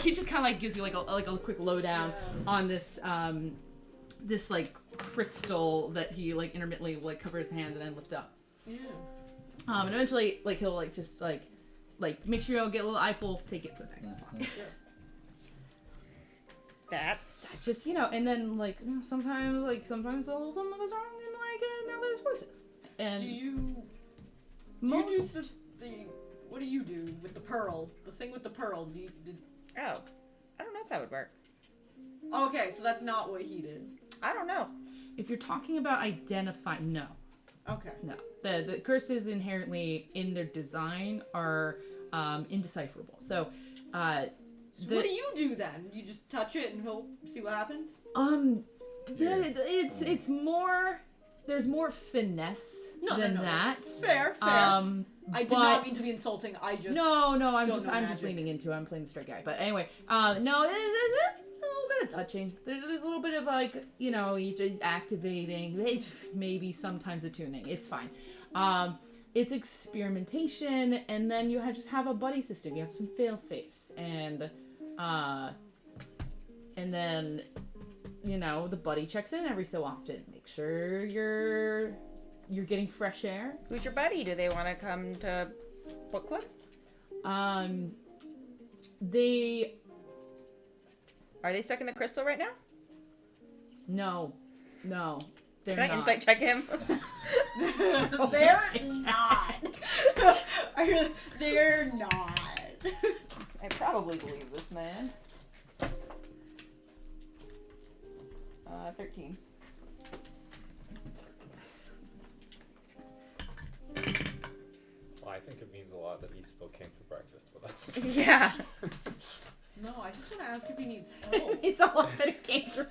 he just kind of gives you a quick lowdown on this this crystal that he intermittently will cover his hand and then lift up. Yeah. And eventually he'll just make sure you'll get a little eyeful, take it, put it back in the spot. That's Just and then sometimes a little something goes wrong and now there's voices. And Do you most do the what do you do with the pearl? The thing with the pearl. oh, I don't know if that would work. Okay, so that's not what he did. I don't know. if you're talking about identify, no. Okay. No, the curses inherently in their design are indecipherable. So, So what do you do then? You just touch it and he'll see what happens? it's more. There's more finesse than that. Fair. I I did not mean to be insulting. I just No, I'm don't just know I'm just magic. leaning into it. I'm playing the straight guy. But anyway, no, it's a little bit of touching. There's a little bit of like, you know, activating, maybe sometimes attuning. It's fine. It's experimentation, and then you just have a buddy system. You have some fail safes, and then, you know, the buddy checks in every so often. Make sure you're getting fresh air. Who's your buddy? Do they want to come to book club? They Are they stuck in the crystal right now? no. They're Can I not. insight check him? They're not. They're not. I probably believe this man. 13. Well, I think it means a lot that he still came for breakfast with us. Yeah. No, I just want to ask if he needs help. It's all up in a cake for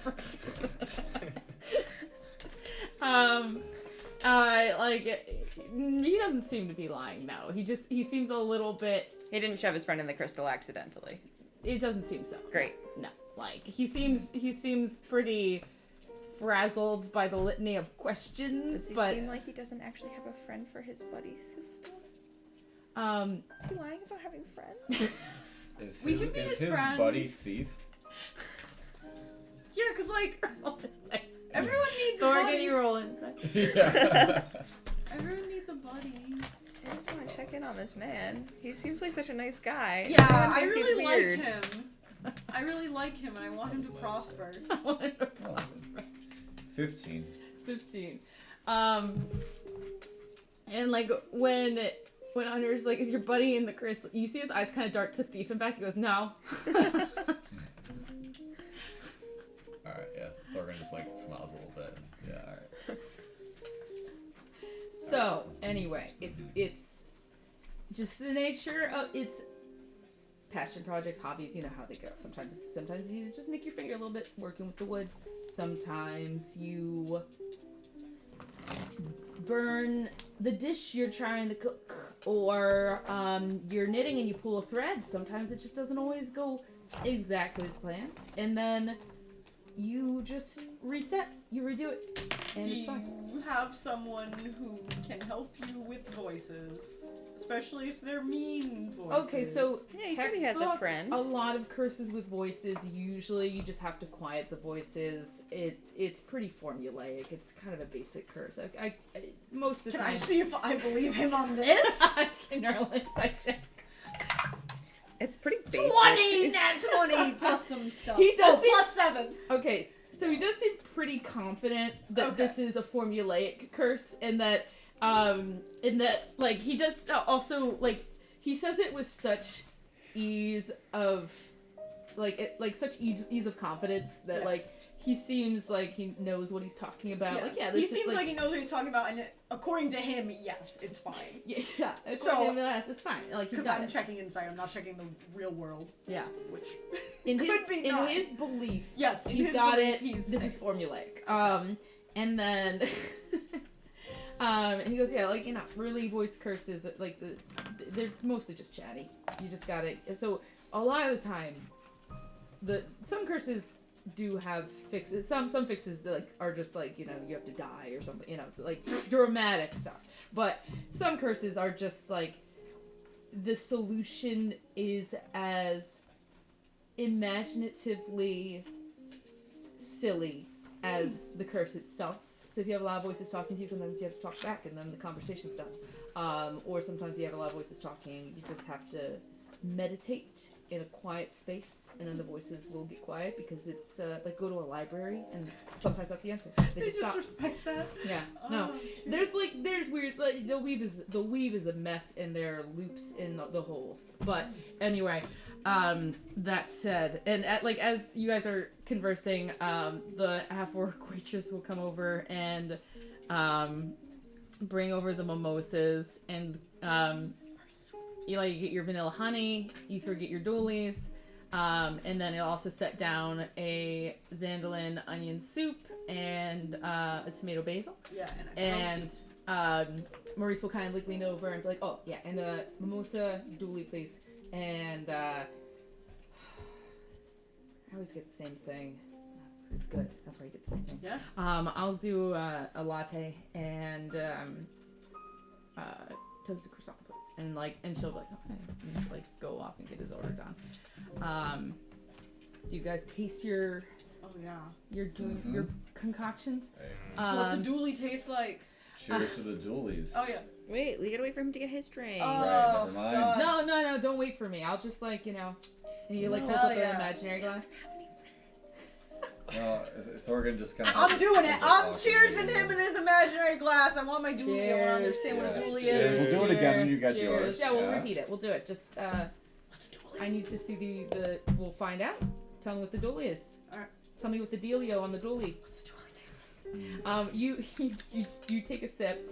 like he doesn't seem to be lying. No, he seems a little bit. He didn't shove his friend in the crystal accidentally. It doesn't seem so. Great. No, like he seems pretty frazzled by the litany of questions. Does he but seem like he doesn't actually have a friend for his buddy system? Is he lying about having friends? Is We can be his friends. buddy thief? Yeah, because, like, everyone needs a Thor, buddy. can you roll inside? Yeah. Everyone needs a buddy. I just want to check in on this man. He seems like such a nice guy. Yeah, Everyone I thinks he's really like weird. him. I really like him, and I want him to prosper. 15. 15. And like when Hunter's like, is your buddy in the crystal? You see his eyes kind of dart to Thief and back. He goes, no. Alright, yeah. Thorgan just like smiles a little bit. Yeah, alright. So anyway, it's just the nature of it's passion projects, hobbies. You know how they go. Sometimes you just nick your finger a little bit working with the wood. Sometimes you burn the dish you're trying to cook, or you're knitting and you pull a thread. Sometimes it just doesn't always go exactly as planned, and then you just reset, you redo it, and Do it's you fine. have someone who can help you with voices? Especially if they're mean voices. Okay, so Yeah, he said he has a textbook, friend. A lot of curses with voices, usually you just have to quiet the voices. It's pretty formulaic. It's kind of a basic curse. I most of the Can time. I see if I believe him on this? I can roll inside check. It's pretty basic. 20! Nat 20 plus some stuff. He does Oh, seem- plus 7. Okay, so he does seem pretty confident that Okay. this is a formulaic curse, and that like he does also like he says it with such ease of such ease of confidence that Yeah. like he seems like he knows what he's talking about. Like yeah, he this is seems like he knows what he's talking about, and according to him, yes, it's fine. yeah. So- According to this, it's fine. Like he's Because got I'm it. checking inside, I'm not checking the real world, Yeah, which in his could be not. his belief. Yes, in He's his got belief, it. He's This is formulaic. And then, and he goes, yeah, like, you know, really voice curses, like, they're mostly just chatty. You just gotta, so, a lot of the time, some curses do have fixes, some fixes that, like, are just, like, you know, you have to die or something, you know, like, dramatic stuff. But some curses are just, like, the solution is as imaginatively silly as the curse itself. So if you have a lot of voices talking to you, sometimes you have to talk back and then the conversation's done. Or sometimes you have a lot of voices talking, you just have to meditate in a quiet space and then the voices will get quiet because it's like go to a library and sometimes that's the answer. They They just just stop. respect that. Yeah. No. Oh, There's weird like the weave is a mess and there are loops in the holes. But anyway, that said, and as you guys are conversing, the half-orc waitress will come over and bring over the mimosas, and you get your vanilla honey, you get your doilies, and then it'll also set down a Xandolin onion soup and a tomato basil. Yeah, And Maurice will kind of lean over and be like, oh yeah, and a mimosa dually please. And I always get the same thing. It's good. That's why you get the same thing. Yeah. I'll do a latte and toasted croissant, please. And she'll be like, okay, and like go off and get his order done. Do you guys taste your Oh yeah. your concoctions? Hey, What's a dually taste like? cheers to the dualies. Oh yeah. Wait, we gotta wait for him to get his drink. Right, never mind. God. No, don't wait for me. I'll just and he holds Hell up an yeah. imaginary glass. Well, Thorgan just kind of. I'm doing it. I'm cheersing him in his imaginary glass. I want my dually. I want to understand what a dually Cheers. is. We'll do it again when you get Cheers. yours. Yeah, we'll Yeah. repeat it. We'll do it. Just What's a dually? I need to see the. We'll find out. Tell me what the dually is. Alright. Tell me what the dealio on the dually. What's a dually taste like? You take a sip.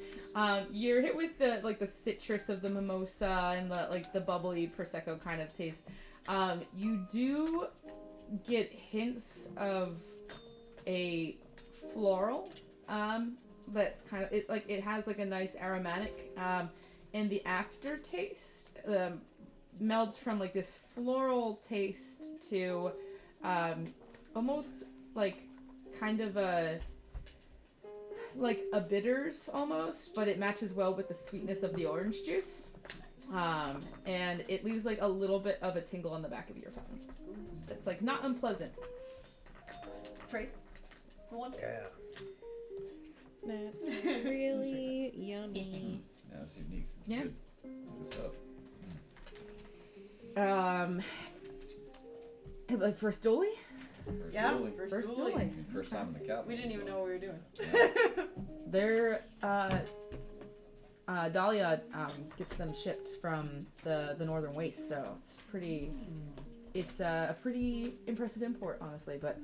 You're hit with the citrus of the mimosa and the bubbly prosecco kind of taste. You do get hints of a floral. That's kind of it has a nice aromatic. And the aftertaste melds from this floral taste to almost kind of a bitters almost, but it matches well with the sweetness of the orange juice. And it leaves a little bit of a tingle on the back of your tongue. It's not unpleasant. Trade. For once. Yeah. That's really yummy. Yeah, it's unique. It's Yeah. good. Good stuff. First dually? First Yeah. dually. First dually. First time in the capital. We didn't even so- know what we were doing. They're Dahlia gets them shipped from the Northern Waste, so it's a pretty impressive import, honestly. But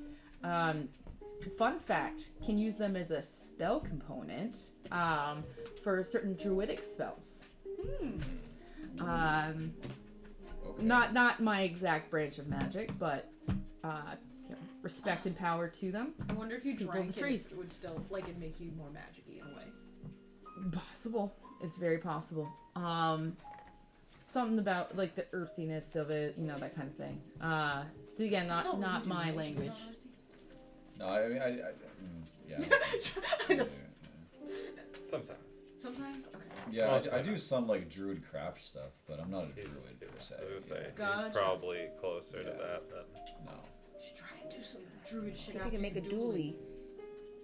fun fact, can use them as a spell component for certain druidic spells. Okay. Not my exact branch of magic, but respect and power to them. I wonder if you People of drank the it, trees. it would still it'd make you more magic-y in a way. Possible. It's very possible. Something about the earthiness of it, that kind of thing. Again, not my language. No, I mean, yeah. Sometimes. Sometimes. Okay. Yeah, Mostly I do not. some druid craft stuff, but I'm not a He's, druid per se. I was gonna say, Gotcha. he's probably closer to Yeah. that. But No, You should try and do some druid shit. See if we after can make a you dually.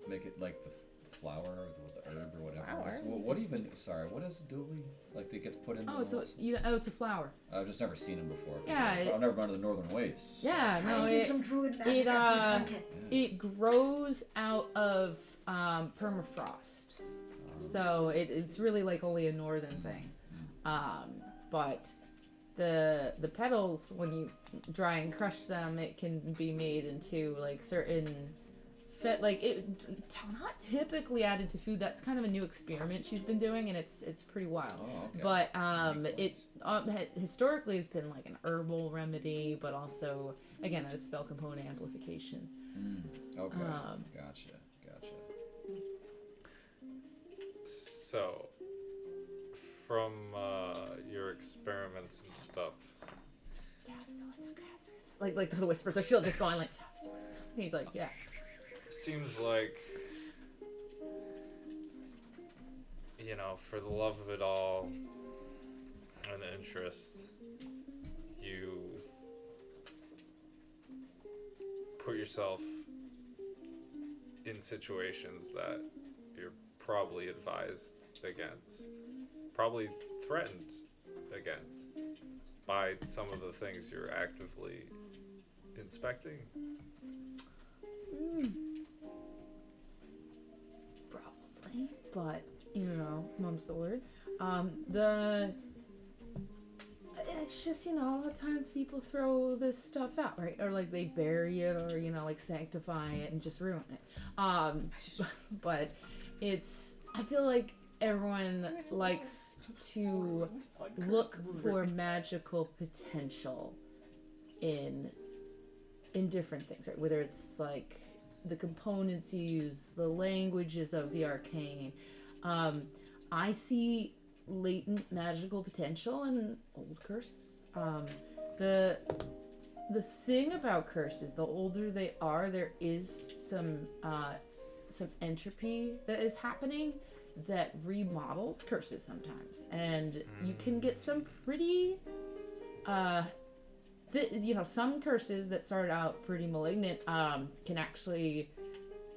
make it like the flower or the herb or whatever. Flower? So what even? Sorry, what is a dually? Like that gets put in? Oh, it's a flower. I've just never seen them before. 'Cause Yeah, I've never been to the Northern Wastes. so- Yeah, Try no, and do it some druid magic it, after you drink it. it grows out of permafrost, so it's really only a northern thing. But the petals, when you dry and crush them, it can be made into certain not typically added to food. That's kind of a new experiment she's been doing, and it's pretty wild. Oh, okay. But it historically has been an herbal remedy, but also again a spell component amplification. Okay. Um, Gotcha. so, from your experiments and stuff, Like the whispers are still just going like. He's like, yeah. seems like, for the love of it all and the interest, you put yourself in situations that you're probably advised against, probably threatened against by some of the things you're actively inspecting. Probably, but mum's the word. It's just a lot of times people throw this stuff out, right? Or they bury it, or sanctify it and just ruin it. But I feel like everyone likes to look for magical potential in different things, right? Whether it's the components you use, the languages of the arcane. I see latent magical potential in old curses. The the thing about curses, the older they are, there is some entropy that is happening that remodels curses sometimes, and you can get some pretty some curses that start out pretty malignant can actually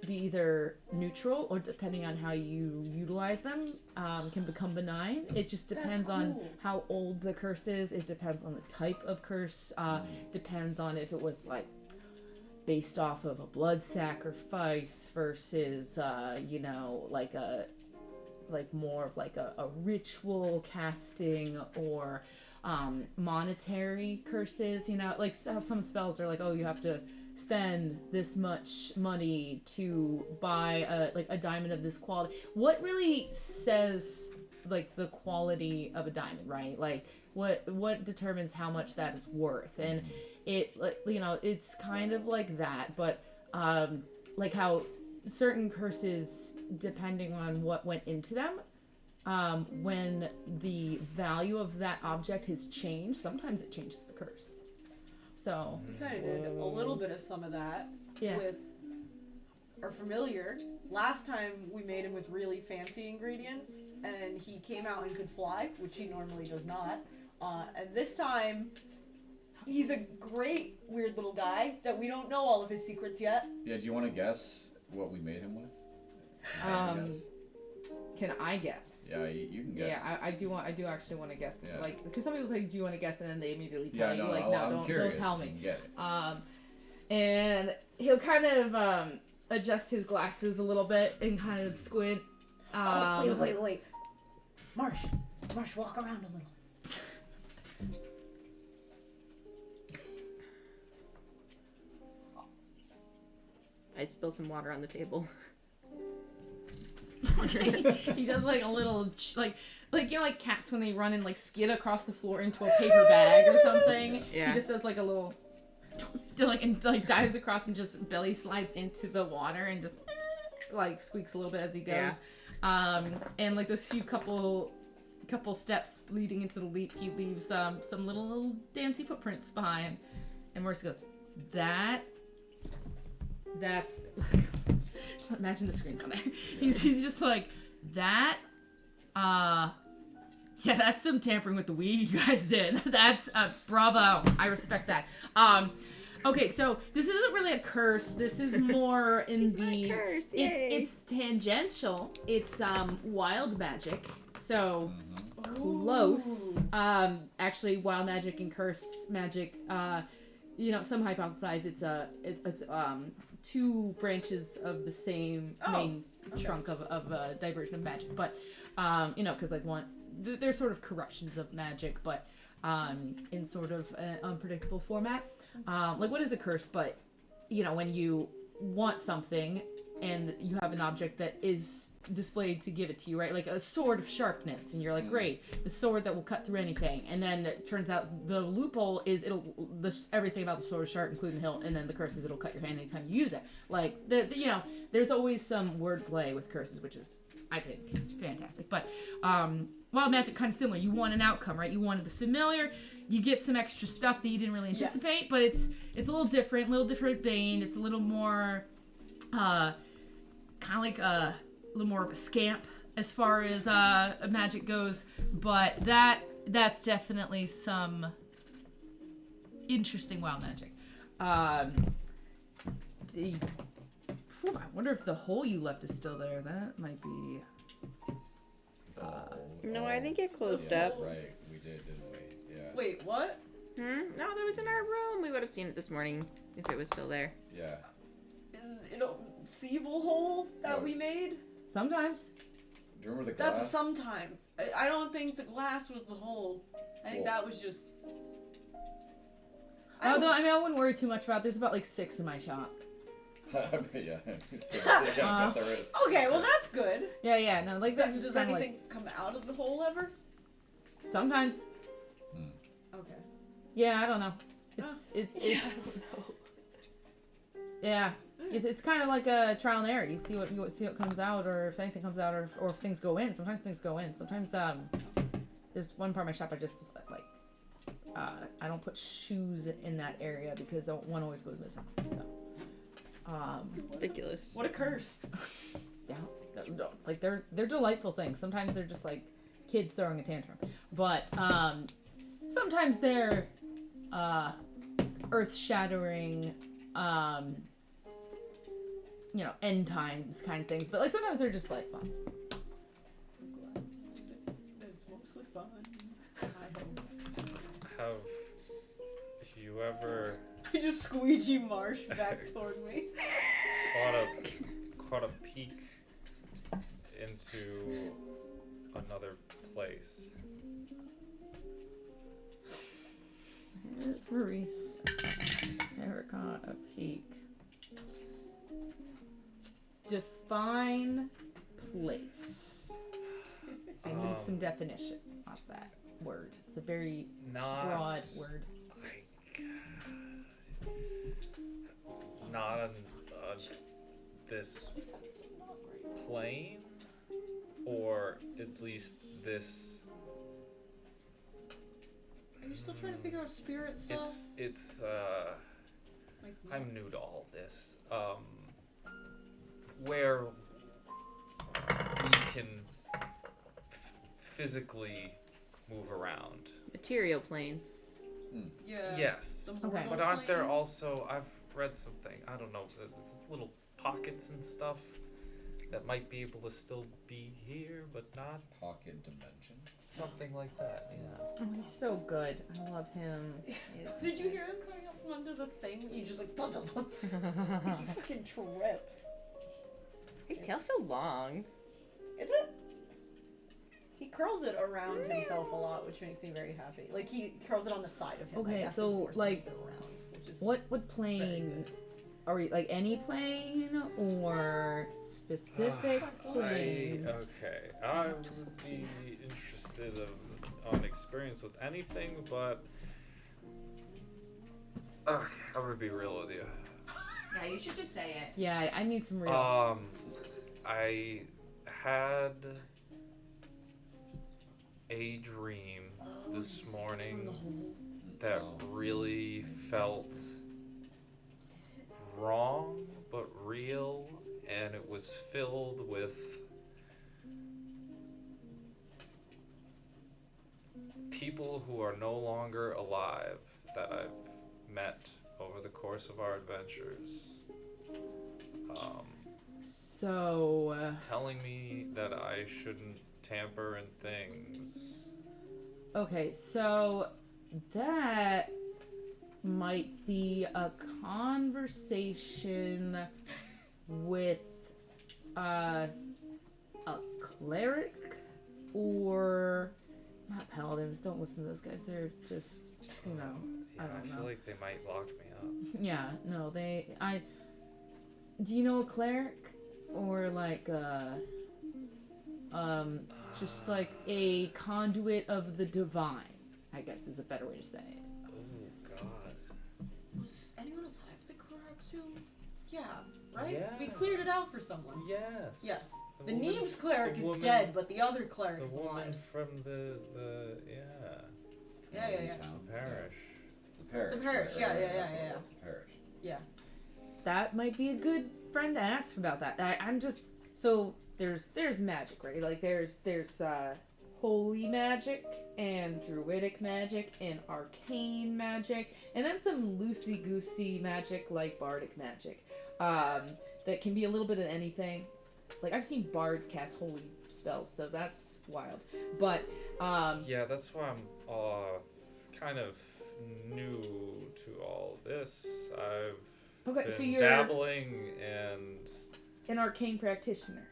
be either neutral or, depending on how you utilize them, can become benign. It just depends on how old the curse is. It depends on the type of curse. Depends on if it was like based off of a blood sacrifice versus more of like a ritual casting, or monetary curses. Like how some spells are like, oh, you have to spend this much money to buy a diamond of this quality. What really says like the quality of a diamond, right? Like what determines how much that is worth? And it's kind of like that, but like how certain curses, depending on what went into them, when the value of that object has changed, sometimes it changes the curse. So We kind of did a little bit of some of that yeah. with our familiar. Last time we made him with really fancy ingredients, and he came out and could fly, which he normally does not. And this time, he's a great weird little guy that we don't know all of his secrets yet. Yeah, do you want to guess what we made him with? Can I guess? Yeah, you can guess. Yeah, I do actually want to guess. Yeah. Like, because some people say, "Do you want to guess?" and then they immediately tell Yeah, you, no, like, I'm "No, curious. don't tell You me." can get it. And he'll kind of adjust his glasses a little bit and kind of squint. Wait. Marsh, walk around a little. I spill some water on the table. He does like a little like like cats when they run and like skid across the floor into a paper bag or something. Yeah. He just does like a little and dives across and just belly slides into the water and just like squeaks a little bit as he goes. Yeah. And like those few couple steps leading into the leap, he leaves some little dancey footprints behind. And Mercy goes, that's imagine the screen's on there. He's just like, that yeah, that's some tampering with the weed you guys did. That's bravo. I respect that. Okay, so this isn't really a curse. This is more in the cursed, yay. it's tangential. It's wild magic. So close. Actually, wild magic and curse magic, some hypothesize it's two branches of the same main trunk of a diversion of magic, but because like they're sort of corruptions of magic, but in sort of an unpredictable format. Like what is a curse? But when you want something and you have an object that is displayed to give it to you, right? Like a sword of sharpness, and you're like, great, the sword that will cut through anything. And then it turns out the loophole is everything about the sword is sharp, including the hilt, and then the curse is it'll cut your hand anytime you use it. Like there's always some wordplay with curses, which is, I think, fantastic. But wild magic kind of similar. You want an outcome, right? You wanted the familiar. You get some extra stuff that you didn't really anticipate, but it's a little different vein. It's a little more kind of like a little more of a scamp as far as magic goes, but that's definitely some interesting wild magic. I wonder if the hole you left is still there. That might be. No, I think it closed Yeah, up. right. We did, didn't we? Yeah. Wait, what? No, that was in our room. We would have seen it this morning if it was still there. Yeah. Is it a seeable hole that we made? Sometimes. Do you remember the glass? That's sometimes. I don't think the glass was the hole. I think that was just. I wouldn't worry too much about it. There's about like 6 in my shop. yeah. I bet there is. Okay, well that's good. Yeah, no, like that. Does anything come out of the hole ever? Sometimes. Okay. Yeah, I don't know. It's yeah. It's kind of like a trial and error. You see what comes out, or if anything comes out, or if things go in. Sometimes things go in. Sometimes there's one part of my shop I just like I don't put shoes in that area because one always goes missing. So, Ridiculous. What a curse. yeah, no, like they're delightful things. Sometimes they're just like kids throwing a tantrum, but sometimes they're earth-shattering, end times kind of things. But like sometimes they're just like fun. It's mostly fun. I hope. Have you ever I just squeegee Marsh back toward me. caught a peek into another place? Here's Maurice. Never caught a peek. Define place. I need some definition of that word. It's a very Not broad word. like not on this plane, or at least this. Are you still trying to figure out spirit stuff? It's Like, I'm new to all this. Where we can physically move around. Material plane. yeah. Yes. The Okay. But mortal aren't there plane? also, I've read something, I don't know, it's little pockets and stuff that might be able to still be here, but not Pocket dimension. something like that, yeah. Oh, he's so good. I love him. Did you hear him coming up from under the thing? He just like, dun, dun, dun. Like, he fucking tripped. His tail's so long. Is it? He curls it around himself a lot, which makes me very happy. Like he curls it on the side of him. Okay, I guess, so, is more like, sense around, which is What plane? Are we like any plane or specific planes? Okay, I would be interested on experience with anything, but okay, I'm gonna be real with you. Yeah, you should just say it. Yeah, I need some real. I had a dream this morning that really felt wrong but real, and it was filled with people who are no longer alive that I've met over the course of our adventures. So. Telling me that I shouldn't tamper in things. Okay, so that might be a conversation with a cleric or not paladins. Don't listen to those guys. They're just, Yeah, I don't feel know. like they might lock me up. Yeah, no, do you know a cleric or like just like a conduit of the divine, I guess is a better way to say it. Oh God. Was anyone alive at the Karaksu? Yeah, right? Yes. We cleared it out for someone. Yes. Yes. The woman- Neebs cleric the is woman- dead, but the other cleric The is woman alive. from the Yeah. Town. parish. The parish. The parish, right, yeah, right, yeah, that's yeah, what it yeah. was, the parish. Yeah. That might be a good friend to ask about that. I'm just so there's magic, right? Like there's holy magic and druidic magic and arcane magic, and then some loosey goosey magic like bardic magic. That can be a little bit of anything. Like I've seen bards cast holy spells, so that's wild. But Yeah, that's why I'm kind of new to all this. I've okay, been so you're dabbling and an arcane practitioner.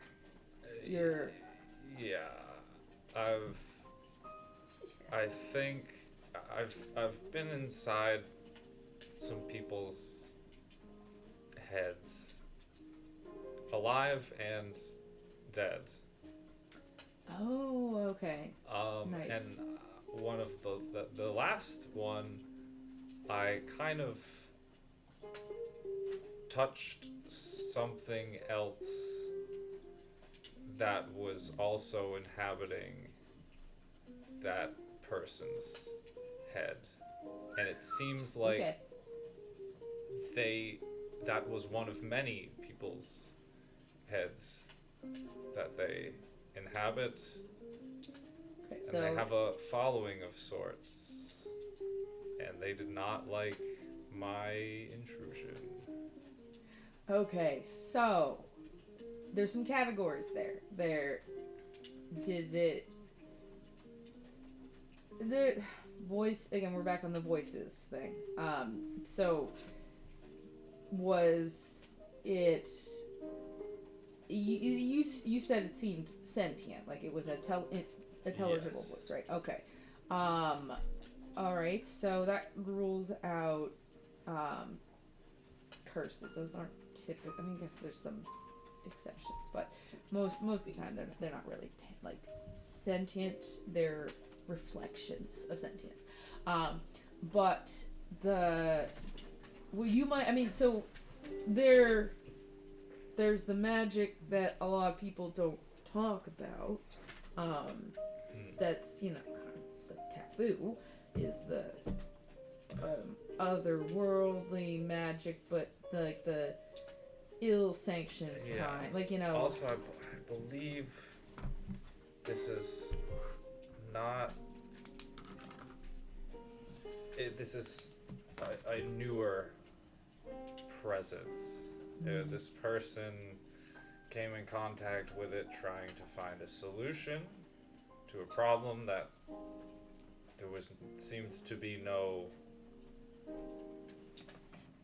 You're yeah. I think I've been inside some people's heads, alive and dead. oh okay. Nice. And one of the last one, I kind of touched something else that was also inhabiting that person's head, and it seems like Okay. that was one of many people's heads that they inhabit, Okay, and so they have a following of sorts, and they did not like my intrusion. okay, so there's some categories there. The voice again. We're back on the voices thing. So was it? You said it seemed sentient, like it was a intelligible Yes. voice, right? Okay. All right. So that rules out curses. Those aren't typical. I mean, I guess there's some exceptions, but most of the time they're not really like sentient. They're reflections of sentience. But you might. I mean, so there's the magic that a lot of people don't talk about. That's kind of the taboo is the otherworldly magic, but the ill-sanctioned kind. Like Also, I believe this is not. This is a newer presence. This person came in contact with it trying to find a solution to a problem that seemed to be no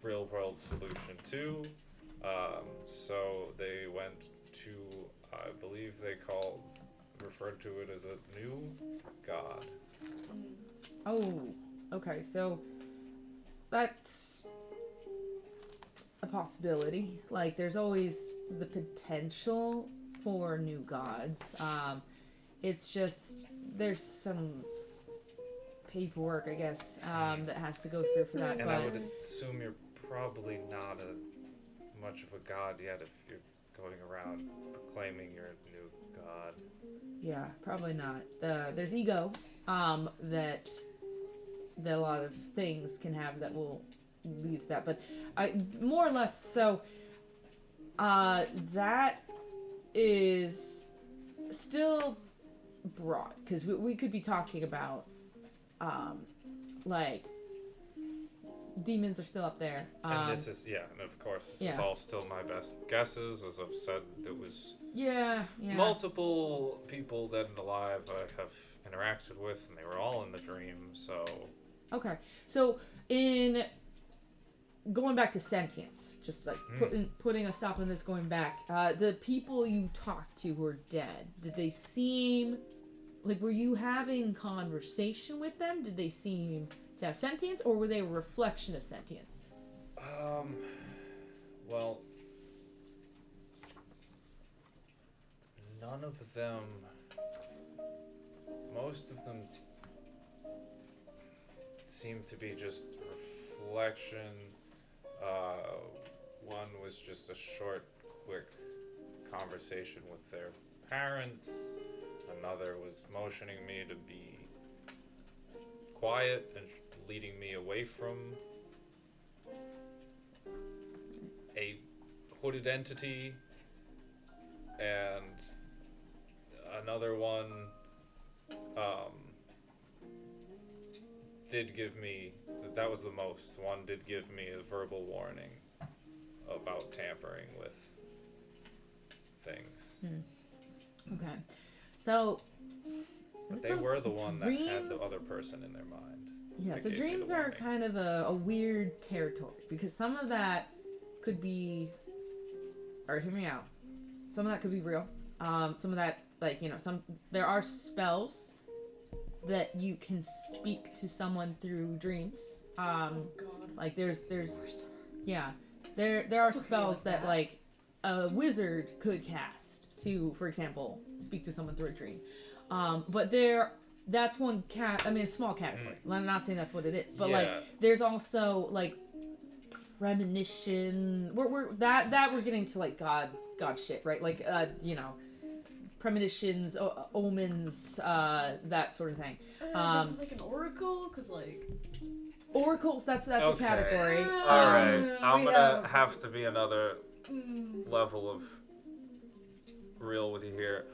real world solution to. So they went to, I believe they referred to it as a new god. Oh, okay. So that's a possibility. Like, there's always the potential for new gods. It's just there's some paperwork, I guess, that has to go through for that. And but I would assume you're probably not much of a god yet if you're going around proclaiming you're a new god. yeah, probably not. There's ego that a lot of things can have that will lead to that, but I more or less so. That is still broad because we could be talking about like demons are still up there. And this is, and of course, this is all still my best guesses. As I've said, it was multiple people dead and alive I have interacted with, and they were all in the dream, so... Okay, so in going back to sentience, just like putting a stop on this going back, the people you talked to who are dead, did they seem... Like, were you having conversation with them? Did they seem to have sentience, or were they a reflection of sentience? Well, none of them, most of them seem to be just reflection. One was just a short, quick conversation with their parents. Another was motioning me to be quiet and leading me away from a hooded entity. And another one did give me, that was the most, one did give me a verbal warning about tampering with things. Okay. So, But they were the one that had the other person in their mind. Yeah, that so gave me the dreams are warning. kind of a weird territory because some of that could be, or hear me out, some of that could be real. Some of that, like, there are spells that you can speak to someone through dreams. Like there are spells that like a wizard could cast to, for example, speak to someone through a dream. But that's one a small category. I'm not saying that's what it is, but like there's also like premonition. We're getting to like God shit, right? Like premonitions, omens, that sort of thing. This is like an oracle, cause like. Oracles, that's a Okay. category. All right, I'm we gonna have- have to be another level of real with you here.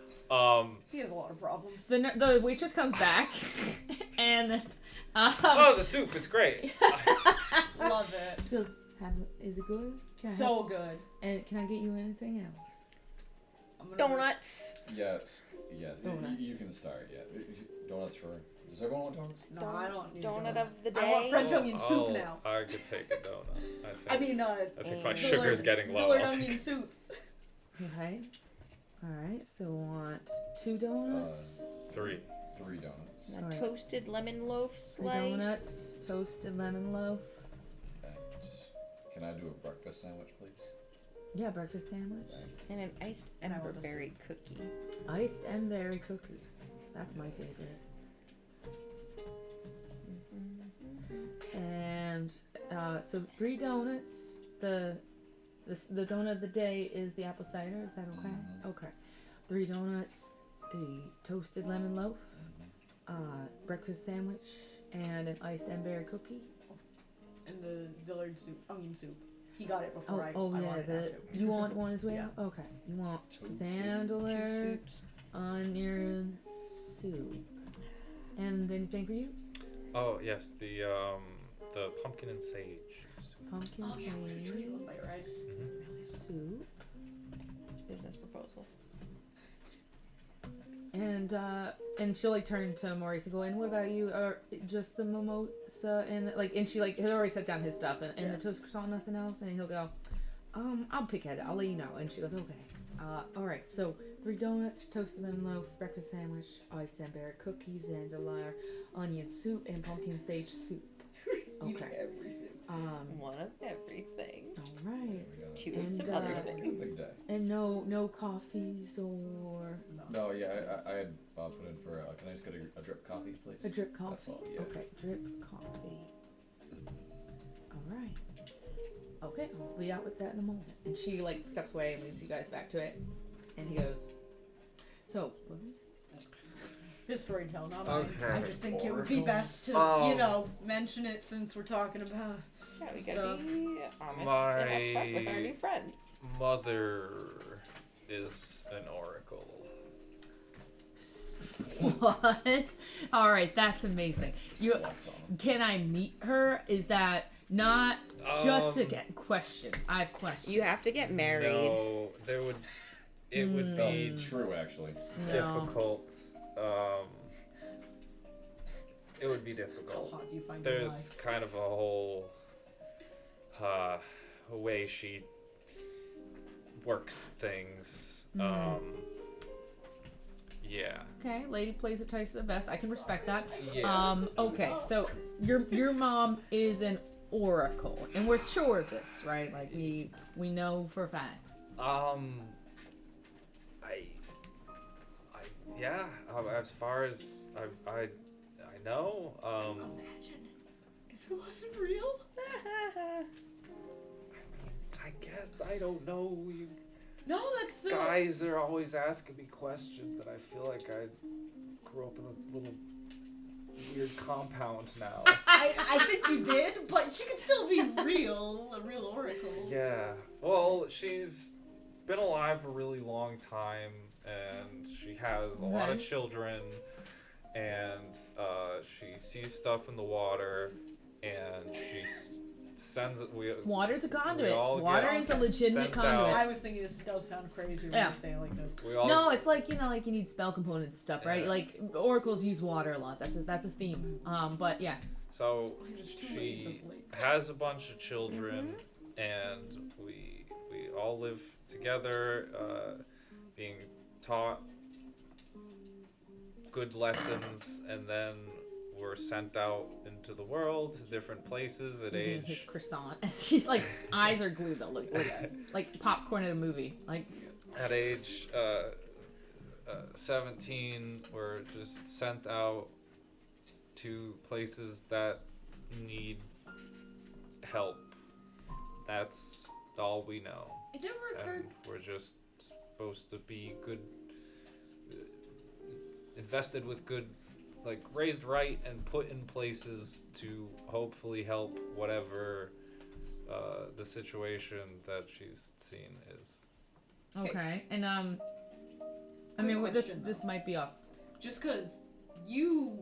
He has a lot of problems. The waitress comes back, and Oh, the soup, it's great. Love it. she goes, "Is it good? Can I So help- good. And can I get you anything else?" I'm gonna Donuts. Yes. Donut. You can start. Yeah. Donuts for. Does everyone want donuts? No, I don't need Donut donut. of the day. I want French onion soup Oh, now. I could take a donut. I think. I mean, I think my Mm. sugar's getting low. Zillard I'll onion take- soup. Okay. All right. So want 2 donuts, 3. 3 donuts. A All right. toasted lemon loaf 3 slice. donuts, toasted lemon loaf. And can I do a breakfast sandwich, please? Yeah, breakfast sandwich. And an iced And I want the emberberry cookie. Iced and berry cookie. That's my favorite. And so 3 donuts. The donut of the day is the apple cider. Is that okay? Mhm. Okay. 3 donuts, a toasted lemon loaf, breakfast sandwich, and an iced and berry cookie. And the Zillard soup, onion soup. He got it before I yeah. wanted that too. You want one as well? Yeah. Okay. You want Two Zandalar, soups. onion soup, and anything for you? Oh yes, the pumpkin and sage. Pumpkin Oh yeah, we're sage gonna try one bite, right? Mm-hmm. soup. Business proposals. And she'll like turn to Maurice and go, and what about you? Or just the mimosa and she like had already set down his stuff and Yeah. the toast croissant, nothing else, and he'll go, I'll pick at it, I'll let you know. And she goes, okay. Alright, so 3 donuts, toasted lemon loaf, breakfast sandwich, iced and berry cookies, Zandalar, onion soup, and pumpkin sage soup. Eating Okay. everything. One of everything. Alright. We got it. 2 of And, some other uh, things. Big day. And no coffees or No, yeah, I had put in for. Can I just get a drip coffee, please? a drip coffee? That's all, yeah. Okay, drip coffee. Alright. Okay, I'll be out with that in a moment. And she like steps away and leads you guys back to it. And he goes, so, what is it? His storytelling, not mine. Okay. I just think it would be Oracles. best to, mention it since we're talking about. Yeah, we Stuff. gotta be honest and upfront with our new friend. Mother is an oracle. What? Alright, that's amazing. You Flex on 'em. can I meet her? Is that not just to Um, get questions? I have questions. You have to get married. No, there would. It would be True, actually. No. difficult. It would be How difficult. hot do you find your There's kind of a whole way she works things. Yeah. Okay, lady plays it twice the best. I can respect that. Yeah. Okay, so your mom is an oracle, and we're sure of this, right? Like we know for a fact. Yeah. As far as I know. Imagine if it wasn't real. I guess I don't know. You No, that's so. guys are always asking me questions, and I feel like I grew up in a little weird compound now. I think you did, but she could still be real, a real oracle. Yeah. Well, she's been alive a really long time, and she has a lot of Okay. children, and she sees stuff in the water, and she sends it. Water's a conduit. all Water get is a legitimate sent conduit. out. I was thinking this does sound crazy when Yeah. you say it like this. We all No, it's like like you need spell components stuff, right? Yeah. Like oracles use water a lot. That's a theme. But yeah. So There's two ways she of lake. has a bunch of children, and we all live together, being taught good lessons, and then we're sent out into the world to different places at Eating his age. croissant as he's like eyes are glued though, like popcorn in a movie. Like At age 17, we're just sent out to places that need help. That's all we know. It never occurred. And we're just supposed to be good invested with good, like raised right and put in places to hopefully help whatever the situation that she's seen is. Okay. And I Good mean, question, this might be off. Just because you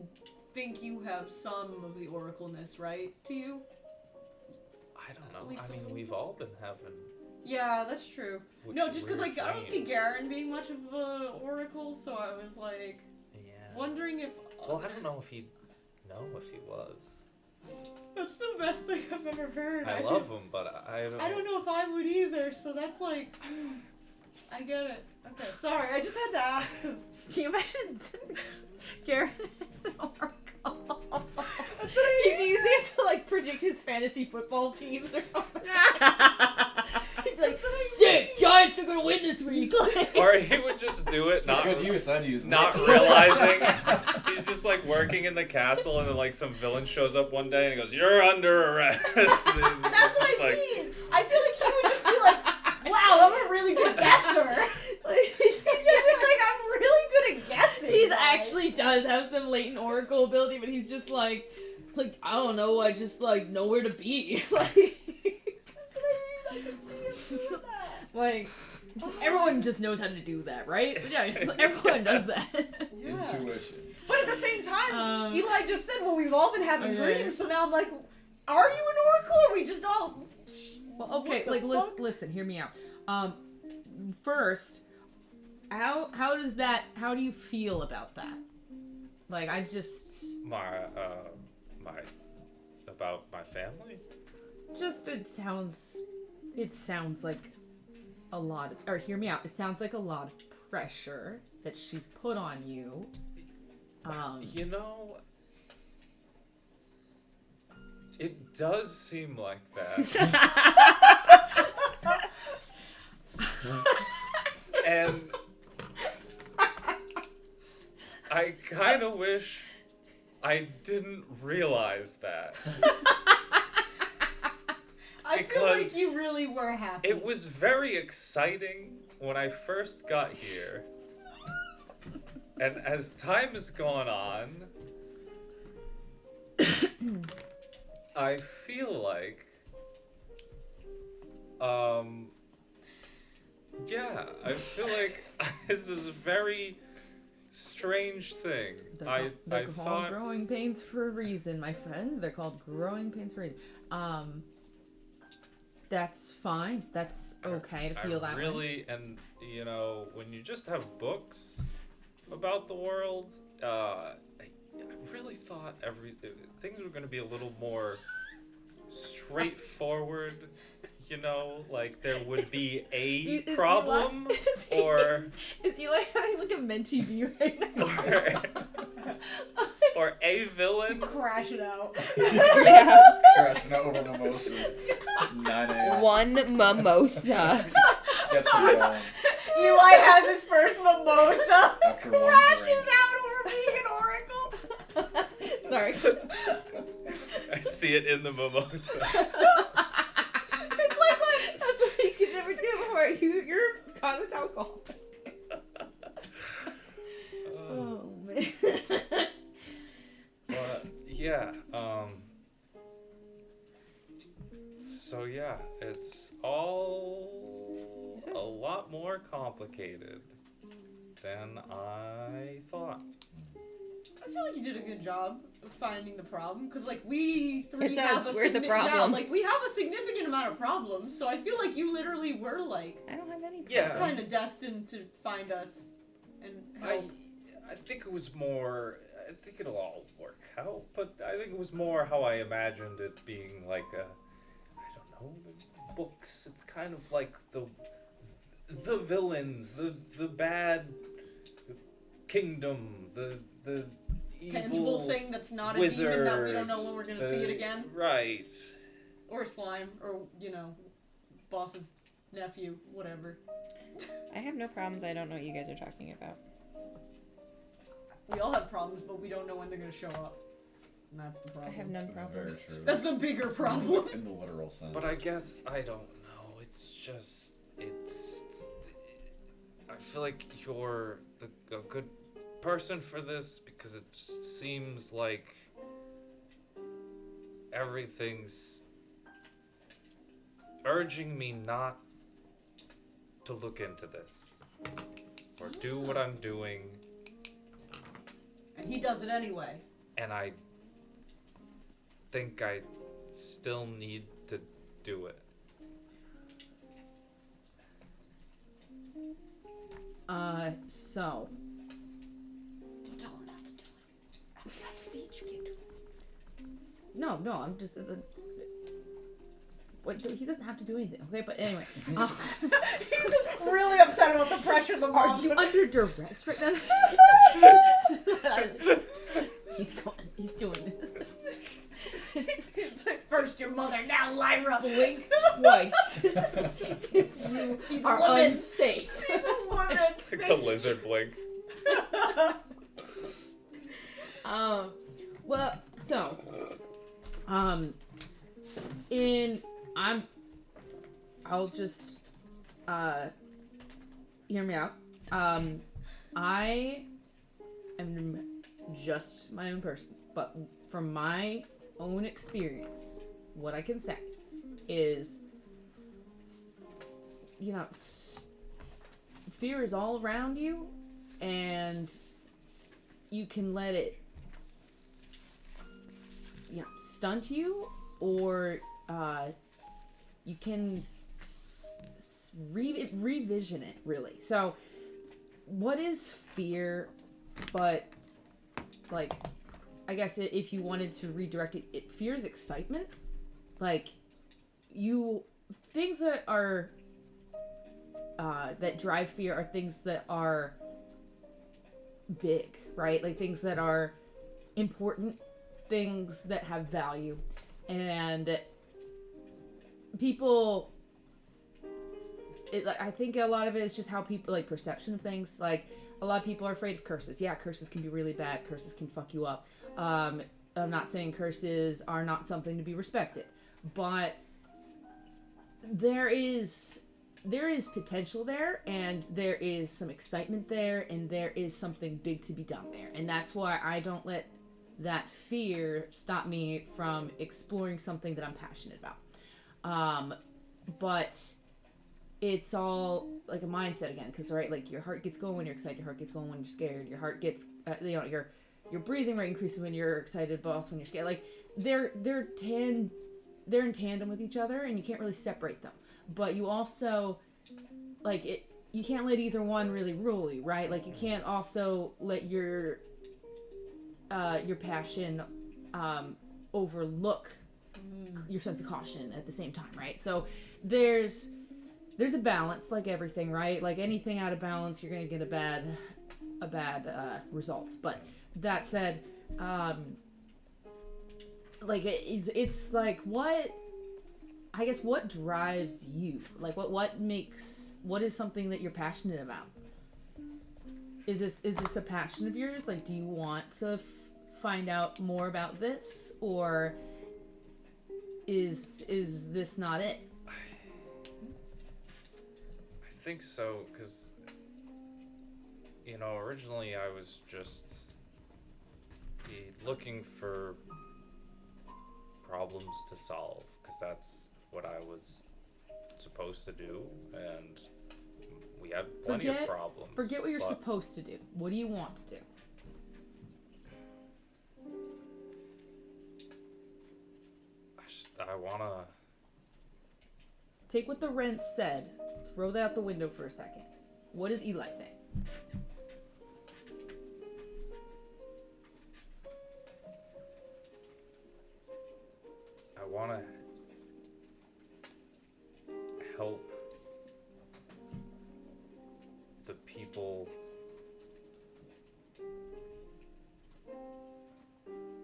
think you have some of the oracleness, right? To you? I don't At know. least I a mean, little we've all been having. Yeah, that's true. No, just because weird like I don't see dreams. Garen being much of a oracle, so I was like Yeah. wondering if. Well, I don't know if he'd know if he was. That's the best thing I've ever heard. I love him, but I don't. I don't know if I would either, so that's like. I get it. Okay, sorry, I just had to ask because. Can you imagine Garen is an oracle? That's what I mean. He uses it to like predict his fantasy football teams or something. Like, sick! Giants are gonna win this week. Or he would just do it, It's a not good use. I'd use not that. realizing he's just like working in the castle, and then like some villain shows up one day and he goes, "You're under arrest." And That's it's what just I like, mean. I feel like he would just be like, "Wow, I'm a really good guesser." He'd just be like, "I'm really good at guessing." He guys." actually does have some latent oracle ability, but he's just like I don't know, I just like know where to be. Like, That's what I mean. I can see him doing that. like everyone just knows how to do that, right? Yeah, everyone does that. Yeah. Intuition. But at the same time, Um, Eli just said, "Well, we've all been having okay. dreams." So now I'm like, "Are you an oracle? Or are we just all?" Well, okay, What the like fuck? listen, hear me out. First, how do you feel about that? Like, I just about my family. it sounds like a lot of, or hear me out. It sounds like a lot of pressure that she's put on you. You know, it does seem like that. And I kind of wish I didn't realize that. I feel like Because you really were happy. It was very exciting when I first got here. And as time has gone on, I feel like, yeah, I feel like this is a very strange thing. They're I called thought, growing pains for a reason, my friend. They're called growing pains for a reason. That's fine. That's okay to feel that way. really, and you know, when you just have books about the world, I really thought things were going to be a little more straightforward. You know, like there would be a Is problem, Eli, or is Eli having like a mentee view right now? or a villain. He's crashing out. Yeah. Crashing out over mimosas. 9 a.m. One mimosa. Gets it going Eli has his first mimosa. after one Crashes drink. out over being an oracle. Sorry. I see it in the mimosa. It's like when That's what you could never do before you're caught with alcohol. Oh man. But yeah, so yeah, it's all a lot more complicated than I thought. I feel like you did a good job of finding the problem, because like we three It have does, a we're the signi- problem. Yeah, like we have a significant amount of problems, so I feel like you literally were like I don't have any. Yeah. kind of destined to find us and help. I think it was more. I think it'll all work out, but I think it was more how I imagined it being like a. I don't know, the books. It's kind of like the villain, the bad kingdom, the evil Tangible thing that's not a wizard, demon that we don't know when we're gonna see it again, Right. or slime, or boss's nephew, whatever. I have no problems. I don't know what you guys are talking about. We all have problems, but we don't know when they're gonna show up, and that's the I problem. have none That's very problems. true. That's the bigger problem. In the literal sense. But I guess I don't know. It's just I feel like you're a good person for this because it just seems like everything's urging me not to look into this or do what I'm doing, And he does it anyway. and I think I still need to do it. So Don't tell him not to do it. After that speech, you can't do it. no, I'm just what he doesn't have to do anything, okay? But anyway, He's really upset about the pressure the are mom. you under duress right now? He's doing it. It's like, first your mother, now Lyra. Blink twice. He's Are a woman. unsafe. He's a woman. Like the lizard blink. Well, so, I'll just, hear me out. I am just my own person, but from my own experience, what I can say is, you know, fear is all around you, and you can let it, you know, stunt you, or you can revision it, really. So, what is fear? But, like, I guess if you wanted to redirect it, fear is excitement. Like, things that are, that drive fear are things that are big, right? Like, things that are important, things that have value. And people, I think a lot of it is just how people, like, perception of things. Like, a lot of people are afraid of curses. Yeah, curses can be really bad. Curses can fuck you up. I'm not saying curses are not something to be respected, but there is potential there, and there is some excitement there, and there is something big to be done there. And that's why I don't let that fear stop me from exploring something that I'm passionate about. But it's all like a mindset again, because, right, like, your heart gets going when you're excited, your heart gets going when you're scared, your heart gets, your breathing rate increases when you're excited, but also when you're scared. Like, they're in tandem with each other, and you can't really separate them. But you also, like, you can't let either one really rule you, right? Like, you can't also let your passion overlook your sense of caution at the same time, right? So there's a balance, like everything, right? Like, anything out of balance, you're gonna get a bad result. But that said, like, it's like, what drives you? Like, what is something that you're passionate about? Is this a passion of yours? Like, do you want to find out more about this, or is this not it? I think so, because, you know, originally I was just looking for problems to solve, because that's what I was supposed to do, and we had plenty of problems. Forget what you're supposed to do. What do you want to do? I wanna... Take what the Rents said, throw that out the window for a second. What does Eli say? I wanna help the people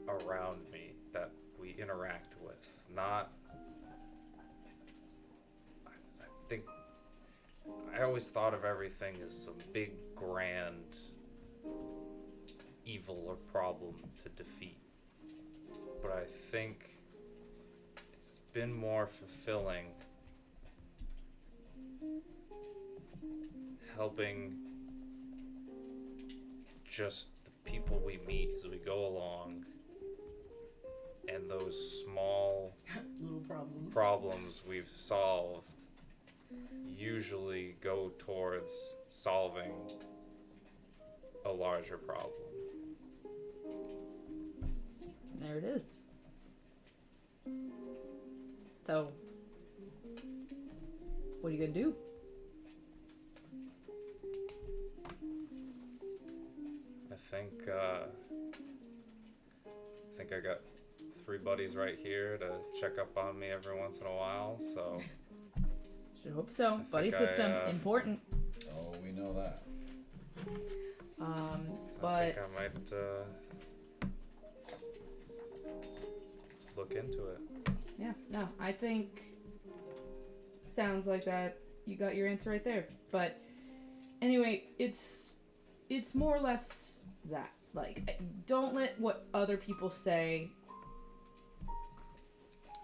around me that we interact with. Not, I think, I always thought of everything as some big, grand evil or problem to defeat. But I think it's been more fulfilling helping just the people we meet as we go along, and those small Little problems. problems we've solved usually go towards solving a larger problem. There it is. So, what are you gonna do? I think I got 3 buddies right here to check up on me every once in a while, so Should hope so. think Buddy I, system, important. Oh, we know that. I But think I might look into it. yeah, no, I think sounds like that. You got your answer right there. But anyway, it's more or less that. Like, don't let what other people say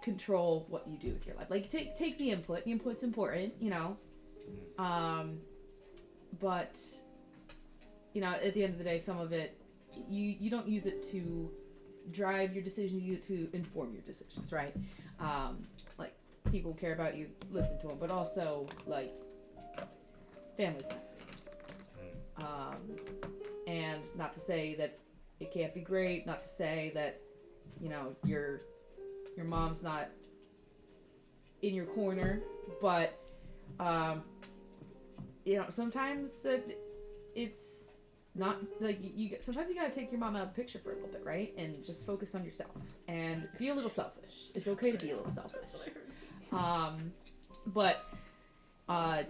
control what you do with your life. Like, take the input. The input's important, you know. But you know, at the end of the day, some of it you don't use it to drive your decisions. You use it to inform your decisions, right? Like, people care about you, listen to them, but also like family's messy. And not to say that it can't be great, not to say that, you know, your mom's not in your corner, but you know, sometimes it's not like sometimes you gotta take your mom out of the picture for a little bit, right? And just focus on yourself and be a little selfish. It's okay to be a little selfish. But let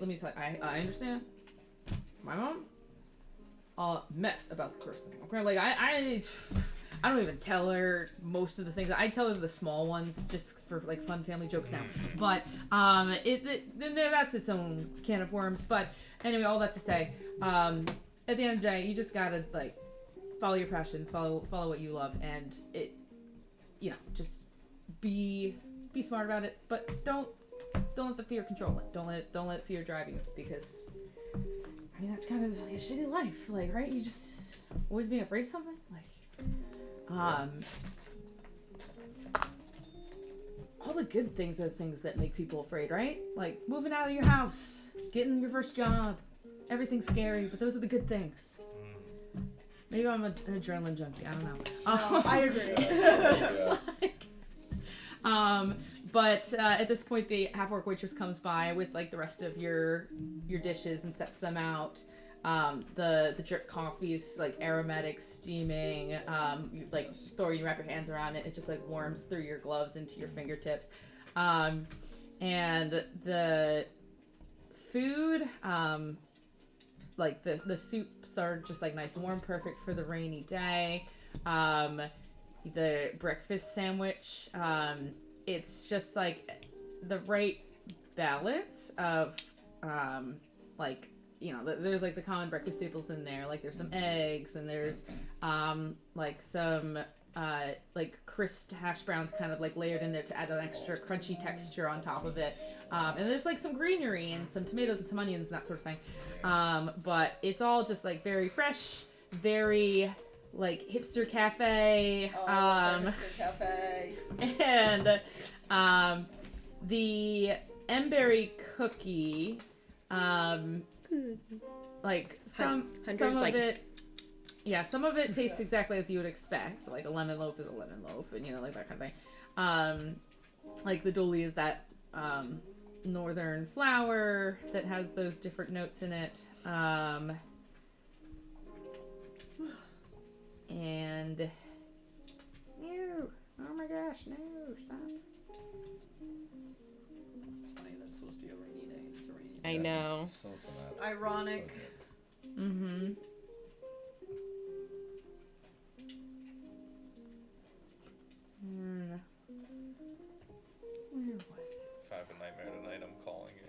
me tell you, I understand. My mom, mess about the curse thing. Okay, like I don't even tell her most of the things. I tell her the small ones just for like fun family jokes now. But that's its own can of worms. But anyway, all that to say, at the end of the day, you just gotta like follow your passions, follow what you love, and it, you know, just be smart about it. But don't let the fear control it. Don't let fear drive you, because I mean that's kind of like a shitty life, like, right? You just always being afraid of something, like. All the good things are things that make people afraid, right? Like moving out of your house, getting your first job. Everything's scary, but those are the good things. Maybe I'm an adrenaline junkie. I don't know. No, I agree. But at this point, the half-orc waitress comes by with like the rest of your dishes and sets them out. The drip coffee is like aromatic, steaming. You like you wrap your hands around it. It just like warms through your gloves into your fingertips. And the food, like the soups are just like nice and warm, perfect for the rainy day. The breakfast sandwich, it's just like the right balance of like, you know, there's like the common breakfast staples in there. Like there's some eggs and there's like some like crisp hash browns kind of like layered in there to add an extra crunchy texture on top of it. And there's like some greenery and some tomatoes and some onions and that sort of thing. But it's all just like very fresh, very like hipster cafe. Hipster cafe. And the emberry cookie, like some Hunter's of like- it, yeah, some of it tastes exactly as you would expect. Like a lemon loaf is a lemon loaf, and you know, like that kind of thing. Like the doli is that northern flour that has those different notes in it. And no, oh my gosh, no, stop. It's funny that it's supposed to be a rainy day. It's a rainy day. I know. So dramatic. Ironic. So good. Mm-hmm. Where was it? If I have a nightmare tonight, I'm calling you.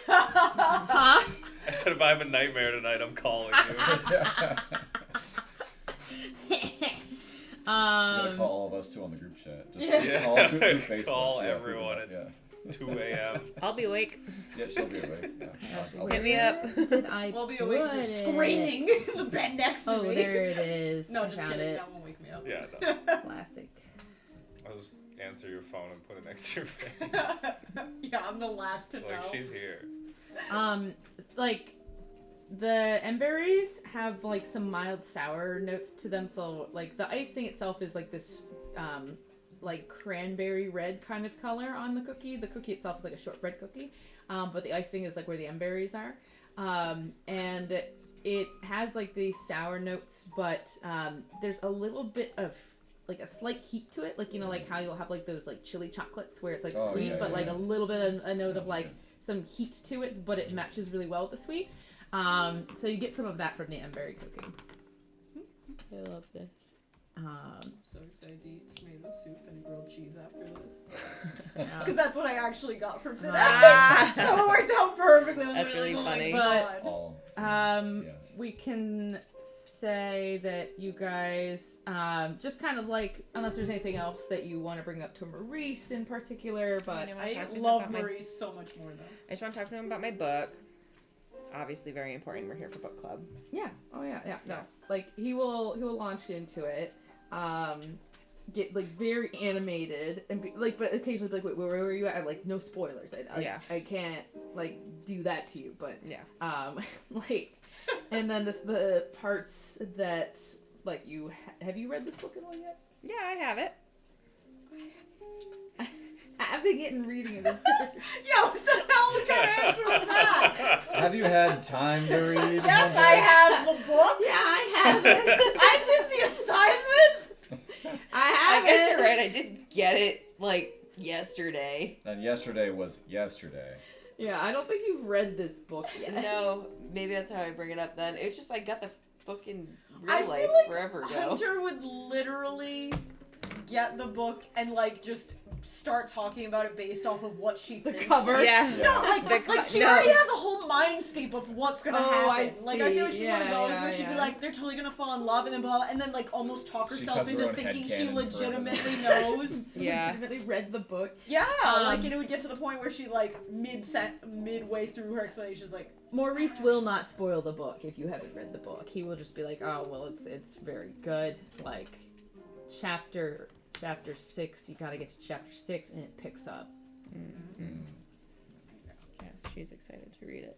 Huh? I said if I have a nightmare tonight, I'm calling you. You gotta call all of us too on the group chat. Just Yeah. call us through Facebook. Call Yeah, through everyone the- and- Yeah. 2 a.m. I'll be awake. Yeah, she'll be awake. Yeah. I'll Hit be me asleep. up. Did I We'll be put awake for it? screaming in the bed next to Oh, me. there it is. No, I just found kidding. it. That won't wake me up. Yeah, no. Classic. I'll just answer your phone and put it next to your face. Yeah, I'm the last to know. Like, she's here. Like the emberries have like some mild sour notes to them, so like the icing itself is like this like cranberry red kind of color on the cookie. The cookie itself is like a shortbread cookie, but the icing is like where the emberries are, and it has like these sour notes, but there's a little bit of like a slight heat to it, like you know, like how you'll have like those like chili chocolates where it's like Oh, sweet, yeah, but yeah, like yeah. a little bit of a note of That's like good. some heat to it, but it matches really well with the sweet. So you get some of that from the emberry cooking. I love this. I'm so excited to eat tomato soup and grilled cheese after this. Yeah. Because that's what I actually got for today. Ah. So it worked out perfectly. I was That's like, really oh my funny. God. All yes. We can say that you guys just kind of like, unless there's anything else that you want to bring up to Maurice in particular, but You know, I talk to him love about my- Maurice so much more though. I just want to talk to him about my book. Obviously, very important. We're here for book club. yeah, oh yeah, no, like he will launch into it, get like very animated and be, like, but occasionally be like, wait, where were you at? Like, no spoilers. I can't like do that to you, but Yeah. like, and then the parts that like you have you read this book at all yet? Yeah, I have it. Having it and reading it. Yeah, what the hell kind of answer was that? Have you had time to read? Yes, I have the book. Yeah, I have it. I did the assignment. I have I guess it. you're right. I did get it like yesterday. And yesterday was yesterday. Yeah, I don't think you've read this book yet. No, maybe that's how I bring it up then. It's just I got the book in I real feel life like forever ago. Hunter would literally get the book and like just start talking about it based off of what she thinks. cover? Yeah. No, like she already has a whole mindscape of what's gonna Oh, I happen. Like I feel like see. she's one of Yeah, those yeah, where she'd be yeah. like, they're totally gonna fall in love, and then blah, blah, and then like almost talk She herself cuts her into own thinking she headcanon for legitimately knows. Yeah. Legitimately read the book. Yeah, like Um, and it would get to the point where she like midway through her explanations like, Maurice will not spoil the book if you haven't read the book. He will just be like, "Oh, well, it's very good. Like, chapter 6, you gotta get to chapter 6, and it picks up." Yeah, she's excited to read it.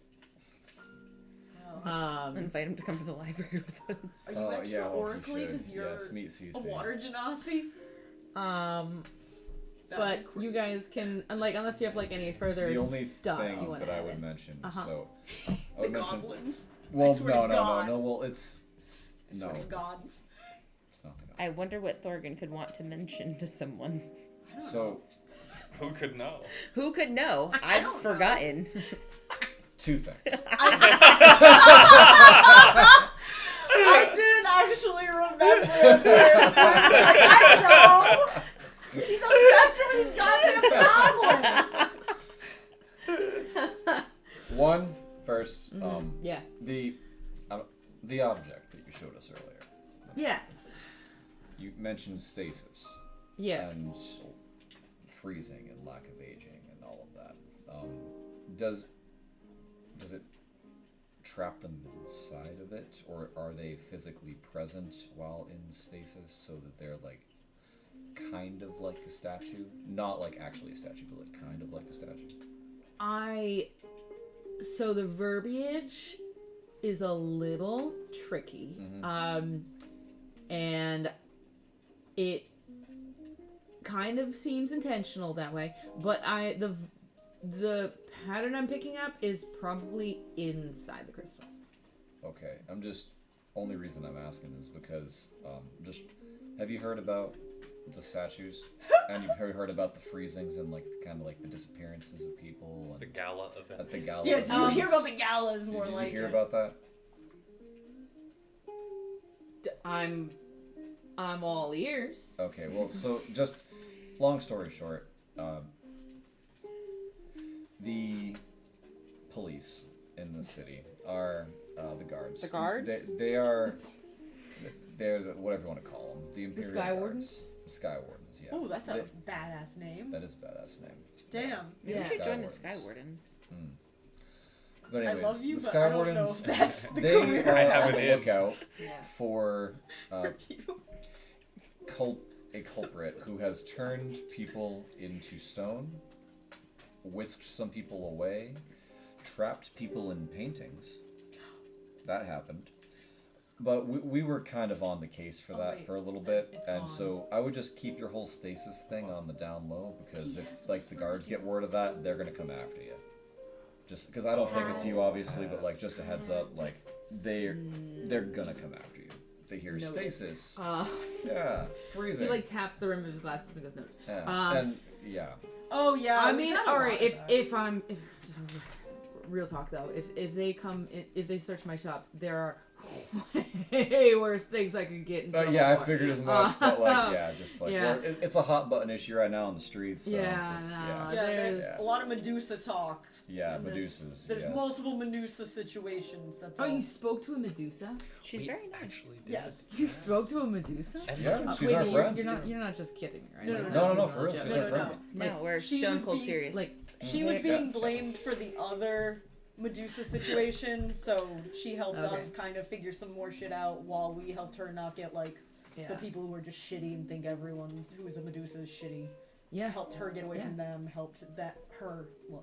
Invite him to come to the library with us. are you Oh extra yeah, well, oracly you should. because you're Yes, meet Cece. a water genasi? But you guys can, like, unless you have like any further The only stuff you thing want that to I add would in. mention, Uh-huh. so I The would mention. goblins. Well, swear to God. no. Well, it's I no, swear to it's, gods. it's not the gods. I wonder what Thorgan could want to mention to someone. So Who could know? Who could know? I I've don't know. forgotten. two things. I didn't actually remember it. But it was like, I know. He's obsessed with these goddamn goblins. One first, Yeah. the object that you showed us earlier. Yes. You mentioned stasis Yes. and freezing and lack of aging and all of that. Does it trap them inside of it, or are they physically present while in stasis so that they're like kind of like a statue? Not like actually a statue, but like kind of like a statue. So the verbiage is a little tricky. And it kind of seems intentional that way, but the pattern I'm picking up is probably inside the crystal. Okay, only reason I'm asking is because have you heard about the statues? And you've heard about the freezings and like kind of like the disappearances of people and The gala event. at the gala. Yeah, did you hear about the galas more Did like you hear it? about that? I'm all ears. Okay, well, so just long story short, the police in the city are the guards. The guards? They're whatever you want to call them. The Imperial Sky Guards. Wardens? The Sky Wardens, yeah. Oh, that's a They- badass name. That is a badass name. Damn. Maybe Yeah. we should join the Sky Sky Wardens. Wardens. But anyways, I love you, the but Sky I don't know Wardens, if that's the they career. are I have on the it in. lookout Yeah. for For you. a culprit who has turned people into stone, whisked some people away, trapped people in paintings. That happened. But we were kind of on the case for Oh, that wait. for a little bit, It's and on. so I would just keep your whole stasis thing on the down low, because if like the guards get word of that, they're gonna come after you. Just because I don't think it's you, obviously, but like just a heads up, like they're gonna come after you. They hear Noted. stasis. Uh, Yeah, he freezing. like taps the rim of his glasses and goes, "No." Yeah. And yeah. Oh yeah. I we've mean, had a all lot right. of that. If real talk though, if they come, if they search my shop, there are way worse things I could get in trouble Yeah, I for. figured as much, but like, yeah, just like, Yeah. well, it's a hot button issue right now on the streets. So Yeah, just, no. yeah, Yeah, there's there's- a lot of Medusa talk. yeah, in this. Medusas. There's yes. multiple Medusa situations. That's Oh, all. you spoke to a Medusa? She's We very nice. Actually did. Yes. You spoke to a Medusa? And Yeah, like, she's our wait, friend. You're not just kidding me, right? No, Like, no, this no, is no, not for a real, joke. she's No, our no, friend. no. No, we're She stone was cold being- serious. Like, She was Yeah. being blamed for the other Medusa situation, so she helped Okay. us kind of figure some more shit out while we helped her not get like the yeah. people who are just shitty and think everyone's who's a Medusa is shitty. Yeah. Helped her get away Yeah. from them.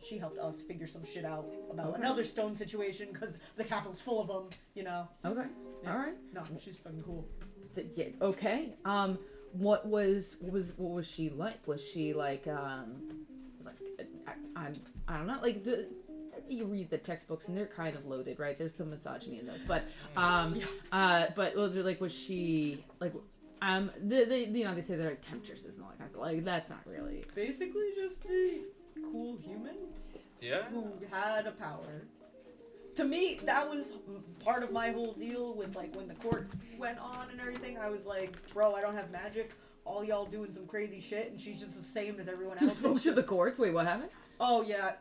She helped us figure some shit out about Okay. another stone situation because the capital's full of them. You know. Okay. Yeah. All right. No, she's fucking cool. Yeah. Okay. What was she like? Was she like I don't know, like the you read the textbooks and they're kind of loaded, right? There's some misogyny in those, but but like was she like the you know, they say they're like temptresses and all that kind of stuff. Like that's not really. Basically, just a cool human yeah. who had a power. To me, that was part of my whole deal with like when the court went on and everything. I was like, bro, I don't have magic. All y'all doing some crazy shit, and she's just the same as everyone You else. spoke to the courts. Wait, what happened? Oh yeah.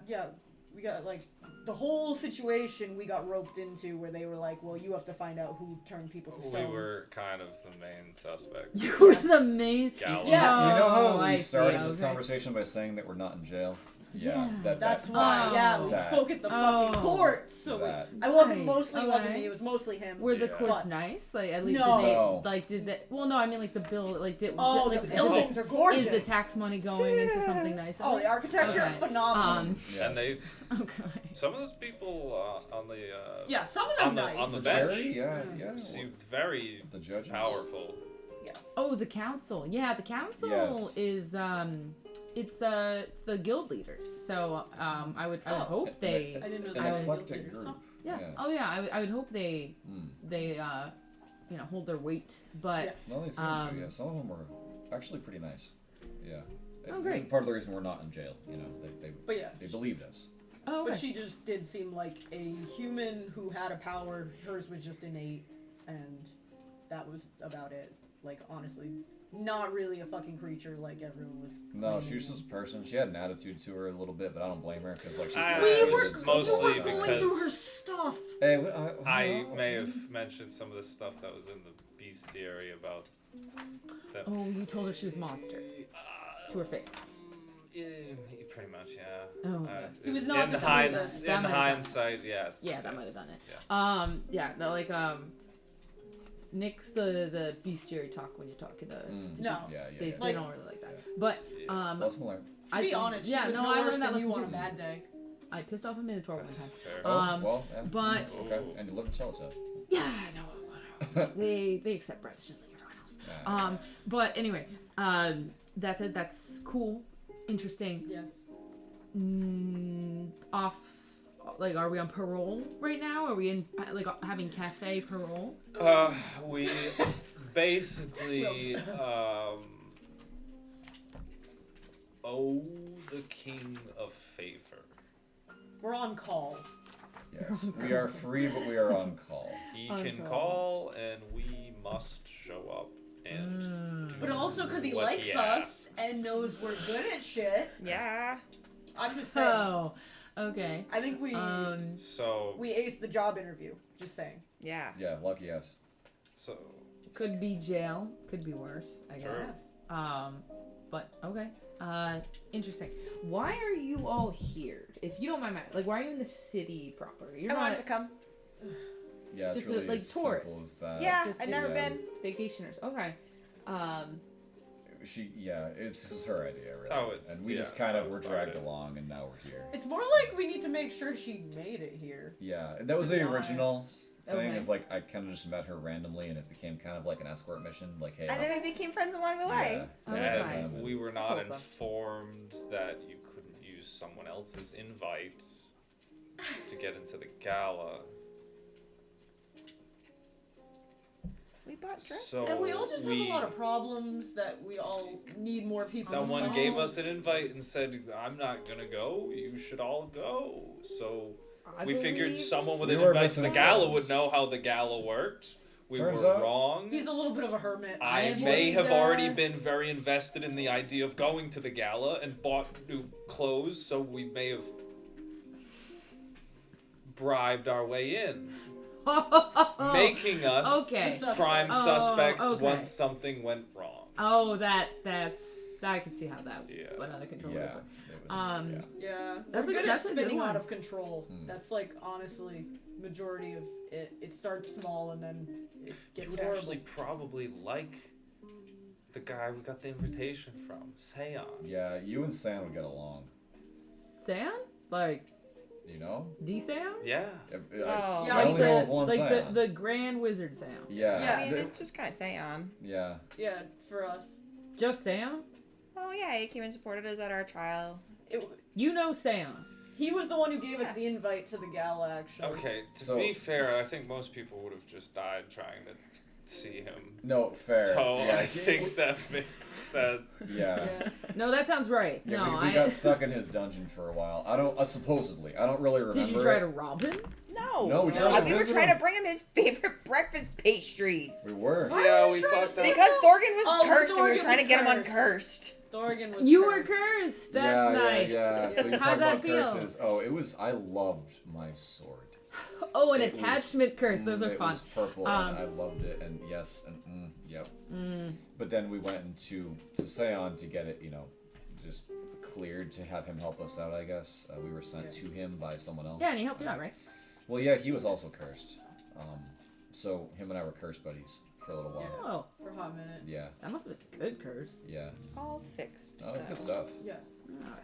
We got like the whole situation we got roped into where they were like, well, you have to find out who turned people to We stone. were kind of the main suspects. You were the main. Gala. Yeah. You know how I we see, started this okay. conversation by saying that we're not in jail? Yeah. That's why. Oh. Yeah, we That. spoke at the fucking Oh. court. So That. I wasn't Nice, mostly wasn't okay. me. It was mostly him. Were the Yeah. courts But- nice? Like at least No. did they No. like did that? Well, no, I mean like the bill. Like did Oh, like, the buildings are gorgeous. Is the tax money going into something nice? Oh, the architecture, Okay. phenomenal. Yes. And they, Okay. some of those people on the Yeah, some of them on the nice. on the The bench jury? Yeah. seemed very The judges? powerful. Yes. Oh, the council. Yeah, the council Yes. is it's the guild leaders. So I would Oh. hope they I didn't know An that. eclectic group. yeah. Yes. Oh yeah, I would hope they Hmm. you know hold their weight. But Yes. No, they seem to, yeah. Some of them were actually pretty nice. Yeah. Oh, great. Part of the reason we're not in jail, you know, But yeah. they believed us. oh, okay. But she just did seem like a human who had a power. Hers was just innate, and that was about it. Like honestly, not really a fucking creature like everyone was. No, claiming. she was just a person. She had an attitude to her a little bit, but I don't blame her because like she's. I- We it were was mostly going because through her stuff. Hey, I may have mentioned some of the stuff that was in the bestiary about that. Oh, you told her she was a monster to her face. Yeah, pretty much, yeah. Oh, okay. He was not in the in smoothest. That might have done it. hindsight, yes. Yeah, that yes. might have done it. Yeah. Yeah, no, like nix the bestiary talk when you're talking to No. Yeah, they, yeah. they don't really like that. But Lesson learned. To be honest, yeah, she was no, no I worse learned that than you lesson on a too. bad day. I pissed off a Minotaur one time. Fair. Oh, well, yeah. but- Okay, and you live to tell it, so. Yeah, no, whatever. they accept bribes just like everyone else. Yeah. But anyway, that's it. That's cool, interesting. Yes. Off, like, are we on parole right now? Are we in like having cafe parole? We basically owe the king a favor. We're on call. Yes, we are free, but we are on call. He On can call. call, and we must show up and. Do But also because he what likes he us asks. and knows we're good at shit. Yeah. I'm just saying. Oh, okay. I think we So aced the job interview. Just saying. Yeah. Yeah, lucky us. so Could be jail. Could be worse, I True. guess. But okay. Interesting. Why are you all here? If you don't mind, like, why are you in the city proper? You're I not wanted to come. Yeah, it's just really like as simple tourists. as that. Yeah, just I've never yeah. been. vacationers. Okay. It was her idea, really. how it's- and we yeah, just that's kind how of it were dragged started. along, and now we're here. It's more like we need to make sure she made it here. Yeah, and that was To the be original honest. thing. Okay. Is like I kind of just met her randomly, and it became kind of like an escort mission. Like, hey, And then we became friends along the way. Oh, yeah, that's nice. And we were not That's awesome. informed that you couldn't use someone else's invite to get into the gala. We bought dresses. So And we all just have a lot of problems that we all need more people to Someone solve. gave us an invite and said, "I'm not gonna go. You should all go." So we figured someone with We an were invite to the gala misinformed. would know how the gala worked. We Turns were out- wrong. He's a little bit of a hermit. I I may have believe already that. been very invested in the idea of going to the gala and bought new clothes, so we may have bribed our way in, making us Okay. The prime Oh, suspects okay. once something went wrong. Oh, that's I can see how that Yeah. went out of control. Yeah. It was, Um, yeah. Yeah, That's we're a- good that's a at good spinning one. out of control. Hmm. That's like honestly majority of it. It starts small and then it You gets would horrible. actually probably like the guy we got the invitation from, Seon. Yeah, you and Sam would get along. Sam? Like You know? the Sam? Yeah. I Yeah, I Like only know of the one like Sam. the Grand Wizard Sam. Yeah. Yeah. I mean, the- it's just kind of say on. yeah. Yeah, for us. Just Sam? Oh yeah, he came and supported us at our trial. It, You know Sam. he was the one who gave us the invite to the gala, actually. Okay, to So- be fair, I think most people would have just died trying to see him. No, fair. So yeah. I think that makes sense. Yeah. Yeah. No, that sounds right. Yeah, no, we got stuck in his dungeon for a while. I don't, supposedly. I don't really remember. Did you try it. to rob him? No. No, we tried to we were visit trying him. to bring him his favorite breakfast pastries. We were. Why Yeah, are we trying to thought say that- Because Thorgan was Oh, cursed and we were Thorgan trying to was get him cursed. uncursed. Thorgan was You were cursed. cursed. That's nice. Yeah. So you talk How'd that about feel? curses. Oh, it was. I loved my sword. Oh, an It was- attachment curse. Those are it fun. was purple, Um, and I loved it. And yes, and yep. Mm. But then we went into Seon to get it, just cleared to have him help us out. I guess we were sent to him by someone else. Yeah, and he helped you out, right? Well, yeah, he was also cursed. So him and I were cursed buddies for a little while. Oh, For a hot minute. Yeah, that must have been a good curse. yeah. All fixed. Oh, it's good though. stuff. Yeah.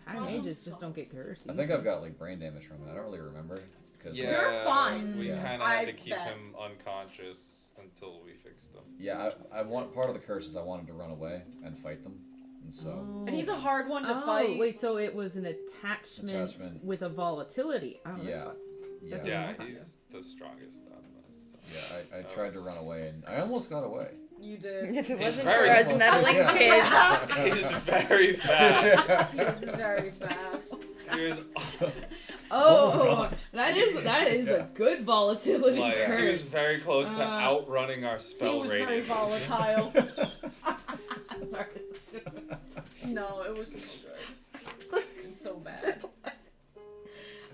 High mages just don't get cursed. I think I've got like brain damage from it. I don't really remember. Cause, Yeah, You're fine. We Yeah. kind of had I to keep bet. him unconscious until we fixed him. yeah, I want part of the curse is I wanted to run away and fight them, and so And he's a hard one to Oh, fight. wait, so it was an attachment with a volatility. Oh, that's yeah, fun. yeah, That's Yeah, Yeah. he's the strongest out of us. So. yeah. I That tried to was- run away and I almost got away. You did. If it He's wasn't very for us close. meddling Yeah. kids. He's very fast. He's very fast. He was Oh, that is Yeah. a good volatility like he was curse. very close to Uh, outrunning our He spell was very radius. volatile. Sorry, it's just- No, it was so good. It's so bad.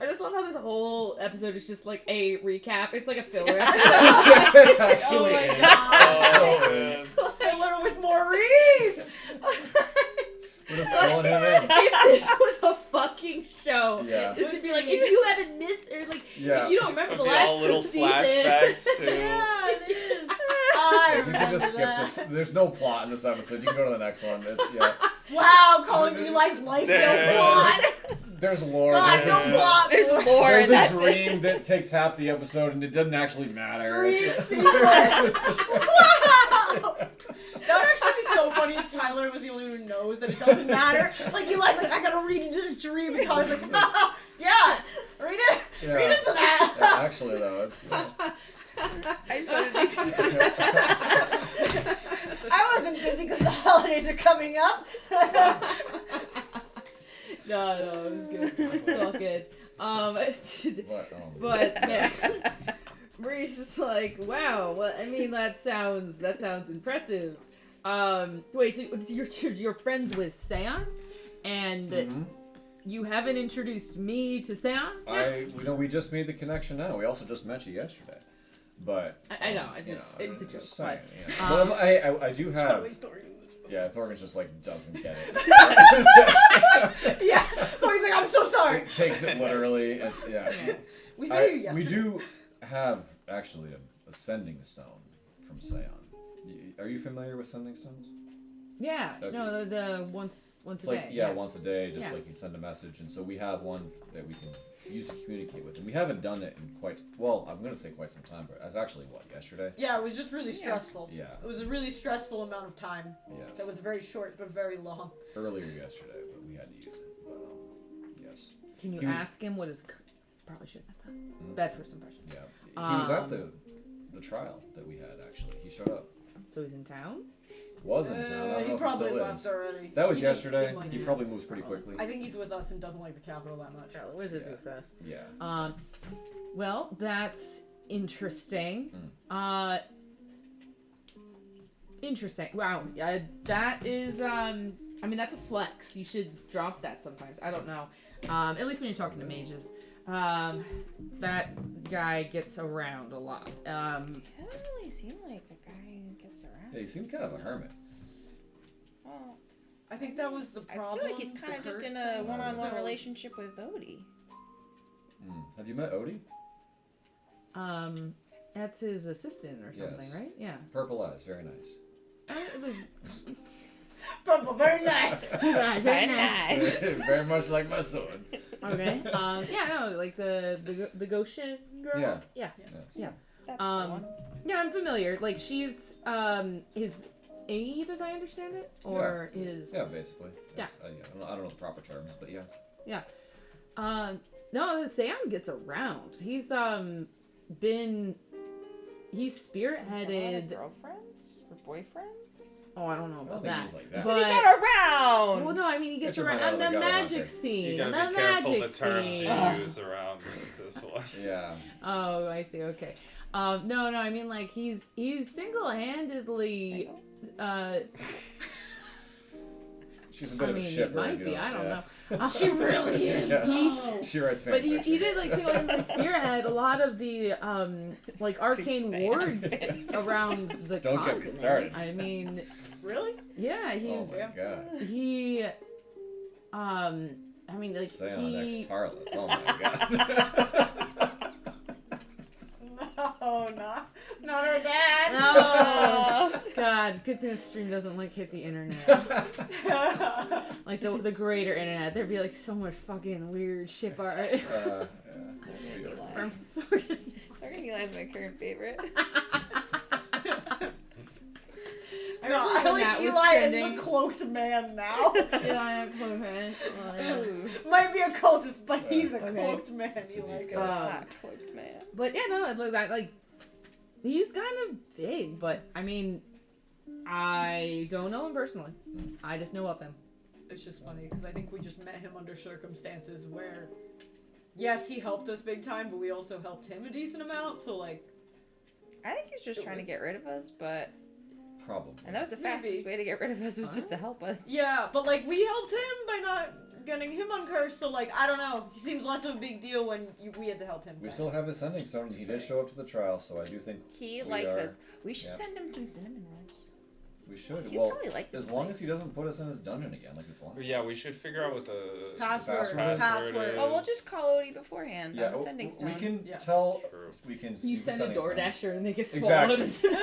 I just love how this whole episode is just like a recap. It's like a filler episode. Oh my god. Oh, man. Filler with Maurice! We're just throwing him in. If this was a fucking show, Yeah. this would be like if you haven't missed or like Yeah. if you don't remember It'd the be all last little season. flashbacks too. Yeah, it is. I If you could just remember skip that. this. There's no plot in this episode. You can go to the next one. It's, yeah. Wow, calling Eli's life no Damn. plot. There's lore. God, there's no a, plot. There's lore. there's That's a dream that takes half the episode and it doesn't actually matter. Dream It's- sequence. Wow. That would actually be so funny if Tyler was the only one who knows that it doesn't matter. Like Eli's like, I gotta read into this dream, and Tyler's like, yeah, read it, Yeah. read into Yeah, that. actually, though, it's. I just thought it'd be I wasn't busy because the holidays are coming up. No, it was good. It's all good. But, but man, Maurice is like, wow. Well, I mean, that sounds impressive. Wait, so you're friends with Seon, and Mhm. you haven't introduced me to Seon? we just made the connection now. We also just met you yesterday. But I know, it's you a joke, just but, saying, yeah. But I do have. Yeah, Thorgan's just like doesn't get it. Yeah. So he's like, I'm so sorry. It takes it literally. It's yeah. We knew you yesterday. We do have actually a sending stone from Seon. Are you familiar with sending stones? Yeah. Okay. No, the once It's a like day. once a day, just Yeah. like you send a message, and so we have one that we can use to communicate with, and we haven't done it in quite I'm gonna say quite some time, but that's actually yesterday. Yeah, it was just really stressful. Yeah. It was a really stressful amount of time. Yes. That was very short but very long. Earlier yesterday, but we had to use it. But yes. Can you He was- ask him what his? Probably shouldn't ask that. Mm. Bad first impression. Yeah. He was at Um, the trial that we had actually. He showed up. So he's in town. Was in town. I don't know He if probably still left is. already. That was He didn't yesterday. seem like He it. probably moves pretty quickly. I think he's with us and doesn't like the capital that much. Charlotte, where's it Yeah. move fast? Yeah. Well, that's interesting. Interesting. Wow. That is. I mean, that's a flex. You should drop that sometimes. I don't know. At least when you're talking to mages. That guy gets around a lot. He doesn't really seem like a guy who gets around. Yeah, he seemed kind of a hermit. Well, I think that was the I problem. feel like he's the kind of just curse in a thing. one-on-one So- relationship with Odie. Have you met Odie? That's his assistant or something, Yes. right? Yeah. Purple eyes, very nice. Purple, very nice. Right, very nice. Very much like my sword. Okay. Yeah, no, like the Goshen girl. Yeah. Yeah. Yes. That's the Um, one. Yeah, I'm familiar. Like she's his aide, as I understand it, or his. Yeah, basically. Yeah. I don't know the proper terms, but yeah. Yeah. No, the Seon gets around. He's he's A lot of spearheaded. girlfriends or boyfriends? Oh, I don't know I don't about think that. he's like that. So he But got around. well, no, I mean he gets your around mind out on of the the gutter, magic Hunter. scene. You gotta on be the careful magic the terms scene. you use around this one. Yeah. Oh, I see. Okay. No, I mean like he's single-handedly. She's a bit I of mean, a it shipper. might you be. know, I don't yeah. know. She really is. Yeah. He's- She writes But he fanfiction. did like single-handedly spearhead a lot lot of the like arcane Sam. wards around the Don't get me continent. started. I mean, Really? yeah, Oh he's my god. he. I mean, like Seon he. X Tarlith. Oh my god. No, not her dad. Oh God! Good thing the stream doesn't like hit the internet. Like the greater internet, there'd be like so much fucking weird ship art. Yeah. Eli. Thorgan Eli is my current favorite. No, I That like was Eli trending. and the cloaked man now. Yeah, Ooh. Might be a cultist, but he's a Okay. cloaked man. It's a Eli. deep Could- Hot cloaked man. But yeah, no, look that like he's kind of big, but I mean, I don't know him personally. I just know of him. It's just funny because I think we just met him under circumstances where, yes, he helped us big time, but we also helped him a decent amount. So like, I think he's just It trying to was- get rid of us, but Probably. and that was the Maybe. fastest way to get rid of us was just to help us. yeah, but like we helped him by not getting him uncursed. So like, I don't know. He seems less of a big deal when we had to help him. We guys. still have his sending stone. He did show up to the trial, so I do think He We likes are- us. We should yeah. send him some cinnamon rolls. we should. He'd Well, probably like this as long place. as he doesn't put us in his dungeon again, like before. Yeah, we should figure out what the Password. Password. Oh, we'll just call Odie beforehand on the sending stone. we can Yes. tell. True. We can. You can send a sending stone. DoorDasher and they get Exactly. swallowed.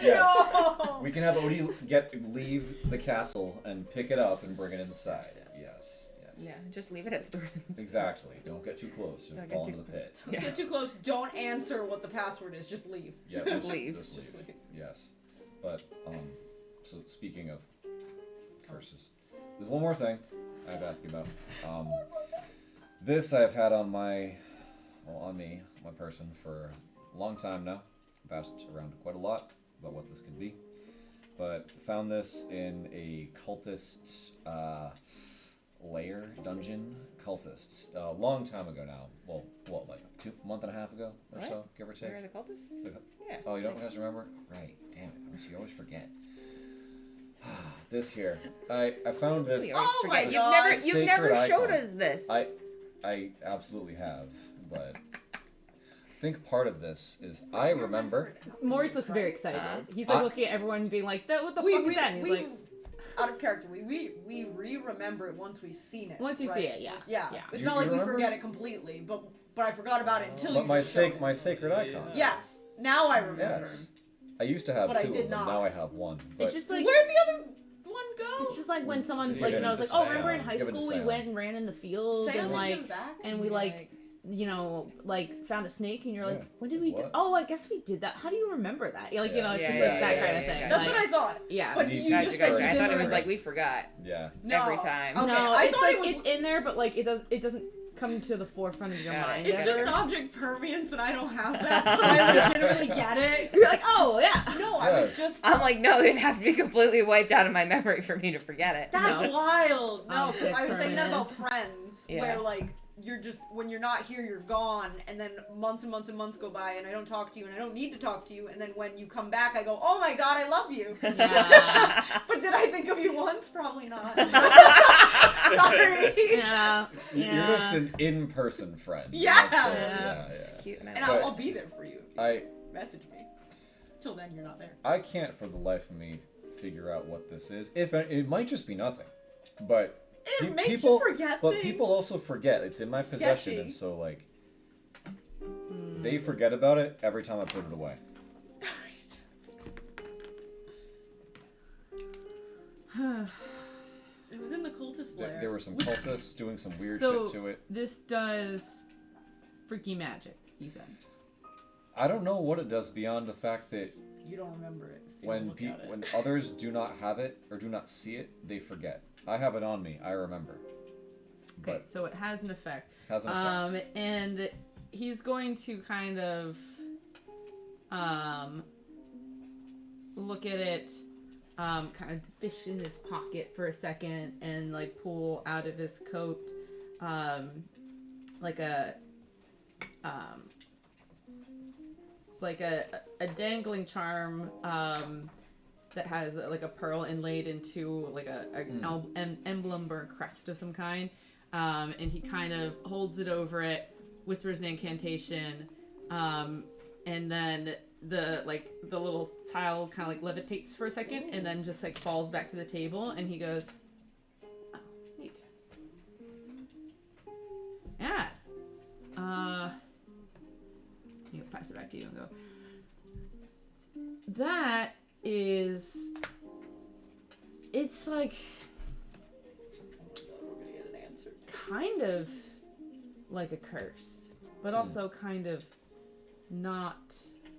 Yes. No. We can have Odie leave the castle and pick it up and bring it inside. Yes. Yeah, just leave it at the door. Exactly. Don't get too close. You'll Don't fall get into the too pit. Don't get too close. Don't answer what the password is. Just leave. Yeah, Just leave. Just Just leave. leave. Yes. But so speaking of curses, there's one more thing I have to ask you about. This I've had on my person for a long time now. I've asked around quite a lot about what this could be, but found this in a cultist lair dungeon. Cultists a long time ago now. Well, what, like a month and a half ago or What? so, give or take. Where are the cultists? The- Yeah. Oh, you don't guys remember? Right. Damn it. You always forget. This here. I found this. We always Oh my forget. God. You've never Sacred showed icon. us this. I absolutely have, but think part of this is I remember. Maurice looks very excited. He's like looking at everyone and being like, what the fuck is that? And he's like, out of character, we re-remember it once we've seen it. once you see it, yeah. Yeah. Yeah. It's You- not like you we remember? forget it completely, but I forgot about it until But you my just showed it. my sacred icon. Yes. Now I remember. Yes. I used to have But I 2 did of them. not. Now I have 1. But It's just like, Where'd the other one go? it's just like when someone, So like, give you know, it it's to like, oh, remember in Sam. high Give it to school we Sam. went and ran in the field Sam and didn't like, give back? and we like, you know, like found a snake and you're like, Yeah. when did we do? What? Oh, I guess we did that. How do you remember that? Like, you know, it's Yeah, just yeah, like that yeah, kind of yeah, thing. yeah. That's Like, what I thought. yeah. But You you Gotcha, just said Gotcha. you I didn't thought it was remember. like we forgot yeah. No. every time. Okay, no, I it's thought like it was- it's in there, but like it doesn't come to the forefront of your Got it. mind. It's Yeah. just object permanence, and I don't have that, so I legitimately get it. You're like, oh yeah. No, I was Yes. just. I'm like, no, it'd have to be completely wiped out of my memory for me to forget it. That's No. wild. No, because Object I was saying that about permanence. friends, Yeah. where like you're just when you're not here, you're gone, and then months and months and months go by, and I don't talk to you, and I don't need to talk to you, and then when you come back, I go, oh my god, I love you. Yeah. But did I think of you once? Probably not. Sorry. Yeah. You're just an in-person friend. Yeah. That's, Yeah. It's cute. And And But- I'll be there for you if you I message me. Till then, you're not there. I can't for the life of me figure out what this is. If it might just be nothing, but It makes people, you forget but things. people also forget. It's in my possession, Sketchy. and so like they forget about it every time I put it away. It was in the cultist lair. There were some cultists doing some weird So shit to it. this does freaky magic. You said. I don't know what it does beyond the fact that You don't remember it. If you when look at it. when others do not have it or do not see it, they forget. I have it on me. I remember. Okay, But so it has an effect. has an effect. And he's going to kind of look at it, kind of fish in his pocket for a second and like pull out of his coat like a dangling charm that has like a pearl inlaid into like an emblem or a crest of some kind, and he kind of holds it over it, whispers an incantation, and then the little tile kind of like levitates for a second and then just like falls back to the table, and he goes, oh, neat. Yeah. He'll pass it back to you and go, that is, it's like We're gonna get an answer. kind of like a curse, but also kind of not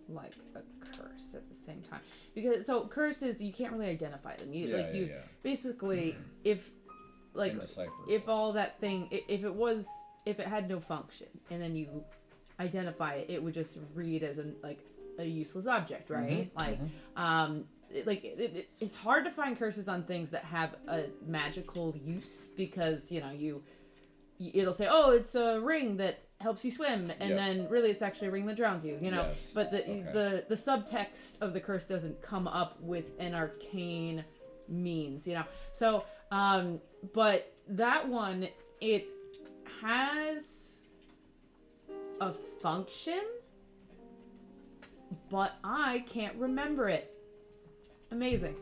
like a curse at the same time. Because so curses, you can't really identify them. You Yeah. basically, if like Indecipherable. if all that thing, if it had no function and then you identify it, it would just read as a useless object, right? It's hard to find curses on things that have a magical use, because it'll say, oh, it's a ring that helps you swim, and Yep. then really it's actually a ring that drowns you, Yes. but Okay. the subtext of the curse doesn't come up with an arcane means, so but that one, it has a function, but I can't remember it. Amazing.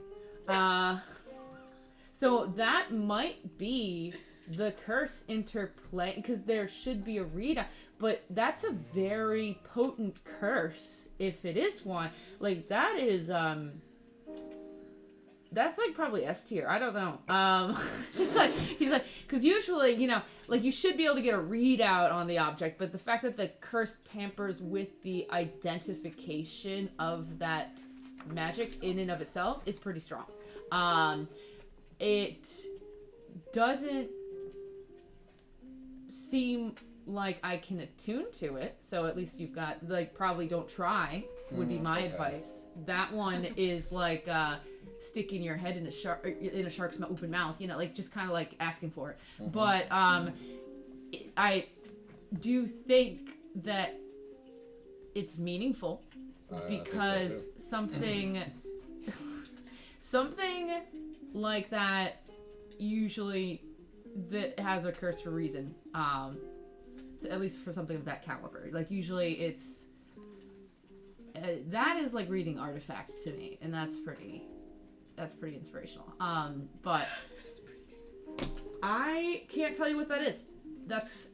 So that might be the curse interplay, because there should be a readout, but that's a very potent curse if it is one. Like that is that's like probably S tier. I don't know. He's like, because usually, you should be able to get a readout on the object, but the fact that the curse tampers with the identification of that magic in and of itself is pretty strong. It doesn't seem like I can attune to it, so at least you've got, probably don't try would be my okay. advice. That one is like sticking your head in a shark's open mouth, just kind of like asking for it. But I do think that it's meaningful, I think so, because too. something like that usually that has a curse for a reason, at least for something of that caliber. Like usually it's that is like reading Artifact to me, and that's pretty inspirational. But I can't tell you what that is. That's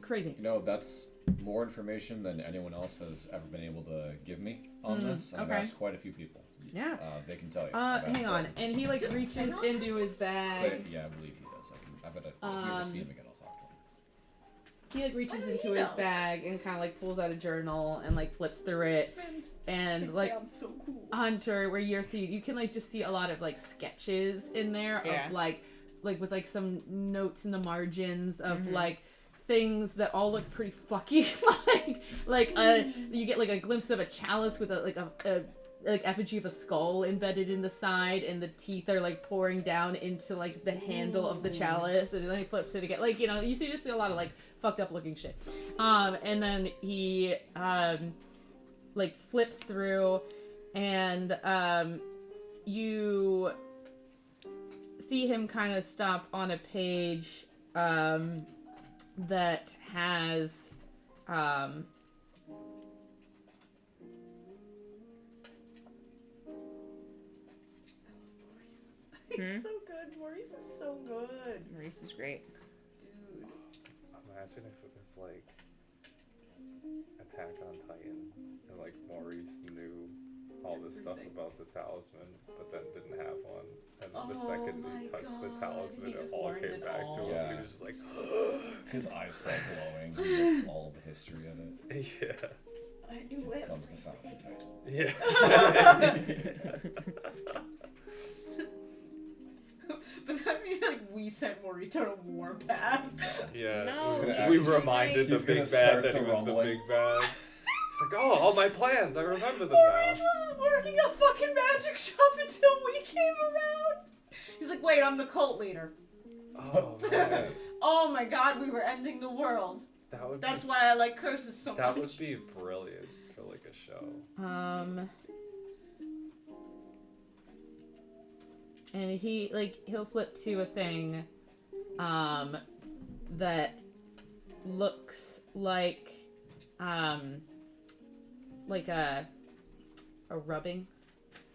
crazy. You know, that's more information than anyone else has ever been able to give me on this. And okay. I've asked quite a few people. Yeah. They can tell you. Hang on. And he like reaches into his bag. Yeah, I believe he does. I bet if you ever see him again, I'll talk to him. He like reaches How did into he his know? bag and kind of like pulls out a journal and like flips through it. And like sounds so cool. Hunter, where you're seeing, you can like just see a lot of like sketches in there Yeah. of like with like some notes in the margins of like things that all look pretty fucky. You get like a glimpse of a chalice with a effigy of a skull embedded in the side, and the teeth are like pouring down into like the handle of the chalice, and then he flips it again. Like, you know, you just see a lot of like fucked up looking shit. And then he like flips through, and you see him kind of stop on a page that has He's so good. Maurice is so good. Maurice is great. Dude. Imagine if it was like Attack on Titan and like Maurice knew all this stuff about the talisman, but then didn't have one. And then the Oh second my he touched the God, talisman, he it just all learned came it back to all. him. Yeah. He was just like, His eyes start glowing. He gets all the history of it. yeah. I knew it. Comes the fountain title. Yeah. But that means like we sent Maurice on a warpath. Yeah. No. He's gonna We actually- reminded the he's gonna big start bad that the he was rumbling. the big bad. He's like, oh, all my plans, I remember them Maurice now. was working a fucking magic shop until we came around. He's like, wait, I'm the cult leader. Oh, man. Oh my god, we were ending the world. That would That's be, why I like curses so that much. would be brilliant for like a show. And he'll flip to a thing that looks like a rubbing,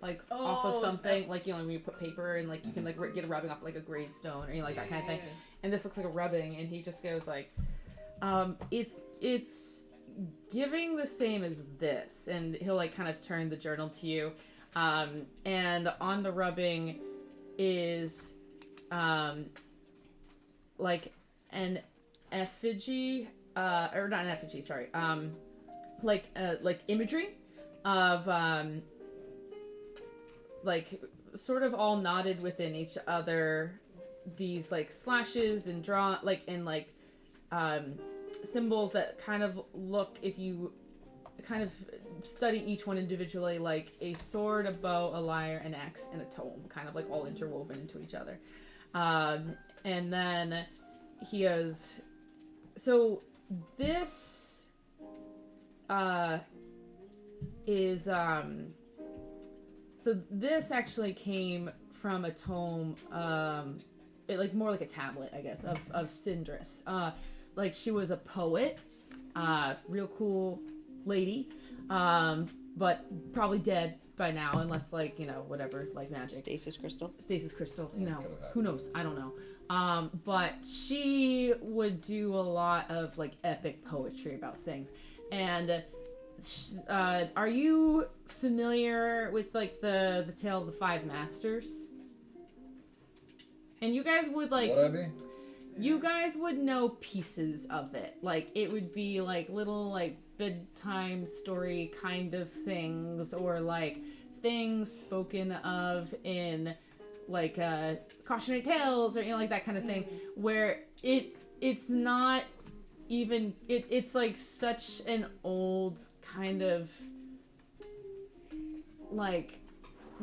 like off of Oh, something, like, you know, when you put paper and like you can like get a rubbing off like a gravestone or, you know, like that kind of thing. And this looks like a rubbing, and he just goes like, it's giving the same as this, and he'll like kind of turn the journal to you, and on the rubbing is like an effigy, or not an effigy, sorry, like imagery of like sort of all knotted within each other, these like slashes and draw like in like symbols that kind of look, if you kind of study each one individually, like a sword, a bow, a lyre, an axe, and a tome, kind of like all interwoven into each other. And then he goes, so this is so this actually came from a tome, like more like a tablet, I guess, of Syndris. Like she was a poet, real cool lady, but probably dead by now, unless like, you know, whatever, like magic. Stasis crystal. Stasis crystal, you know, who knows? I don't know. But she would do a lot of like epic poetry about things. And are you familiar with like the tale of the Five Masters? And you guys would like, Would I be? you guys would know pieces of it. Like it would be like little like bedtime story kind of things, or like things spoken of in like cautionary tales, or, you know, like that kind of thing, where it's not even it's like such an old kind of like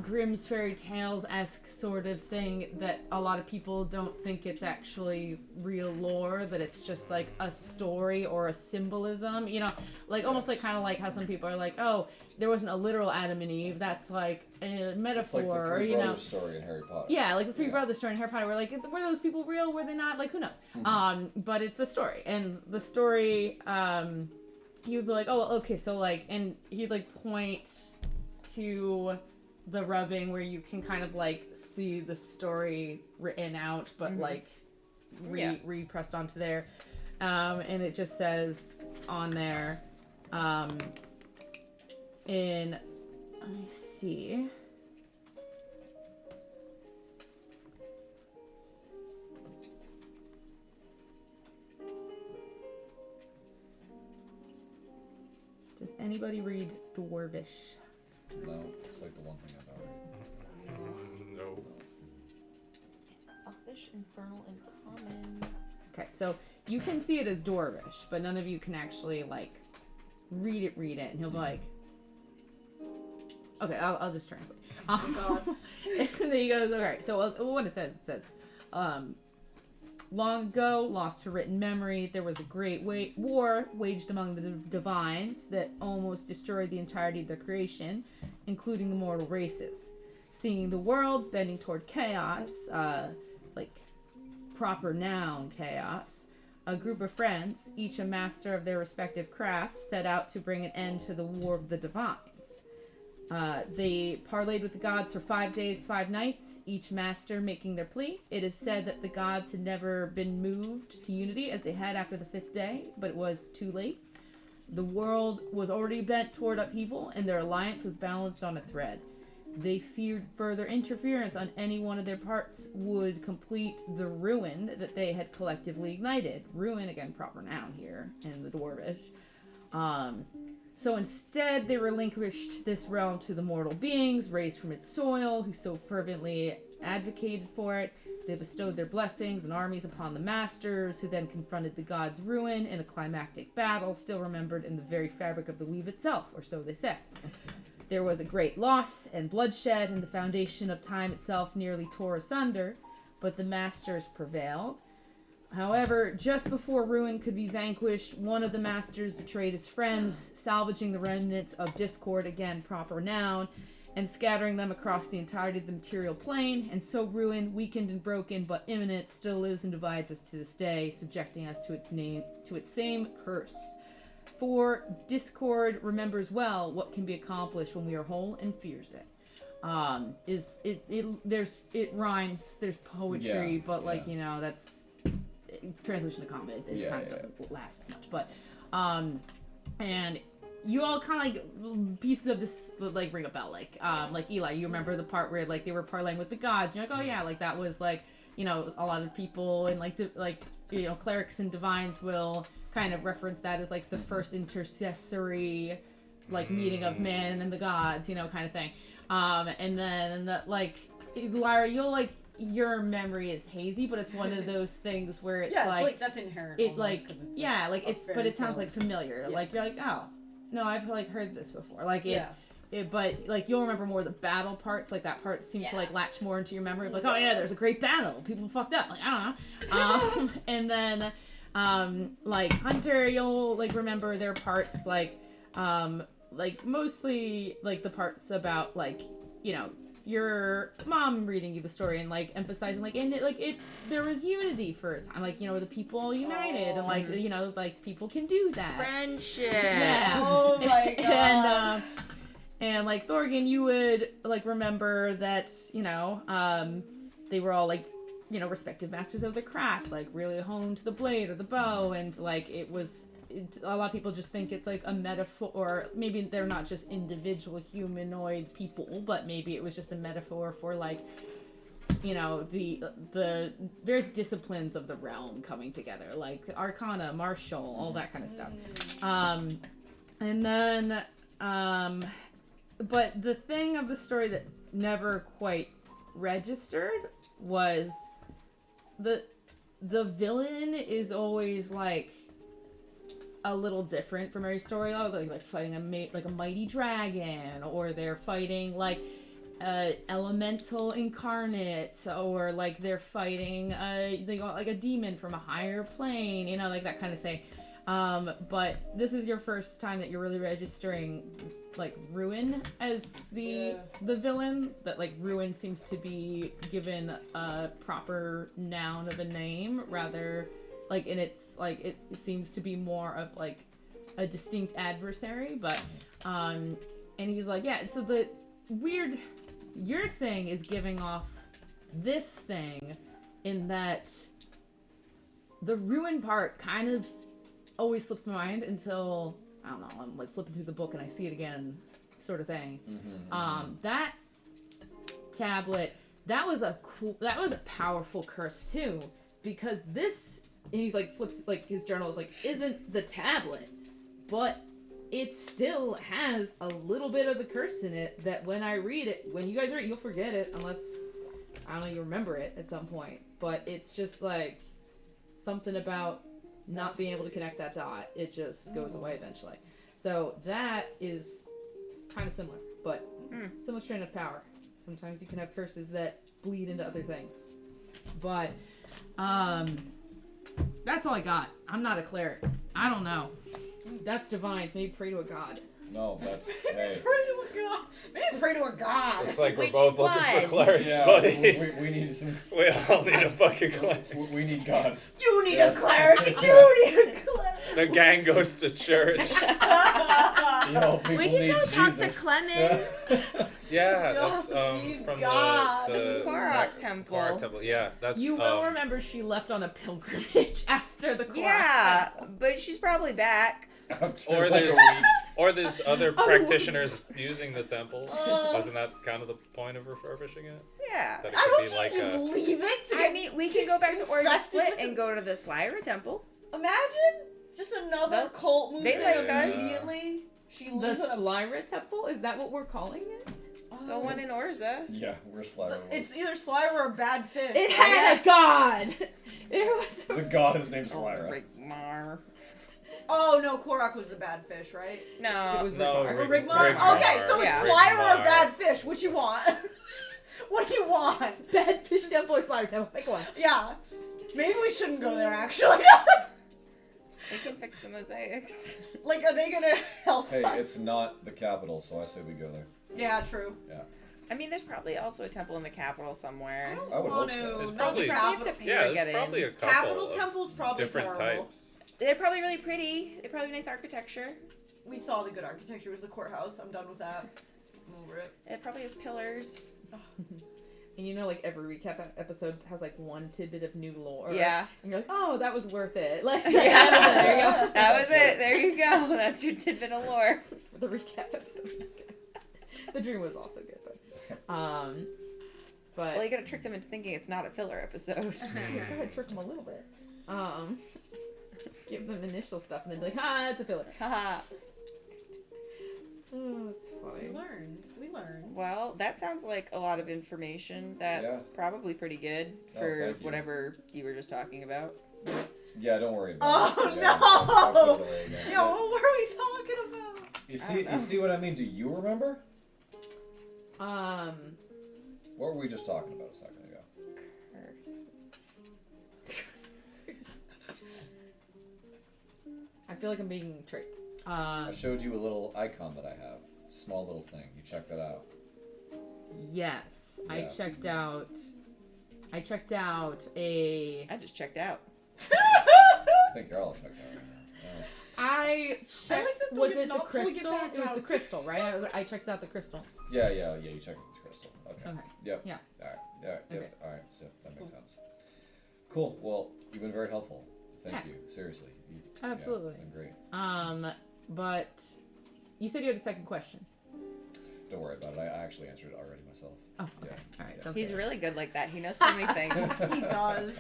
Grimm's fairy tales-esque sort of thing that a lot of people don't think it's actually real lore, that it's just like a story or a symbolism, you know, like almost like kind of like how some people are like, oh, there wasn't a literal Adam and Eve, that's like a metaphor, It's like the or, Three you know, Brothers story in Harry Potter. yeah, like the Three Yeah. Brothers story in Harry Potter, where like, were those people real, were they not, like, who knows? Mm-hmm. But it's a story, and the story he would be like, oh, okay, so like, and he'd like point to the rubbing where you can kind of like see the story written out, but like repressed onto there. And it just says on there, let me see. Does anybody read Dwarvish? No, it's like the one thing I've already. No. Elfish, Infernal, and Common. Okay, so you can see it as Dwarvish, but none of you can actually like read it. And he'll be like, okay, I'll just translate. And then he goes, okay, so what it says, long ago, lost to written memory, there was a great war waged among the divines that almost destroyed the entirety of their creation, including the mortal races. Seeing the world bending toward chaos, like proper noun chaos, a group of friends, each a master of their respective craft, set out to bring an end to the war of the divines. They parlayed with the gods for 5 days, 5 nights, each master making their plea. It is said that the gods had never been moved to unity as they had after the 5th day, but it was too late. The world was already bent toward upheaval, and their alliance was balanced on a thread. They feared further interference on any one of their parts would complete the ruin that they had collectively ignited. Ruin, again, proper noun here in the Dwarvish. So instead, they relinquished this realm to the mortal beings raised from its soil, who so fervently advocated for it. They bestowed their blessings and armies upon the masters, who then confronted the gods' ruin in a climactic battle, still remembered in the very fabric of the weave itself, or so they said. There was a great loss and bloodshed, and the foundation of time itself nearly tore asunder, but the masters prevailed. However, just before ruin could be vanquished, one of the masters betrayed his friends, salvaging the remnants of discord, again proper noun, and scattering them across the entirety of the material plane, and so ruin, weakened and broken but imminent, still lives and divides us to this day, subjecting us to its same curse. For discord remembers well what can be accomplished when we are whole and fears it. It rhymes, there's poetry, but like, you know, that's translation to common, it kind of doesn't last as much, but and you all kind of like pieces of this like ring a bell, like Eli, you remember the part where like they were parlaying with the gods, and you're like, oh yeah, like that was like, you know, a lot of people and like you know, clerics and divines will kind of reference that as like the first intercessory like meeting of man and the gods, you know, kind of thing. And then like Lyra, you'll like, your memory is hazy, but it's one of those things where it's like that's inherent. It like but it sounds like familiar. Like you're like, oh no, I've like heard this before. Like it, but like you'll remember more of the battle parts. Like that part seems to like latch more into your memory. Like, oh yeah, there's a great battle. People fucked up. Like I don't know. And then like Hunter, you'll like remember their parts like mostly like the parts about like, you know, your mom reading you the story and like emphasizing like, and it there was unity for a time, like, you know, the people all united and like, you know, like people can do that. Friendship. Yeah. Oh my god. And like Thorgan, you would like remember that, you know, they were all like, you know, respective masters of the craft, like really honed to the blade or the bow, and like a lot of people just think it's like a metaphor, or maybe they're not just individual humanoid people, but maybe it was just a metaphor for like, you know, the various disciplines of the realm coming together, like arcana, martial, all that kind of stuff. And then but the thing of the story that never quite registered was the villain is always like a little different from every story. Like fighting a mighty dragon, or they're fighting like elemental incarnate, or like they're fighting they got like a demon from a higher plane, you know, like that kind of thing. But this is your first time that you're really registering like Ruin as the villain. That like Ruin seems to be given a proper noun of a name rather. Like, and it's like it seems to be more of like a distinct adversary, but and he's like, yeah. So the weird, your thing is giving off this thing, in that the ruin part kind of always slips my mind until I don't know. I'm like flipping through the book and I see it again, sort of thing. That tablet, that was a powerful curse too, because this, and he's like flips like his journal is like, isn't the tablet, but it still has a little bit of the curse in it that when I read it, when you guys read it, you'll forget it unless I don't know, you remember it at some point. But it's just like something about not being able to connect that dot. It just goes away eventually. So that is kind of similar, but similar strain of power. Sometimes you can have curses that bleed into other things. But that's all I got. I'm not a cleric. I don't know. That's divine, so maybe pray to a god. No, that's hey. Pray to a god. Maybe pray to a god. Looks like we're Which both looking one? for clerics, Yeah, buddy. we need some. We all need a fucking cleric. We need gods. You need Yeah. a cleric. You need a cleric. The gang goes to church. You know, people We can need go talk to Jesus. Clement. Yeah, No, that's please, from God. the Korok Temple. Korok Temple. Yeah, that's You will remember she left on a pilgrimage after the Korok Yeah, Temple. but she's probably back. After Or like a there's week. or there's other practitioners using the temple. Oh. Wasn't that kind of the point of refurbishing it? Yeah. That it I could hope be you like just a leave it. To I get, mean, we can go back to Origin infested Split with and go to the Slyra Temple. imagine just another Nope. cult moves They in like us. immediately. She The leaves it. Slyra Temple? Is that what we're calling it? The one in Orza. Yeah, we're Slyra. It's either Slyra or Bad Fish. It right? had a god! There was The god is named Slyra. Rigmar. Oh no, Korok was the Bad Fish, right? No. It was no Rigmar. Or Rig- Rigmar? Rigmar. Okay, so it's Yeah. Slyra or Rigmar. Bad Fish. What you want? What do you want? Bad Fish Temple or Slyra Temple? Pick one. Yeah. Maybe we shouldn't go there actually. They can fix the mosaics. Like, are they gonna help Hey, us? it's not the capital, so I say we go there. Yeah, true. I mean, there's probably also a temple in the capital somewhere. I would want hope so. to. It's not probably- the You have to capital. pay yeah. to get There's probably in. a couple Capital of temple's probably different horrible. types. They're probably really pretty. They probably have nice architecture. We saw the good architecture. It was the courthouse. I'm done with that. I'm over it. It probably has pillars. And you know, like every recap episode has like one tidbit of new lore. Yeah. And you're like, oh, that was worth it. Like, Yeah. there you go. That was it. There you go. That's your tidbit of lore. The recap episode was good. The dream was also good, but but Well, you gotta trick them into thinking it's not a filler episode. go ahead, trick them a little bit. Give them initial stuff and then be like, ah, it's a filler. Haha. Oh, it's We funny. learned. We learned. Well, that sounds like a lot of information. That's Yeah. probably pretty good Oh, for thank you. whatever you were just talking about. Yeah, don't worry about Oh, it. no! Yeah, I'll put it away again. Yo, what were we talking about? You I see, don't know. you see what I mean? Do you remember? What were we just talking about a second ago? Curse. I feel like I'm being tricked. I showed you a little icon that I have. Small little thing. You check that out. Yes, I Yeah. checked out. I checked out a. I just checked out. I think you're all checked out right now. Yeah. I checked. that Was we it the not fully get crystal? back It was the out. crystal, right? I checked out the crystal. Yeah, you checked this crystal. Okay. Okay. Yep. Yeah. Alright. Okay. Yep. Alright. So that makes sense. Cool. Well, you've been very helpful. Thank Yeah. you. Seriously. Absolutely. Yeah, been great. But you said you had a second question. Don't worry about it. I actually answered it already myself. Oh, okay. Yeah. All right. Yeah. sounds He's good. really good like that. He knows so many things. He does.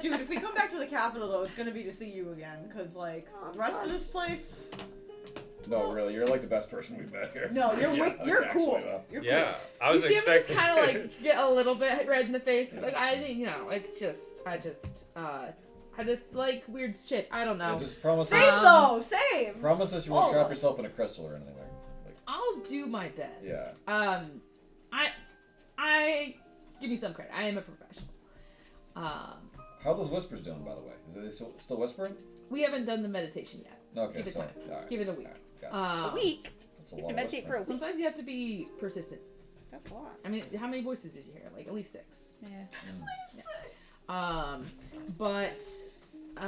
Dude, if we come back to the capital though, it's gonna be to see you again, cause like the rest of this place. No, really, you're like the best person we've met here. No, you're Yeah, you're actually, cool. though. You're Yeah, I You was see him just expecting. kind of like get a little bit red in the face. Like I didn't, you know, it's just, I just like weird shit. I don't know. Yeah, just promise Same us, though, same. promise us you won't trap yourself in a crystal or anything like. I'll do my best. Yeah. I give me some credit. I am a professional. How are those whispers doing, by the way? Is they still whispering? We haven't done the meditation yet. Okay, Give it so time. alright. Give it a week. Alright, gotcha. A week. That's a You lot have to of meditate for a whispering. week. Sometimes you have to be persistent. That's a lot. I mean, how many voices did you hear? Like at least 6. Yeah. But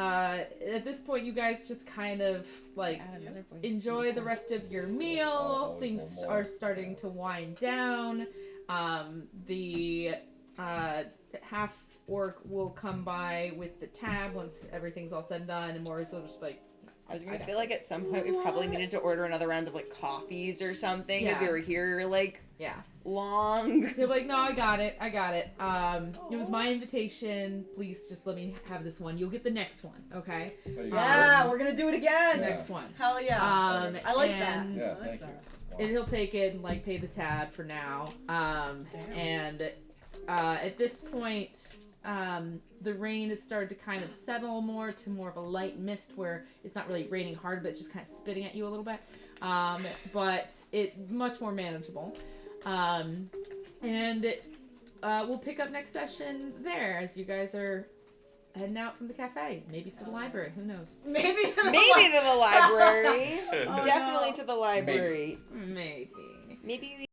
at this point, you guys just kind of like Add another voice. enjoy the rest of your meal. Always Things want more. are starting to wind down. The half orc will come by with the tab once everything's all said and done, and Morris will just like, I was I gonna got feel like this. at some point we probably needed to order another round of like coffees or something because we Yeah. were here like yeah. long. He'll be like, no, I got it. It was my invitation. Please just let me have this one. You'll get the next one, okay? There you Yeah, go. we're gonna do it again. Yeah. Next one. Hell yeah. I I like that. and, Yeah, I like thank you. that. Wow. And he'll take it and like pay the tab for now. And at this point, the rain has started to kind of settle more to more of a light mist where it's not really raining hard, but it's just kind of spitting at you a little bit. But it's much more manageable. And we'll pick up next session there as you guys are heading out from the cafe. Maybe to the library. Who knows? Maybe. Maybe to the library. Oh, Definitely no. to the library. Maybe. Maybe we